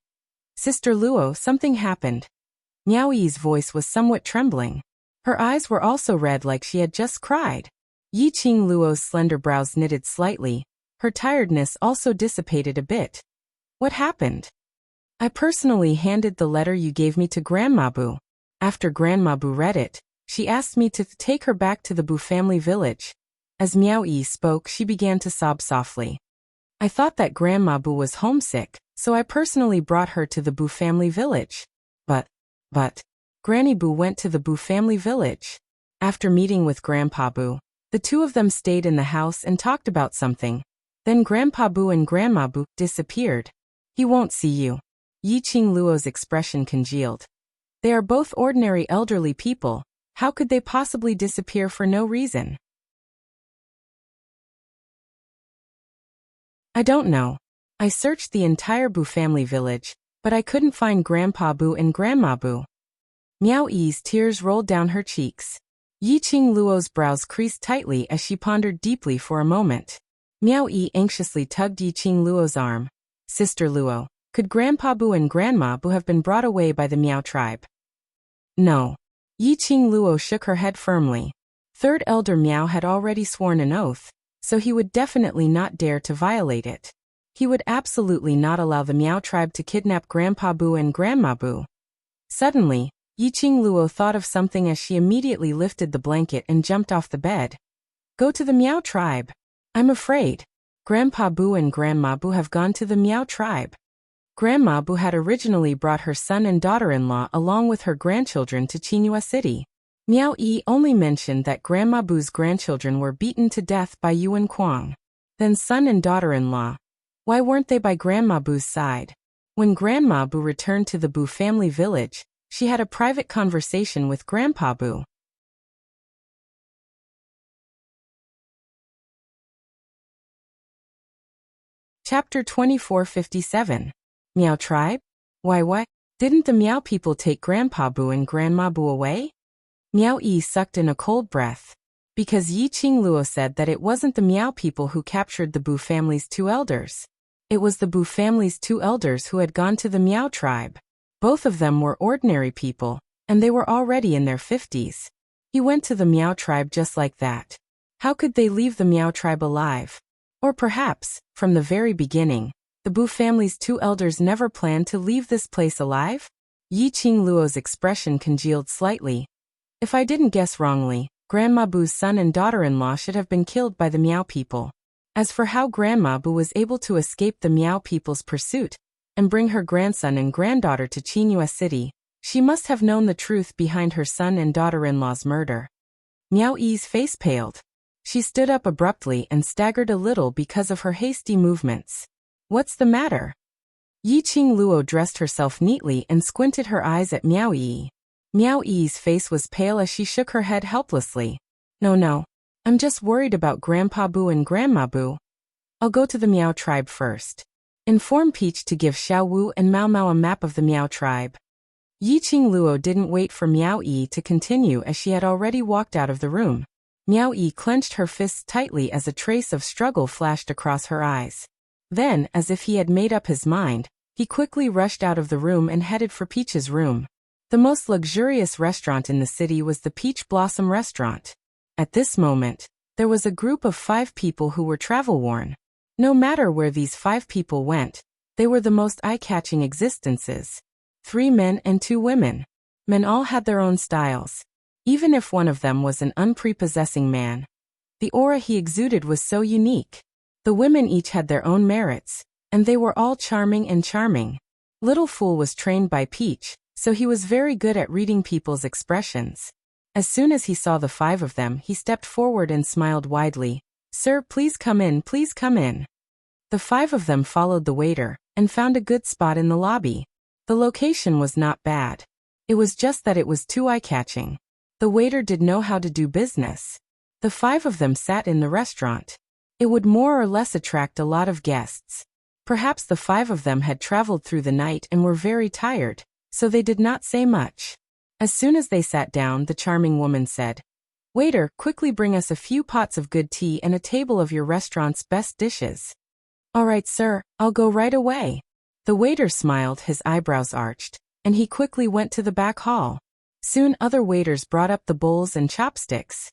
Sister Luo, something happened. Miao Yi's voice was somewhat trembling. Her eyes were also red like she had just cried. Yiqing Luo's slender brows knitted slightly. Her tiredness also dissipated a bit. What happened? I personally handed the letter you gave me to Grandma Bu. After Grandma Bu read it, she asked me to take her back to the Bu family village. As Miao Yi spoke, she began to sob softly. I thought that Grandma Bu was homesick, so I personally brought her to the Bu family village. But, Granny Bu went to the Bu family village. After meeting with Grandpa Bu, the two of them stayed in the house and talked about something. Then Grandpa Bu and Grandma Bu disappeared. He won't see you. Yiqing Luo's expression congealed. They are both ordinary elderly people. How could they possibly disappear for no reason? I don't know. I searched the entire Bu family village, but I couldn't find Grandpa Bu and Grandma Bu. Miao Yi's tears rolled down her cheeks. Yiqing Luo's brows creased tightly as she pondered deeply for a moment. Miao Yi anxiously tugged Yiqing Luo's arm. Sister Luo, could Grandpa Bu and Grandma Bu have been brought away by the Miao tribe? No. Yiqing Luo shook her head firmly. Third Elder Miao had already sworn an oath, so he would definitely not dare to violate it. He would absolutely not allow the Miao tribe to kidnap Grandpa Bu and Grandma Bu. Suddenly, Yiqing Luo thought of something as she immediately lifted the blanket and jumped off the bed. Go to the Miao tribe. I'm afraid. Grandpa Bu and Grandma Bu have gone to the Miao tribe. Grandma Bu had originally brought her son and daughter-in-law along with her grandchildren to Qinghua City. Miao Yi only mentioned that Grandma Bu's grandchildren were beaten to death by Yuan Kuang. Then son and daughter-in-law. Why weren't they by Grandma Bu's side? When Grandma Bu returned to the Bu family village, she had a private conversation with Grandpa Bu. Chapter 2457. Miao Tribe? Why? Didn't the Miao people take Grandpa Bu and Grandma Bu away? Miao Yi sucked in a cold breath. Because Yiqing Luo said that it wasn't the Miao people who captured the Bu family's two elders. It was the Bu family's two elders who had gone to the Miao tribe. Both of them were ordinary people, and they were already in their 50s. He went to the Miao tribe just like that. How could they leave the Miao tribe alive? Or perhaps, from the very beginning, the Bu family's two elders never planned to leave this place alive? Yiqing Luo's expression congealed slightly. If I didn't guess wrongly, Grandma Bu's son and daughter-in-law should have been killed by the Miao people. As for how Grandma Bu was able to escape the Miao people's pursuit and bring her grandson and granddaughter to Qinghua City, she must have known the truth behind her son and daughter-in-law's murder. Miao Yi's face paled. She stood up abruptly and staggered a little because of her hasty movements. What's the matter? Yiqing Luo dressed herself neatly and squinted her eyes at Miao Yi. Miao Yi's face was pale as she shook her head helplessly. No. I'm just worried about Grandpa Bu and Grandma Bu. I'll go to the Miao tribe first. Inform Peach to give Xiao Wu and Mao Mao a map of the Miao tribe. Yiqing Luo didn't wait for Miao Yi to continue as she had already walked out of the room. Miao Yi clenched her fists tightly as a trace of struggle flashed across her eyes. Then, as if he had made up his mind, he quickly rushed out of the room and headed for Peach's room. The most luxurious restaurant in the city was the Peach Blossom Restaurant. At this moment, there was a group of 5 people who were travel-worn. No matter where these 5 people went, they were the most eye-catching existences. 3 men and 2 women. Men all had their own styles. Even if one of them was an unprepossessing man, the aura he exuded was so unique. The women each had their own merits, and they were all charming and charming. Little Fool was trained by Peach, so he was very good at reading people's expressions. As soon as he saw the 5 of them, he stepped forward and smiled widely. Sir, please come in, please come in. The 5 of them followed the waiter, and found a good spot in the lobby. The location was not bad. It was just that it was too eye-catching. The waiter did know how to do business. The 5 of them sat in the restaurant. It would more or less attract a lot of guests. Perhaps the 5 of them had traveled through the night and were very tired, so they did not say much. As soon as they sat down, the charming woman said, "Waiter, quickly bring us a few pots of good tea and a table of your restaurant's best dishes." "All right, sir, I'll go right away." The waiter smiled, his eyebrows arched, and he quickly went to the back hall. Soon other waiters brought up the bowls and chopsticks.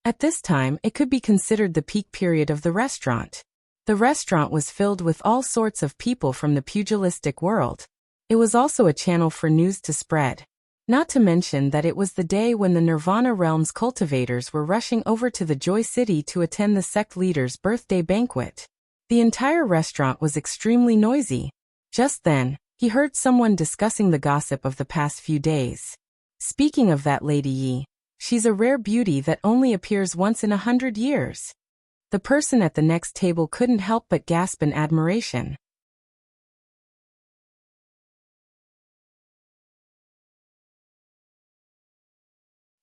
At this time, it could be considered the peak period of the restaurant. The restaurant was filled with all sorts of people from the pugilistic world. It was also a channel for news to spread. Not to mention that it was the day when the Nirvana Realms cultivators were rushing over to the Joy City to attend the sect leader's birthday banquet. The entire restaurant was extremely noisy. Just then, he heard someone discussing the gossip of the past few days. "Speaking of that Lady Yi, she's a rare beauty that only appears once in 100 years. The person at the next table couldn't help but gasp in admiration.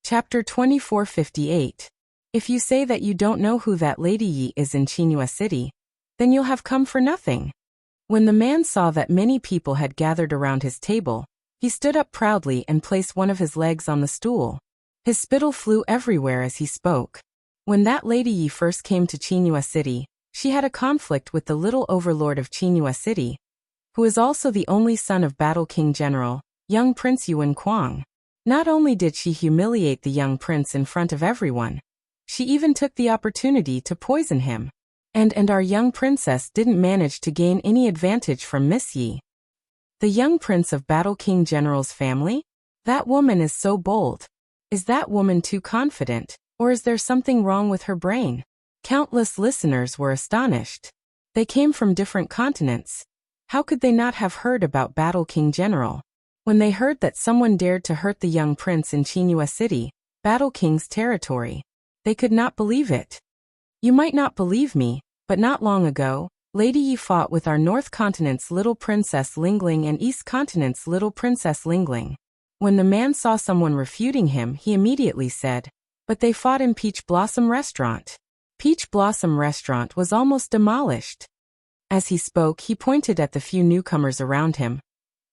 Chapter 2458. If you say that you don't know who that Lady Yi is in Chinua City, then you'll have come for nothing. When the man saw that many people had gathered around his table, he stood up proudly and placed one of his legs on the stool. His spittle flew everywhere as he spoke. When that Lady Yi first came to Chinua City, she had a conflict with the little overlord of Chinua City, who is also the only son of Battle King General, young Prince Yuan Kuang. Not only did she humiliate the young prince in front of everyone, she even took the opportunity to poison him. And our young princess didn't manage to gain any advantage from Miss Yi. The young prince of Battle King General's family? That woman is so bold. Is that woman too confident, or is there something wrong with her brain? Countless listeners were astonished. They came from different continents. How could they not have heard about Battle King General? When they heard that someone dared to hurt the young prince in Chinua City, Battle King's territory, they could not believe it. You might not believe me, but not long ago, Lady Yi fought with our North Continent's little Princess Lingling and East Continent's little Princess Lingling. When the man saw someone refuting him, he immediately said, "But they fought in Peach Blossom Restaurant." Peach Blossom Restaurant was almost demolished. As he spoke, he pointed at the few newcomers around him.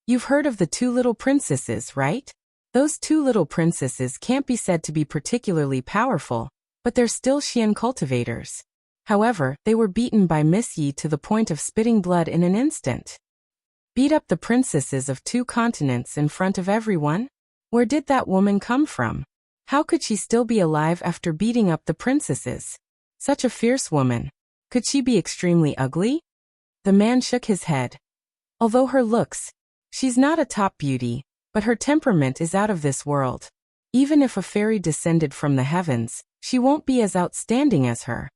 "You've heard of the two little princesses, right? Those two little princesses can't be said to be particularly powerful, but they're still Xian cultivators. However, they were beaten by Miss Yi to the point of spitting blood in an instant." Beat up the princesses of two continents in front of everyone? Where did that woman come from? How could she still be alive after beating up the princesses? Such a fierce woman. Could she be extremely ugly? The man shook his head. Although her looks, she's not a top beauty, but her temperament is out of this world. Even if a fairy descended from the heavens, she won't be as outstanding as her.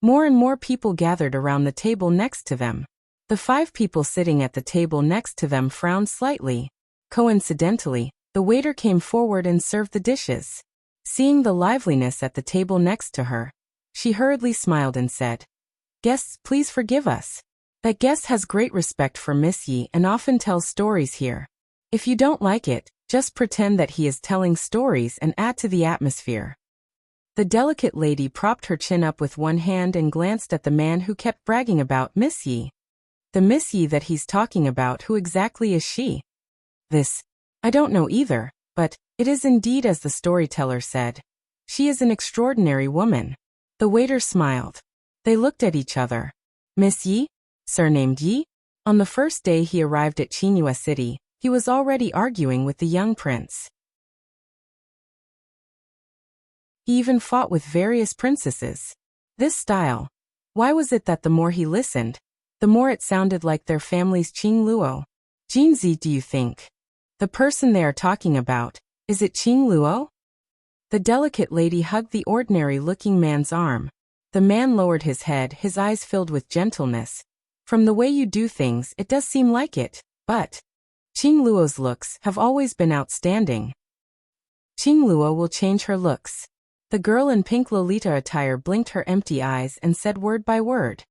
More and more people gathered around the table next to them. The 5 people sitting at the table next to them frowned slightly. Coincidentally, the waiter came forward and served the dishes. Seeing the liveliness at the table next to her, she hurriedly smiled and said, "Guests, please forgive us. That guest has great respect for Miss Yi and often tells stories here. If you don't like it, just pretend that he is telling stories and add to the atmosphere." The delicate lady propped her chin up with one hand and glanced at the man who kept bragging about Miss Yi. The Miss Yi that he's talking about, who exactly is she? I don't know either, but it is indeed as the storyteller said. She is an extraordinary woman. The waiter smiled. They looked at each other. Miss Yi? Surnamed Yi? On the first day he arrived at Chinua City, he was already arguing with the young prince. He even fought with various princesses. This style. Why was it that the more he listened, the more it sounded like their family's Qing Luo? Jinzi, do you think? The person they are talking about, is it Qing Luo? The delicate lady hugged the ordinary-looking man's arm. The man lowered his head, his eyes filled with gentleness. From the way you do things, it does seem like it, but Qing Luo's looks have always been outstanding. Qing Luo will change her looks. The girl in pink Lolita attire blinked her empty eyes and said word by word.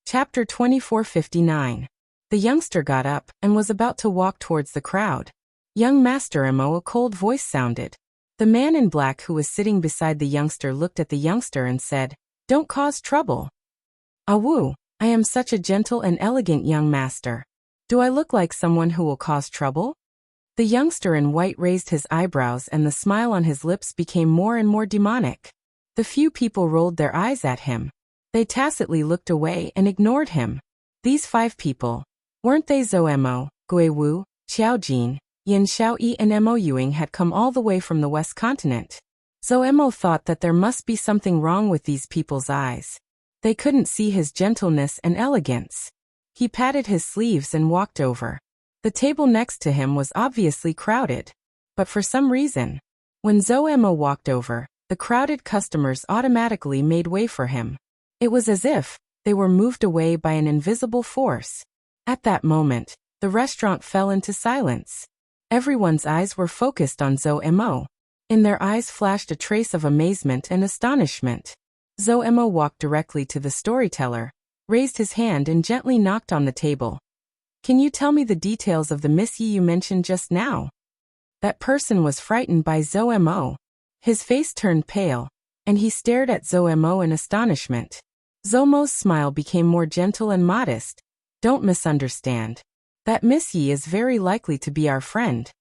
Chapter 2459. The youngster got up and was about to walk towards the crowd. "Young Master Mo," a cold voice sounded. The man in black who was sitting beside the youngster looked at the youngster and said, "Don't cause trouble." Awu, I am such a gentle and elegant young master. Do I look like someone who will cause trouble? The youngster in white raised his eyebrows and the smile on his lips became more and more demonic. The few people rolled their eyes at him. They tacitly looked away and ignored him. These 5 people, weren't they Zhou Mo, Gui Wu, Xiao Jin, Yin Xiaoyi and Mo Yuing had come all the way from the West Continent. Zhou Mo thought that there must be something wrong with these people's eyes. They couldn't see his gentleness and elegance. He patted his sleeves and walked over. The table next to him was obviously crowded. But for some reason, when Zhou Mo walked over, the crowded customers automatically made way for him. It was as if they were moved away by an invisible force. At that moment, the restaurant fell into silence. Everyone's eyes were focused on Zhou Mo. In their eyes flashed a trace of amazement and astonishment. Zhou Mo walked directly to the storyteller, raised his hand and gently knocked on the table. Can you tell me the details of the Miss Yi you mentioned just now? That person was frightened by Zhou Mo. His face turned pale, and he stared at Zhou Mo in astonishment. Zhou Mo's smile became more gentle and modest. Don't misunderstand. That Miss Yi is very likely to be our friend.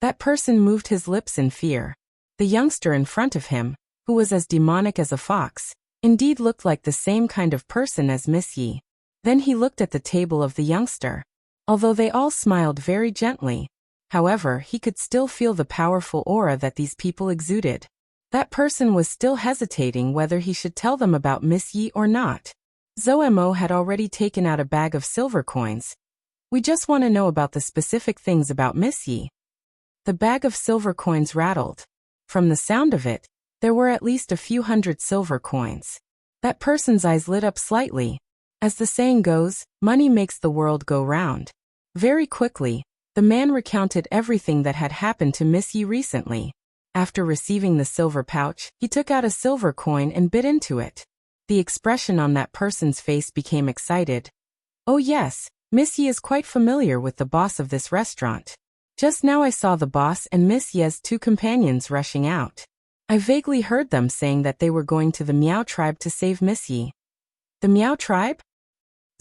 That person moved his lips in fear. The youngster in front of him, who was as demonic as a fox, indeed looked like the same kind of person as Miss Yi. Then he looked at the table of the youngster. Although they all smiled very gently, however, he could still feel the powerful aura that these people exuded. That person was still hesitating whether he should tell them about Miss Yi or not. Zhou Mo had already taken out a bag of silver coins. We just want to know about the specific things about Miss Yi. The bag of silver coins rattled. From the sound of it, there were at least a few hundred silver coins. That person's eyes lit up slightly. As the saying goes, money makes the world go round. Very quickly, the man recounted everything that had happened to Miss Yi recently. After receiving the silver pouch, he took out a silver coin and bit into it. The expression on that person's face became excited. Oh yes, Miss Yi is quite familiar with the boss of this restaurant. Just now I saw the boss and Miss Yi's 2 companions rushing out. I vaguely heard them saying that they were going to the Miao tribe to save Miss Yi. The Miao tribe?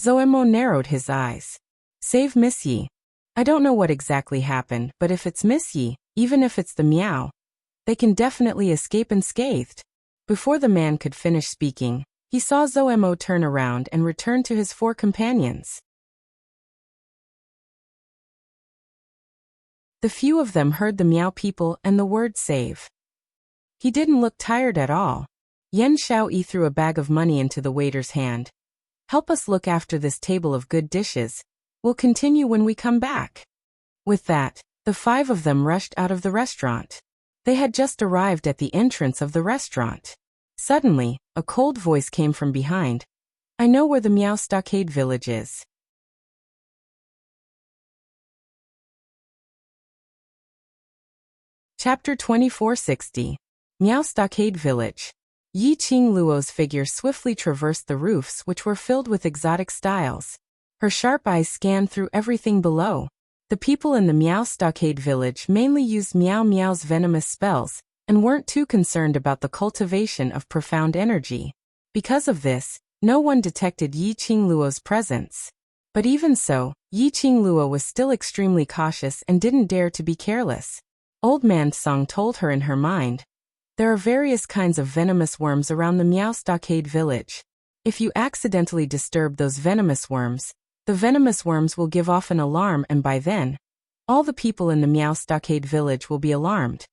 Zhou Mo narrowed his eyes. Save Miss Yi. I don't know what exactly happened, but if it's Miss Yi, even if it's the Miao, they can definitely escape unscathed. Before the man could finish speaking, he saw Zhou Mo turn around and return to his 4 companions. The few of them heard the Miao people and the word save. He didn't look tired at all. Yen Xiaoyi threw a bag of money into the waiter's hand. Help us look after this table of good dishes. We'll continue when we come back. With that, the 5 of them rushed out of the restaurant. They had just arrived at the entrance of the restaurant. Suddenly, a cold voice came from behind. I know where the Miao Stockade village is. Chapter 2460. Miao Stockade Village. Yi Qing Luo's figure swiftly traversed the roofs which were filled with exotic styles. Her sharp eyes scanned through everything below. The people in the Miao Stockade village mainly used Miao Miao's venomous spells, and weren't too concerned about the cultivation of profound energy. Because of this, no one detected Yi Qing Luo's presence. But even so, Yi Qing Luo was still extremely cautious and didn't dare to be careless. Old Man Song told her in her mind, there are various kinds of venomous worms around the Miao Stockade village. If you accidentally disturb those venomous worms, the venomous worms will give off an alarm and by then, all the people in the Miao Stockade village will be alarmed.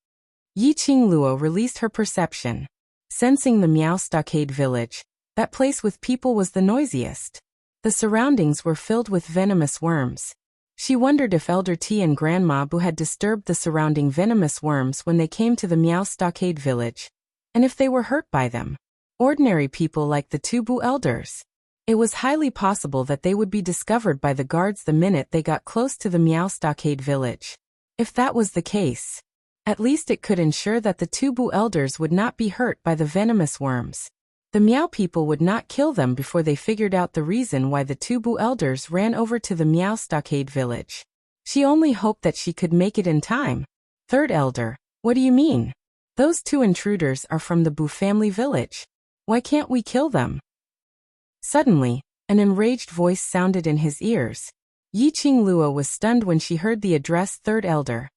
Yi Qing Luo released her perception. Sensing the Miao Stockade village, that place with people was the noisiest. The surroundings were filled with venomous worms. She wondered if Elder T and Grandma Bu had disturbed the surrounding venomous worms when they came to the Miao Stockade village, and if they were hurt by them. Ordinary people like the 2 Bu elders. It was highly possible that they would be discovered by the guards the minute they got close to the Miao Stockade village. If that was the case, at least it could ensure that the 2 Bu elders would not be hurt by the venomous worms. The Miao people would not kill them before they figured out the reason why the 2 Bu elders ran over to the Miao Stockade village. She only hoped that she could make it in time. Third elder, what do you mean? Those 2 intruders are from the Bu family village. Why can't we kill them? Suddenly, an enraged voice sounded in his ears. Yiqing Luo was stunned when she heard the address third elder.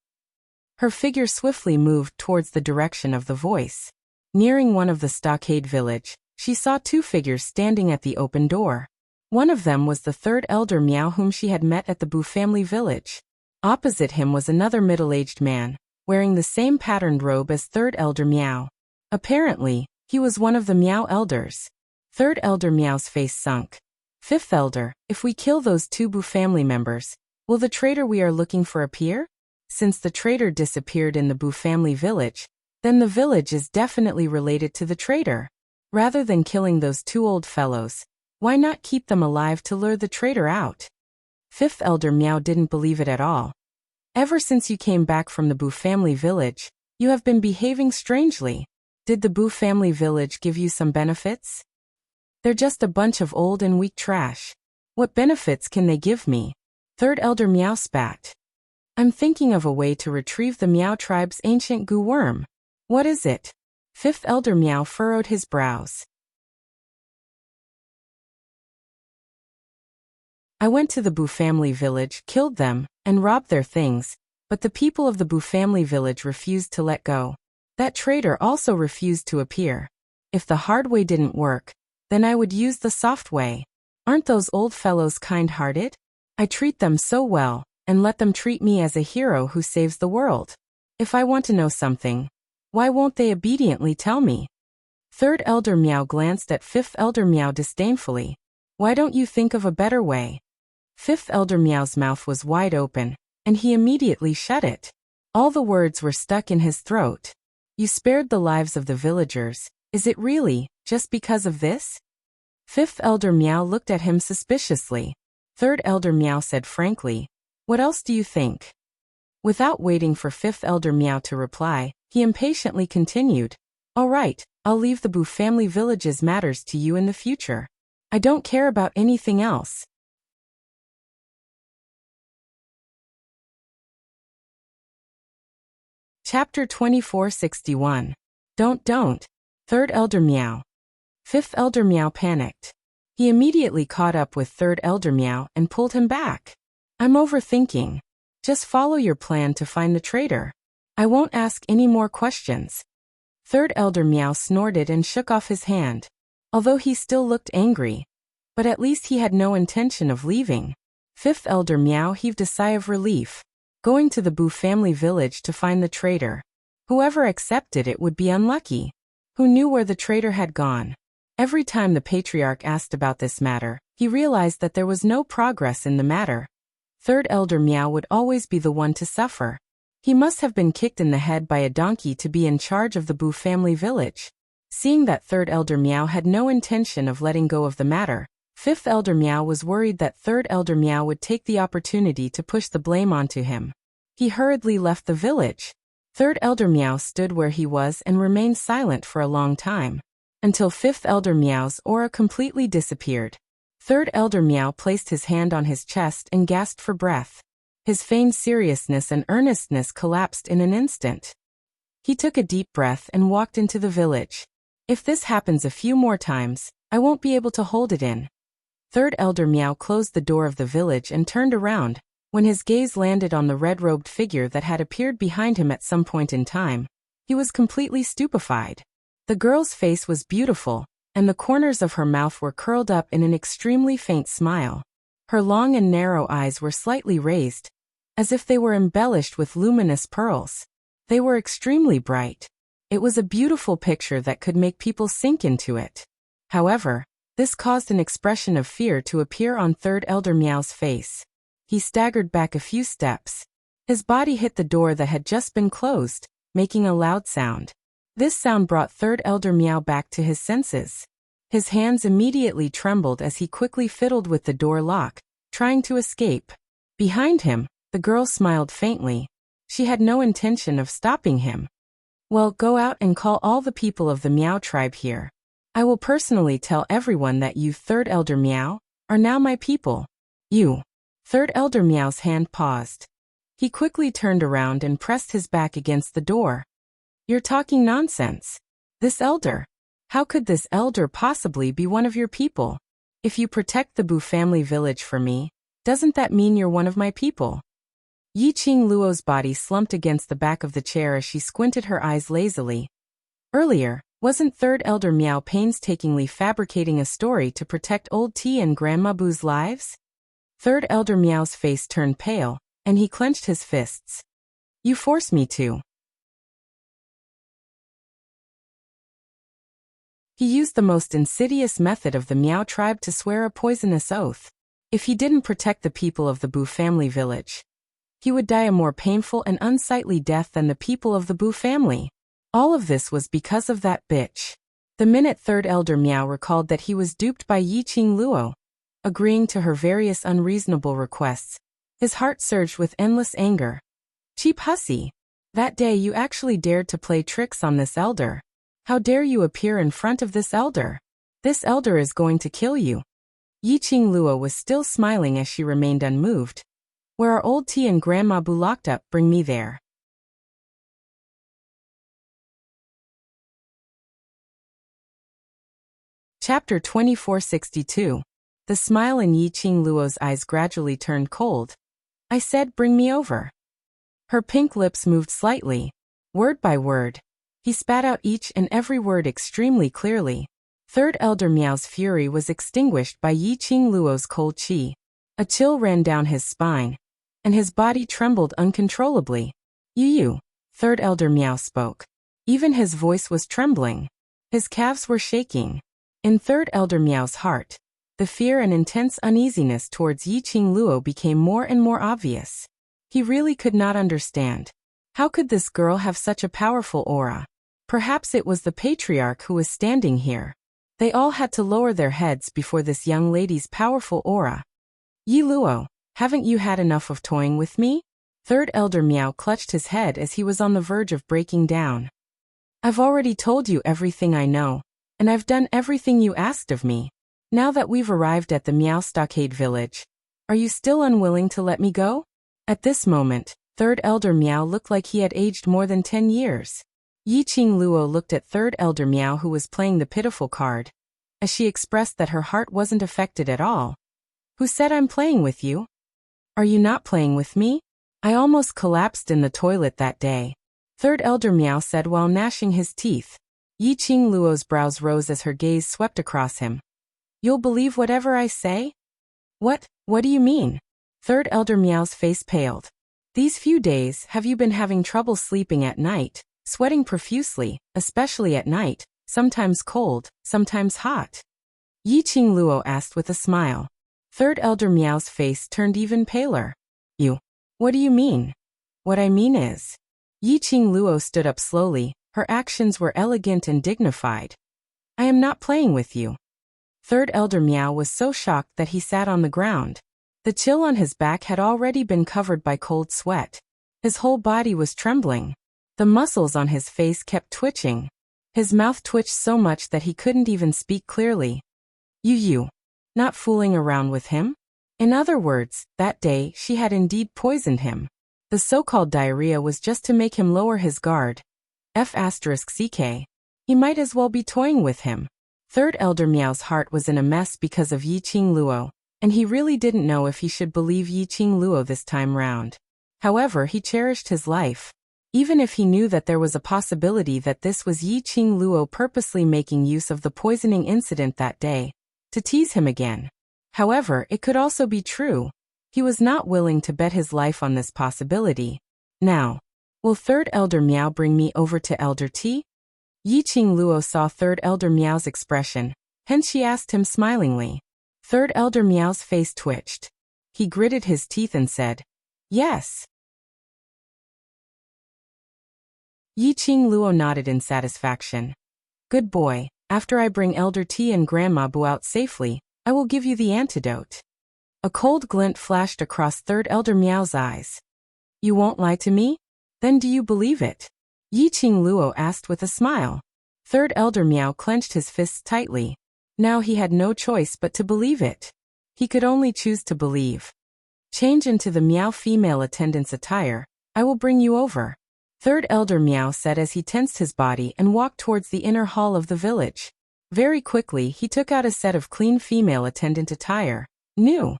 Her figure swiftly moved towards the direction of the voice. Nearing one of the stockade village, she saw two figures standing at the open door. One of them was the third elder Miao whom she had met at the Bu family village. Opposite him was another middle-aged man, wearing the same patterned robe as third elder Miao. Apparently, he was one of the Miao elders. Third elder Miao's face sunk. Fifth elder, if we kill those two Bu family members, will the traitor we are looking for appear? Since the traitor disappeared in the Bu family village, then the village is definitely related to the traitor. Rather than killing those two old fellows, why not keep them alive to lure the traitor out? Fifth elder Miao didn't believe it at all. Ever since you came back from the Bu family village, you have been behaving strangely. Did the Bu family village give you some benefits? They're just a bunch of old and weak trash. What benefits can they give me? Third elder Miao spat. I'm thinking of a way to retrieve the Miao tribe's ancient goo worm. What is it? Fifth elder Miao furrowed his brows. I went to the Bu family village, killed them, and robbed their things, but the people of the Bu family village refused to let go. That traitor also refused to appear. If the hard way didn't work, then I would use the soft way. Aren't those old fellows kind-hearted? I treat them so well, and let them treat me as a hero who saves the world. If I want to know something, why won't they obediently tell me? Third elder Miao glanced at fifth elder Miao disdainfully. Why don't you think of a better way? Fifth elder Miao's mouth was wide open, and he immediately shut it. All the words were stuck in his throat. You spared the lives of the villagers. Is it really, just because of this? Fifth elder Miao looked at him suspiciously. Third elder Miao said frankly, what else do you think? Without waiting for fifth elder Miao to reply, he impatiently continued. All right, I'll leave the Bu family village's matters to you in the future. I don't care about anything else. Chapter 2461. Don't. Third elder Miao. Fifth elder Miao panicked. He immediately caught up with third elder Miao and pulled him back. I'm overthinking. Just follow your plan to find the traitor. I won't ask any more questions. Third elder Miao snorted and shook off his hand. Although he still looked angry. But at least he had no intention of leaving. Fifth elder Miao heaved a sigh of relief. Going to the Bu family village to find the traitor. Whoever accepted it would be unlucky. Who knew where the traitor had gone? Every time the patriarch asked about this matter, he realized that there was no progress in the matter. Third elder Miao would always be the one to suffer. He must have been kicked in the head by a donkey to be in charge of the Bu family village. Seeing that third elder Miao had no intention of letting go of the matter, fifth elder Miao was worried that third elder Miao would take the opportunity to push the blame onto him. He hurriedly left the village. Third elder Miao stood where he was and remained silent for a long time, until fifth elder Miao's aura completely disappeared. Third elder Miao placed his hand on his chest and gasped for breath. His feigned seriousness and earnestness collapsed in an instant. He took a deep breath and walked into the village. If this happens a few more times, I won't be able to hold it in. Third elder Miao closed the door of the village and turned around. When his gaze landed on the red-robed figure that had appeared behind him at some point in time, he was completely stupefied. The girl's face was beautiful, and the corners of her mouth were curled up in an extremely faint smile. Her long and narrow eyes were slightly raised, as if they were embellished with luminous pearls. They were extremely bright. It was a beautiful picture that could make people sink into it. However, this caused an expression of fear to appear on third elder Miao's face. He staggered back a few steps. His body hit the door that had just been closed, making a loud sound. This sound brought third elder Miao back to his senses. His hands immediately trembled as he quickly fiddled with the door lock, trying to escape. Behind him, the girl smiled faintly. She had no intention of stopping him. Well, go out and call all the people of the Miao tribe here. I will personally tell everyone that you, third elder Miao, are now my people. You. Third elder Miao's hand paused. He quickly turned around and pressed his back against the door. You're talking nonsense. This elder. How could this elder possibly be one of your people? If you protect the Bu family village for me, doesn't that mean you're one of my people? Yiqing Luo's body slumped against the back of the chair as she squinted her eyes lazily. Earlier, wasn't Third Elder Miao painstakingly fabricating a story to protect old T and Grandma Bu's lives? Third Elder Miao's face turned pale, and he clenched his fists. You force me to. He used the most insidious method of the Miao tribe to swear a poisonous oath. If he didn't protect the people of the Bu family village, he would die a more painful and unsightly death than the people of the Bu family. All of this was because of that bitch. The minute Third Elder Miao recalled that he was duped by Yiqing Luo, agreeing to her various unreasonable requests, his heart surged with endless anger. Cheap hussy. That day you actually dared to play tricks on this elder. How dare you appear in front of this elder? This elder is going to kill you. Yiqing Luo was still smiling as she remained unmoved. Where are old T and Grandma Bu locked up? Bring me there. Chapter 2462. The smile in Yiqing Luo's eyes gradually turned cold. I said bring me over. Her pink lips moved slightly. Word by word. He spat out each and every word extremely clearly. Third Elder Miao's fury was extinguished by Yiqing Luo's cold qi. A chill ran down his spine, and his body trembled uncontrollably. You, Third Elder Miao spoke. Even his voice was trembling. His calves were shaking. In Third Elder Miao's heart, the fear and intense uneasiness towards Yiqing Luo became more and more obvious. He really could not understand. How could this girl have such a powerful aura? Perhaps it was the patriarch who was standing here. They all had to lower their heads before this young lady's powerful aura. Yi Luo, haven't you had enough of toying with me? Third Elder Miao clutched his head as he was on the verge of breaking down. I've already told you everything I know, and I've done everything you asked of me. Now that we've arrived at the Miao Stockade village, are you still unwilling to let me go? At this moment, Third Elder Miao looked like he had aged more than 10 years. Yiqing Luo looked at Third Elder Miao, who was playing the pitiful card, as she expressed that her heart wasn't affected at all. Who said I'm playing with you? Are you not playing with me? I almost collapsed in the toilet that day. Third Elder Miao said while gnashing his teeth. Yiqing Luo's brows rose as her gaze swept across him. You'll believe whatever I say? What do you mean? Third Elder Miao's face paled. These few days, have you been having trouble sleeping at night, sweating profusely, especially at night, sometimes cold, sometimes hot? Yiqing Luo asked with a smile. Third Elder Miao's face turned even paler. What do you mean? What I mean is. Yiqing Luo stood up slowly, her actions were elegant and dignified. I am not playing with you. Third Elder Miao was so shocked that he sat on the ground. The chill on his back had already been covered by cold sweat. His whole body was trembling. The muscles on his face kept twitching. His mouth twitched so much that he couldn't even speak clearly. You. Not fooling around with him? In other words, that day she had indeed poisoned him. The so-called diarrhea was just to make him lower his guard. F***ck. He might as well be toying with him. Third Elder Miao's heart was in a mess because of Yiqing Luo, and he really didn't know if he should believe Yiqing Luo this time round. However, he cherished his life. Even if he knew that there was a possibility that this was Yiqing Luo purposely making use of the poisoning incident that day, to tease him again. However, it could also be true. He was not willing to bet his life on this possibility. Now, will Third Elder Miao bring me over to Elder T? Yiqing Luo saw Third Elder Miao's expression, hence she asked him smilingly. Third Elder Miao's face twitched. He gritted his teeth and said, yes. Yiqing Luo nodded in satisfaction. Good boy, after I bring Elder T and Grandma Bu out safely, I will give you the antidote. A cold glint flashed across Third Elder Miao's eyes. You won't lie to me? Then do you believe it? Yiqing Luo asked with a smile. Third Elder Miao clenched his fists tightly. Now he had no choice but to believe it. He could only choose to believe. Change into the Miao female attendant's attire. I will bring you over. Third Elder Miao said as he tensed his body and walked towards the inner hall of the village. Very quickly, he took out a set of clean female attendant attire. New.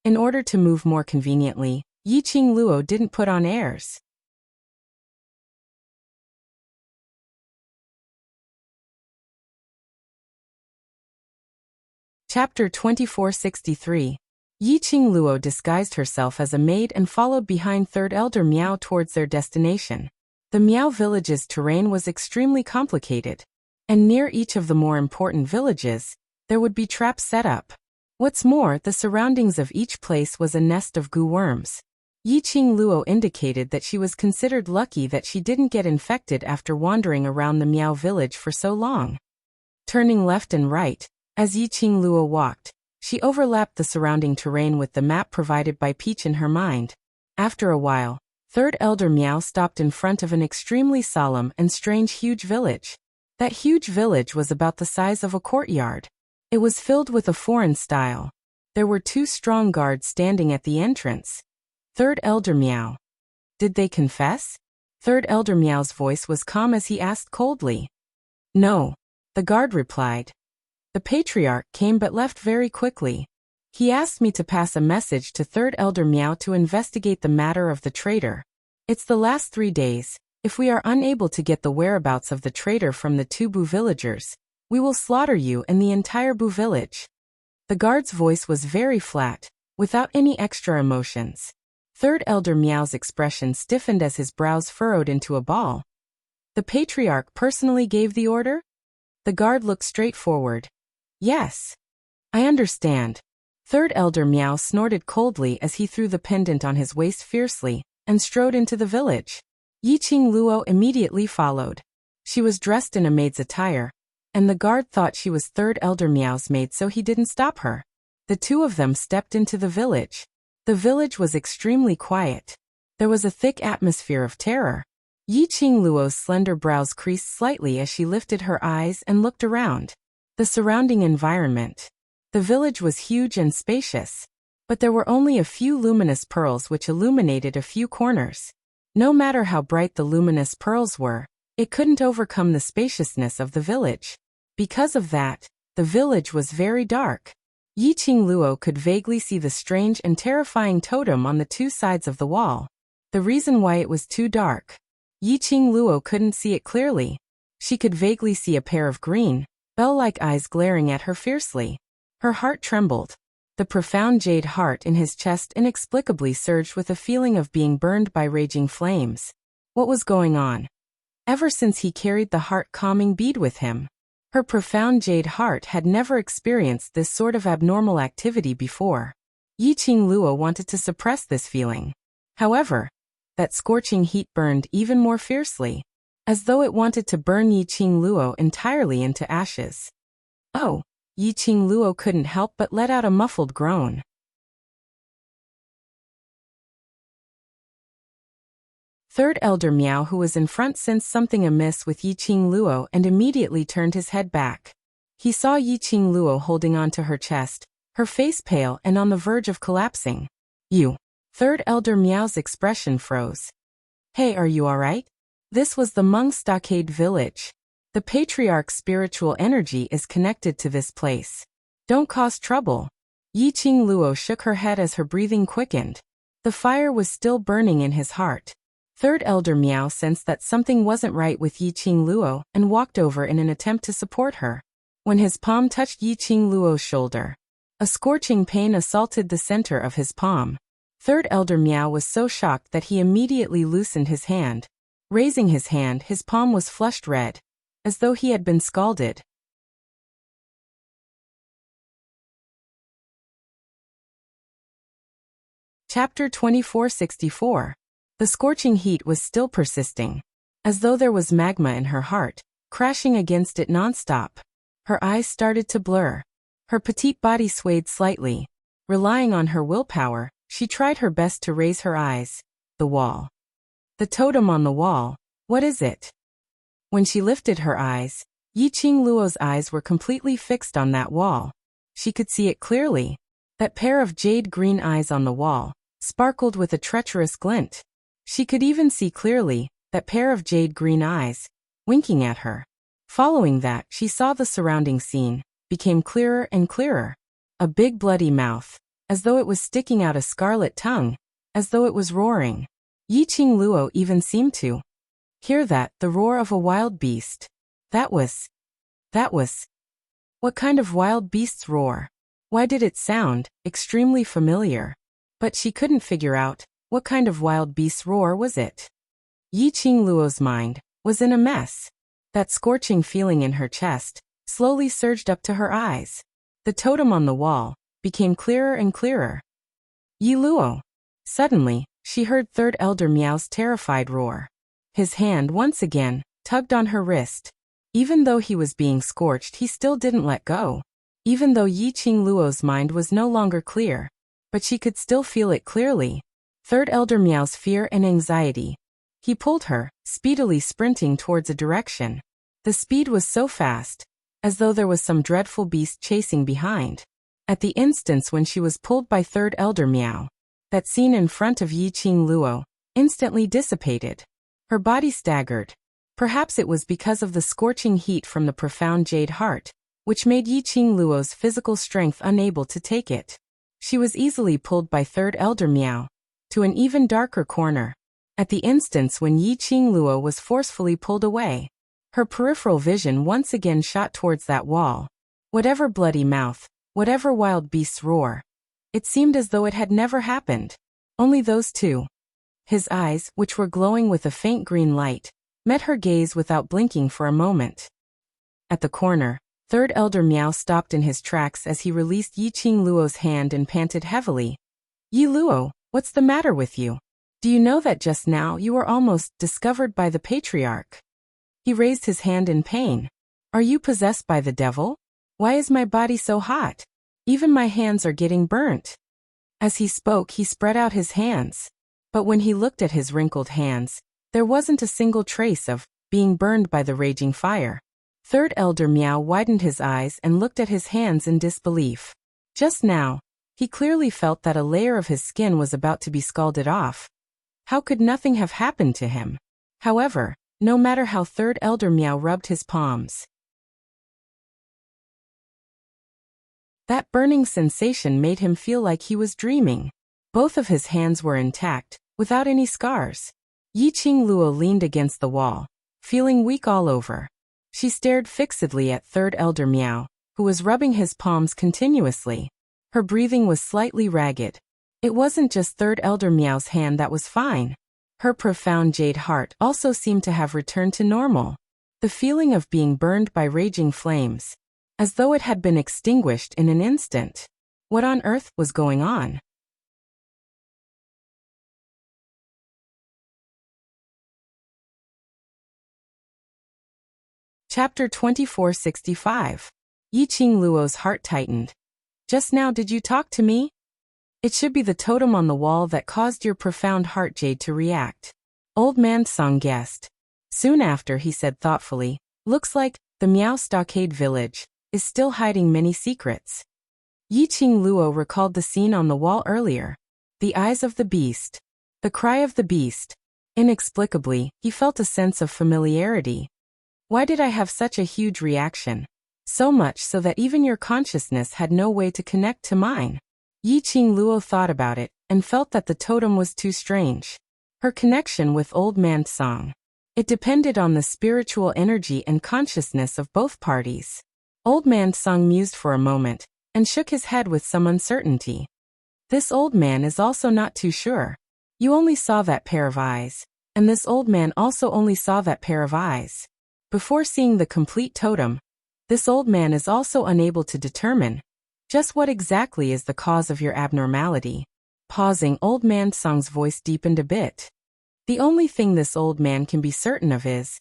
In order to move more conveniently, Yiqing Luo didn't put on airs. Chapter 2463. Yiqing Luo disguised herself as a maid and followed behind Third Elder Miao towards their destination. The Miao village's terrain was extremely complicated, and near each of the more important villages, there would be traps set up. What's more, the surroundings of each place was a nest of goo worms. Yiqing Luo indicated that she was considered lucky that she didn't get infected after wandering around the Miao village for so long. Turning left and right, as Yiqing Luo walked, she overlapped the surrounding terrain with the map provided by Peach in her mind. After a while, Third Elder Miao stopped in front of an extremely solemn and strange huge village. That huge village was about the size of a courtyard. It was filled with a foreign style. There were 2 strong guards standing at the entrance. Third Elder Miao. Did they confess? Third Elder Miao's voice was calm as he asked coldly. No. The guard replied. The patriarch came but left very quickly. He asked me to pass a message to Third Elder Miao to investigate the matter of the traitor. It's the last 3 days. If we are unable to get the whereabouts of the traitor from the 2 Bu villagers, we will slaughter you and the entire Bu village. The guard's voice was very flat, without any extra emotions. Third Elder Miao's expression stiffened as his brows furrowed into a ball. The patriarch personally gave the order? The guard looked straight forward. Yes. I understand. Third Elder Miao snorted coldly as he threw the pendant on his waist fiercely, and strode into the village. Yiqing Luo immediately followed. She was dressed in a maid's attire, and the guard thought she was Third Elder Miao's maid, so he didn't stop her. The 2 of them stepped into the village. The village was extremely quiet. There was a thick atmosphere of terror. Yiqing Luo's slender brows creased slightly as she lifted her eyes and looked around. The surrounding environment. The village was huge and spacious, but there were only a few luminous pearls which illuminated a few corners. No matter how bright the luminous pearls were, it couldn't overcome the spaciousness of the village. Because of that, the village was very dark. Yiqing Luo could vaguely see the strange and terrifying totem on the 2 sides of the wall. The reason why it was too dark. Yiqing Luo couldn't see it clearly. She could vaguely see a pair of green, bell-like eyes glaring at her fiercely. Her heart trembled. The profound jade heart in his chest inexplicably surged with a feeling of being burned by raging flames. What was going on? Ever since he carried the heart-calming bead with him, her profound jade heart had never experienced this sort of abnormal activity before. Yiqing Luo wanted to suppress this feeling. However, that scorching heat burned even more fiercely, as though it wanted to burn Yiqing Luo entirely into ashes. Oh! Yiqing Luo couldn't help but let out a muffled groan. Third Elder Miao, who was in front, sensed something amiss with Yiqing Luo and immediately turned his head back. He saw Yiqing Luo holding on to her chest, her face pale and on the verge of collapsing. You. Third Elder Miao's expression froze. Hey, are you alright? This was the Hmong Stockade village. The patriarch's spiritual energy is connected to this place. Don't cause trouble. Yiqing Luo shook her head as her breathing quickened. The fire was still burning in his heart. Third Elder Miao sensed that something wasn't right with Yiqing Luo and walked over in an attempt to support her. When his palm touched Yiqing Luo's shoulder, a scorching pain assaulted the center of his palm. Third Elder Miao was so shocked that he immediately loosened his hand. Raising his hand, his palm was flushed red, as though he had been scalded. Chapter 2464. The scorching heat was still persisting, as though there was magma in her heart, crashing against it nonstop. Her eyes started to blur. Her petite body swayed slightly. Relying on her willpower, she tried her best to raise her eyes. The wall. The totem on the wall. What is it? When she lifted her eyes, Yiqing Luo's eyes were completely fixed on that wall. She could see it clearly. That pair of jade green eyes on the wall sparkled with a treacherous glint. She could even see clearly that pair of jade green eyes winking at her. Following that, she saw the surrounding scene, became clearer and clearer. A big bloody mouth, as though it was sticking out a scarlet tongue, as though it was roaring. Yiqing Luo even seemed to hear that, the roar of a wild beast. That was. What kind of wild beast's roar? Why did it sound extremely familiar? But she couldn't figure out, what kind of wild beast's roar was it? Yiqing Luo's mind was in a mess. That scorching feeling in her chest slowly surged up to her eyes. The totem on the wall became clearer and clearer. Yi Luo. Suddenly, she heard Third Elder Miao's terrified roar. His hand once again tugged on her wrist. Even though he was being scorched, he still didn't let go. Even though Yiqing Luo's mind was no longer clear, but she could still feel it clearly. Third Elder Miao's fear and anxiety. He pulled her, speedily sprinting towards a direction. The speed was so fast, as though there was some dreadful beast chasing behind. At the instance when she was pulled by Third Elder Miao, that scene in front of Yiqing Luo instantly dissipated. Her body staggered. Perhaps it was because of the scorching heat from the profound jade heart, which made Yiqing Luo's physical strength unable to take it. She was easily pulled by Third Elder Miao to an even darker corner. At the instance when Yiqing Luo was forcefully pulled away, her peripheral vision once again shot towards that wall. Whatever bloody mouth, whatever wild beast's roar, it seemed as though it had never happened. Only those two. His eyes, which were glowing with a faint green light, met her gaze without blinking for a moment. At the corner, Third Elder Miao stopped in his tracks as he released Yiqing Luo's hand and panted heavily. Yi Luo, what's the matter with you? Do you know that just now you were almost discovered by the patriarch? He raised his hand in pain. Are you possessed by the devil? Why is my body so hot? Even my hands are getting burnt. As he spoke, he spread out his hands. But when he looked at his wrinkled hands, there wasn't a single trace of being burned by the raging fire. Third Elder Miao widened his eyes and looked at his hands in disbelief. Just now, he clearly felt that a layer of his skin was about to be scalded off. How could nothing have happened to him? However, no matter how Third Elder Miao rubbed his palms, that burning sensation made him feel like he was dreaming. Both of his hands were intact, without any scars. Yiqing Luo leaned against the wall, feeling weak all over. She stared fixedly at Third Elder Miao, who was rubbing his palms continuously. Her breathing was slightly ragged. It wasn't just Third Elder Miao's hand that was fine. Her profound jade heart also seemed to have returned to normal. The feeling of being burned by raging flames, as though it had been extinguished in an instant. What on earth was going on? Chapter 2465. Yiqing Luo's heart tightened. Just now did you talk to me? It should be the totem on the wall that caused your profound heart jade to react. Old Man Song guessed. Soon after he said thoughtfully, looks like the Miao Stockade village is still hiding many secrets. Yiqing Luo recalled the scene on the wall earlier. The eyes of the beast. The cry of the beast. Inexplicably, he felt a sense of familiarity. Why did I have such a huge reaction? So much so that even your consciousness had no way to connect to mine. Yiqing Luo thought about it, and felt that the totem was too strange. Her connection with Old Man Song. It depended on the spiritual energy and consciousness of both parties. Old Man Song mused for a moment, and shook his head with some uncertainty. This old man is also not too sure. You only saw that pair of eyes, and this old man also only saw that pair of eyes. Before seeing the complete totem, this old man is also unable to determine just what exactly is the cause of your abnormality. Pausing, Old Man Song's voice deepened a bit. The only thing this old man can be certain of is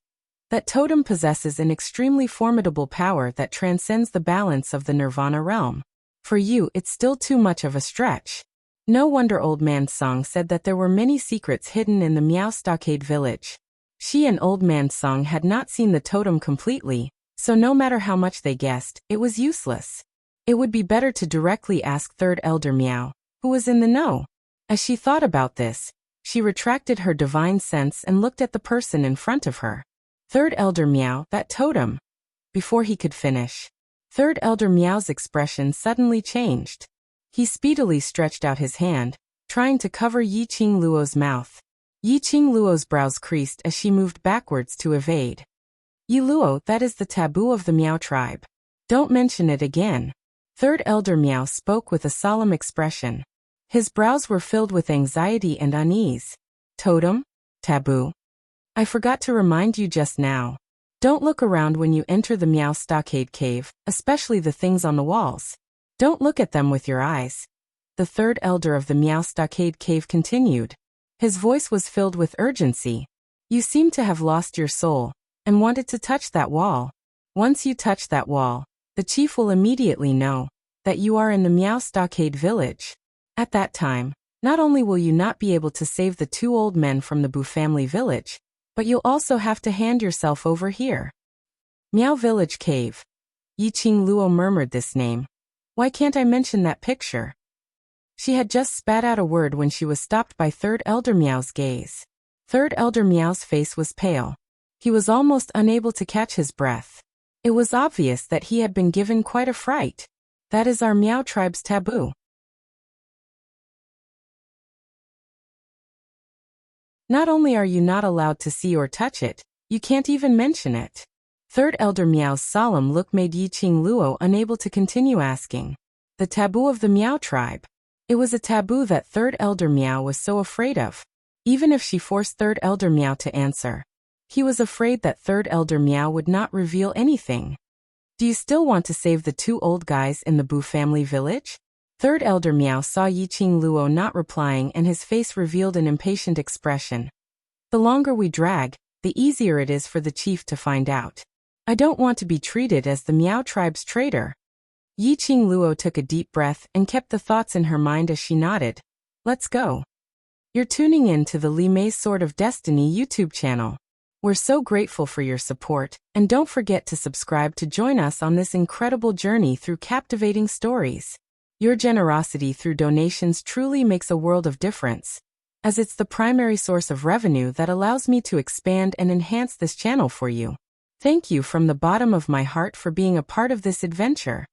that totem possesses an extremely formidable power that transcends the balance of the Nirvana realm. For you, it's still too much of a stretch. No wonder Old Man Song said that there were many secrets hidden in the Miao Stockade village. She and Old Man Song had not seen the totem completely, so no matter how much they guessed, it was useless. It would be better to directly ask Third Elder Miao, who was in the know. As she thought about this, she retracted her divine sense and looked at the person in front of her. Third Elder Miao, that totem. before he could finish. Third Elder Meow's expression suddenly changed. He speedily stretched out his hand, trying to cover Yi Qingluo's mouth. Yi Qingluo's brows creased as she moved backwards to evade. Yi Luo, that is the taboo of the Meow tribe. Don't mention it again. Third Elder Meow spoke with a solemn expression. His brows were filled with anxiety and unease. Totem? Taboo? I forgot to remind you just now. Don't look around when you enter the Meow Stockade Cave, especially the things on the walls. Don't look at them with your eyes. The third elder of the Meow Stockade Cave continued. His voice was filled with urgency. You seem to have lost your soul, and wanted to touch that wall. Once you touch that wall, the chief will immediately know that you are in the Meow Stockade village. At that time, not only will you not be able to save the two old men from the Bu family village, but you'll also have to hand yourself over here. Meow Village Cave. Yi Qingluo murmured this name. Why can't I mention that picture? She had just spat out a word when she was stopped by Third Elder Meow's gaze. Third Elder Meow's face was pale. He was almost unable to catch his breath. It was obvious that he had been given quite a fright. That is our Meow tribe's taboo. Not only are you not allowed to see or touch it, you can't even mention it. Third Elder Meow's solemn look made Yi Qingluo unable to continue asking. The taboo of the Meow tribe. It was a taboo that Third Elder Meow was so afraid of. Even if she forced Third Elder Meow to answer, he was afraid that Third Elder Meow would not reveal anything. Do you still want to save the two old guys in the Bu family village? Third Elder Meow saw Yi Qingluo not replying and his face revealed an impatient expression. The longer we drag, the easier it is for the chief to find out. I don't want to be treated as the Meow tribe's traitor. Yi Qingluo took a deep breath and kept the thoughts in her mind as she nodded. Let's go. You're tuning in to the Li Mei's Sword of Destiny YouTube channel. We're so grateful for your support, and don't forget to subscribe to join us on this incredible journey through captivating stories. Your generosity through donations truly makes a world of difference, as it's the primary source of revenue that allows me to expand and enhance this channel for you. Thank you from the bottom of my heart for being a part of this adventure.